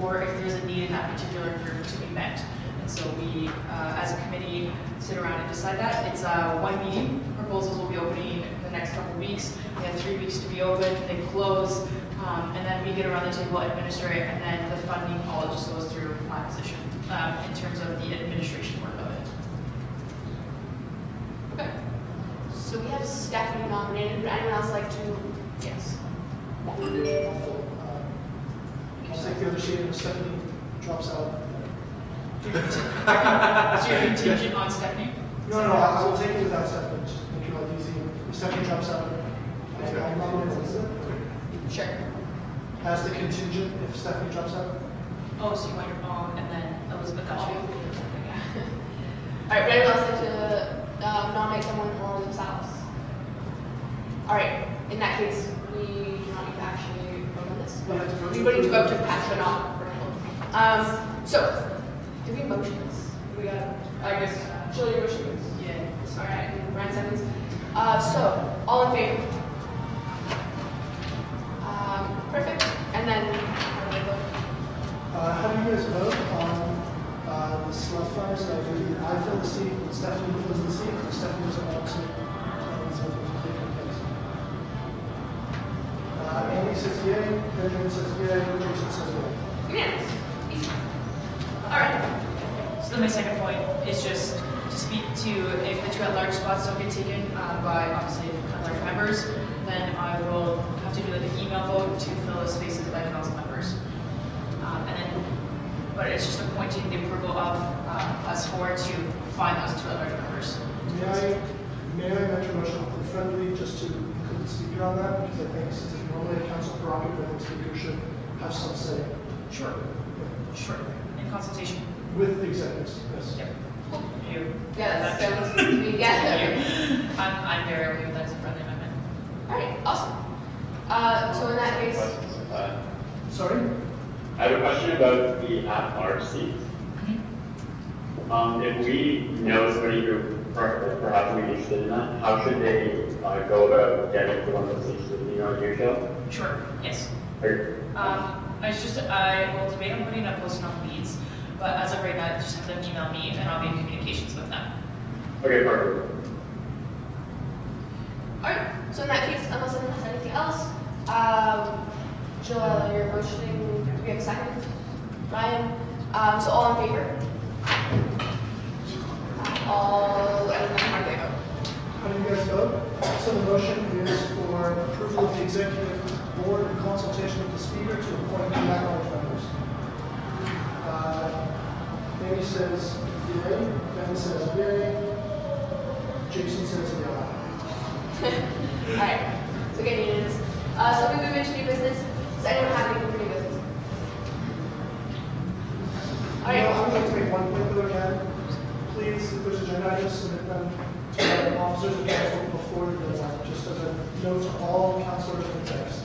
or if there's a need in that particular group to be met. And so we, as a committee, sit around and decide that. It's one meeting. Proposals will be opening in the next couple of weeks. We have 3 weeks to be open. They close, and then we get around the table, administer it, and then the funding all just goes through my position in terms of the administration work of it. Okay. So we have Stephanie nominated. Would anyone else like to? Yes. I'll take the other seat if Stephanie drops out. So you're contingent on Stephanie? No, I will take it without Stephanie. Just make your life easy. If Stephanie drops out, I'll nominate Elizabeth. Sure. As the contingent, if Stephanie drops out. Oh, so you want your own, and then Elizabeth got you. All right. Would anyone else like to nominate someone or themselves? All right. In that case, we do not need to actually vote on this. We have to vote We don't need to vote to pass, but not. So, do we motion this? We got. I guess. Jill, your motion is. Yeah. All right. And Brian seconds. So, all in favor? Perfect. And then, how do we vote? How do you guys vote on the select funds? I fill the seat, Stephanie fills the seat, and Stephanie doesn't want to. Andy says yay, Benjamin says yay, Jason says yay. Unanimous. Easy. All right. So then my second point is just to speak to if the 2 at-large spots don't get taken by obviously at-large members, then I will have to do like an email vote to fill those spaces by council members. But it's just appointing the approval of us 4 to find those 2 at-large members. May I make a motion friendly just to include the speaker on that? Because I think since it's normally a council prerogative, I think the speaker should have some say. Sure. Sure. In consultation. With the executives, yes. Yep. You. Yeah, that was good to me. Yeah. I'm very okay with that as a friendly amendment. All right. Awesome. So in that case, Sorry? I have a question about the at-large seats. If we know somebody who perhaps would be interested in that, how should they go about getting to one of those seats with you on your show? Sure. Yes. Or, I will debate on putting up post on leads, but as of right now, just have them email me and I'll be in communications with them. okay, perfect. all right. So in that case, unless anyone has anything else, Joelle, you're motioning. Do we have a second? Ryan. So all in favor? All. And then how do they vote? How do you guys vote? So the motion is for approval of the executive board in consultation with the speaker to appoint 2 at-large members. Amy says yay, Ben says yay, Jason says yay. All right. So again, unanimous. So we move into new business. Does anyone have anything for new business? All right. I would like to make one point though again. Please, if there's agenda items, submit them to the officers of council before the deadline, just as a note to all councilors in text.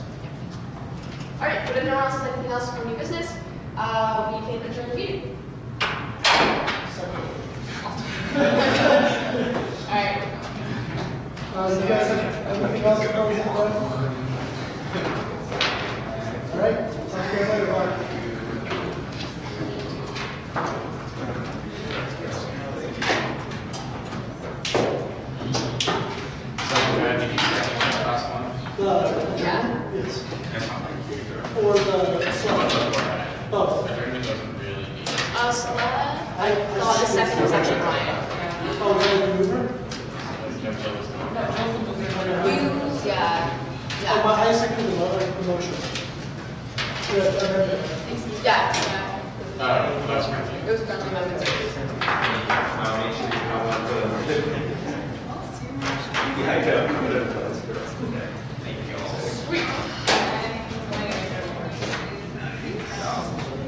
All right. But if no one else has anything else for new business, we can adjourn the meeting. Second. All right. You guys have anything else before we hit the button? All right. Talk to you guys later. Bye. Yeah. Yes. Or the slide. Both. I thought the second was actually Ryan. Oh, is that the mover? Yeah. Oh, but I seconded the motion. Yes, I read it. Yeah. That's right. It was friendly amendments. Make sure you have the. Yeah, I know. Thank you all. Sweet.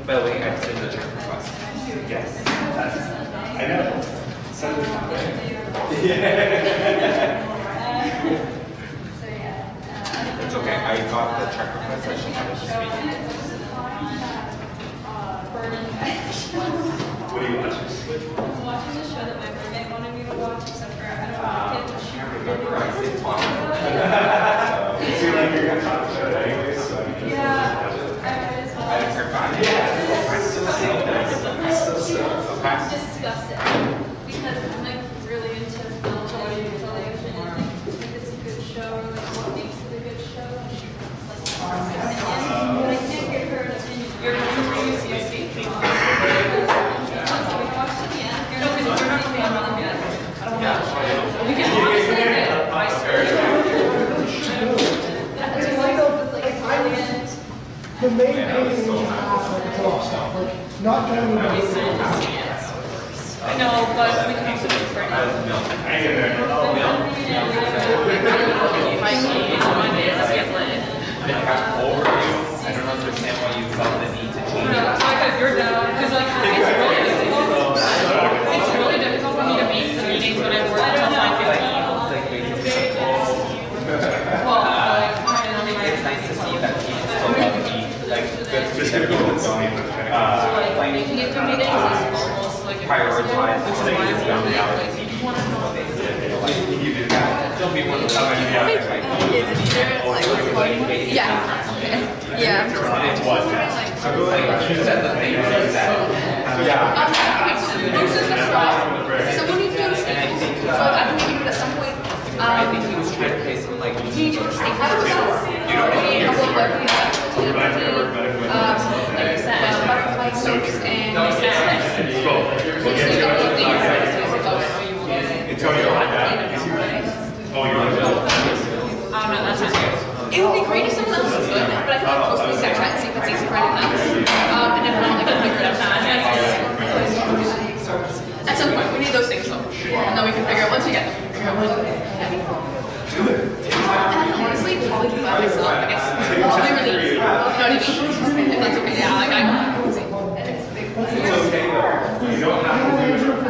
By the way, I did the check request. Yes. I know. Send it my way. Yeah. It's okay. I got the check request. I should have it this week. What do you watch? I'm watching the show that my roommate wanted me to watch, except for I don't want kids to shoot. So you're like, you're gonna talk about it anyways, so I mean, Yeah, I just want to discuss it because I'm like really into film and television. If it's a good show, like what makes it a good show, like but I can't get her an opinion. You're not supposed to see it. So we watched it, yeah. You're not going to see it on yet. I don't know. We can honestly get I The main thing is like not going to I know, but we can also just burn it. I get there. I don't understand why you felt the need to change it. Because you're down, because like it's really difficult for me to make the meetings when I work until 5:15. Well, like It's nice to see that people still love me. Like, good to see that people making it to meetings is almost like prioritize which is the why things I'm around reality. You do that. Don't be one of them. Yeah. Yeah. It was that. Like, you said the thing that. Yeah. Most of the stuff, someone needs to understand. So I think at some point, I think he was trying to play some like. you need to understand how to you know what I mean? How like you said, butterfly hooks and it would be great if someone else was good, but I feel like most people chat and see if it's easy for anyone else. And if not, like, figure it out. At some point, we need those things though. And then we can figure out, once we get them, we can figure out what to do. And honestly, probably do by myself, I guess. Probably really easy. You know what I mean? If that's okay, yeah, like, It's okay though. You don't have to do it.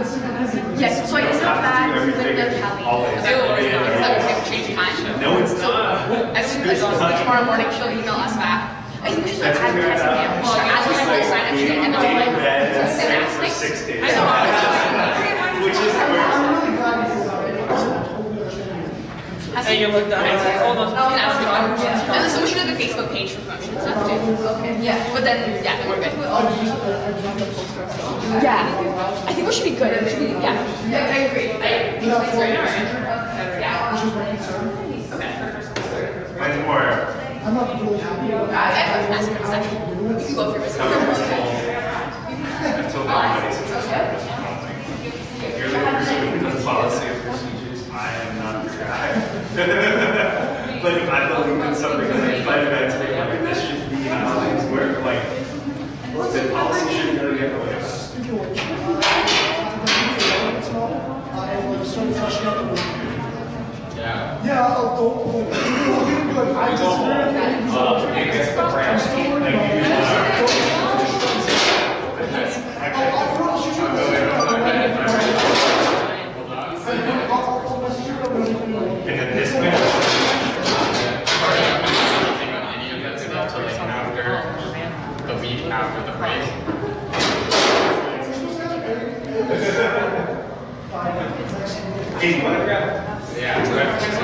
yes, so I just have that with the Kelly. Because that would change time. No, it's not. As soon as tomorrow morning, she'll email us back. I think we just like add the rest of the add the full sign up sheet and then like and ask like 6 days. I know. Which is where. Hey, you looked at it. Almost. And then so we should do the Facebook page for promotion and stuff too. Okay. Yeah, but then yeah, then we're good. Yeah, I think we should be good. Yeah, I agree. It's great. Yeah. When's more? I'm not really happy about I have a master in a second. We can go through this. I've told everybody since I started this company. If you're the person who does policy and procedures, I am not your guy. But if I believe in something, like if I eventually like this should be how things work, like the policy shouldn't really get like this. Yeah, I'll go. Like, I just It gets the brand. And then this way. The week after the break. Hey, you want to grab? Yeah, so that's just oh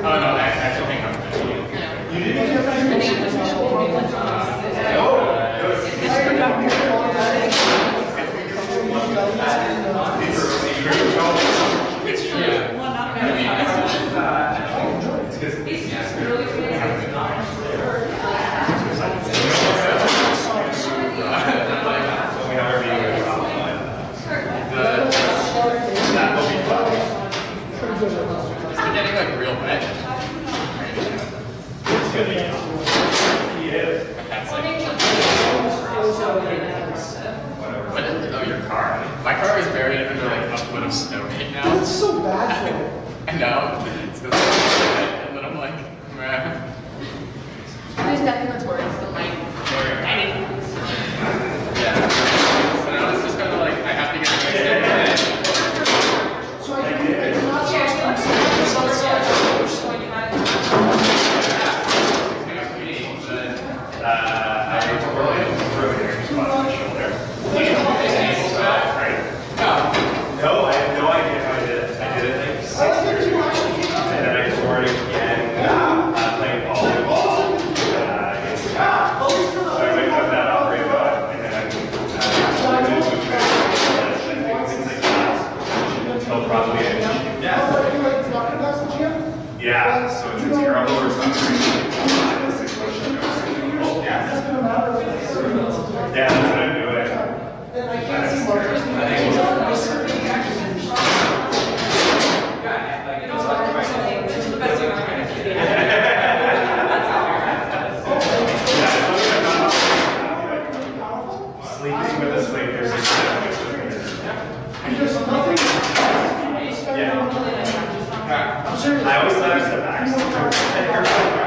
no, I actually think I'm good. You didn't? It's true. It's because we have our meeting offline. That will be fun. Is he getting like real wet? It's gonna be. He is. That's like, what is, oh, your car? My car is buried under like a foot of snow right now. It's so bad for it. I know. It's because and then I'm like, man. There's nothing that's worse than like anything. Yeah. So now it's just kind of like, I have to get the next day. So I think it's not so I really threw an air spot on my shoulder. I was the max.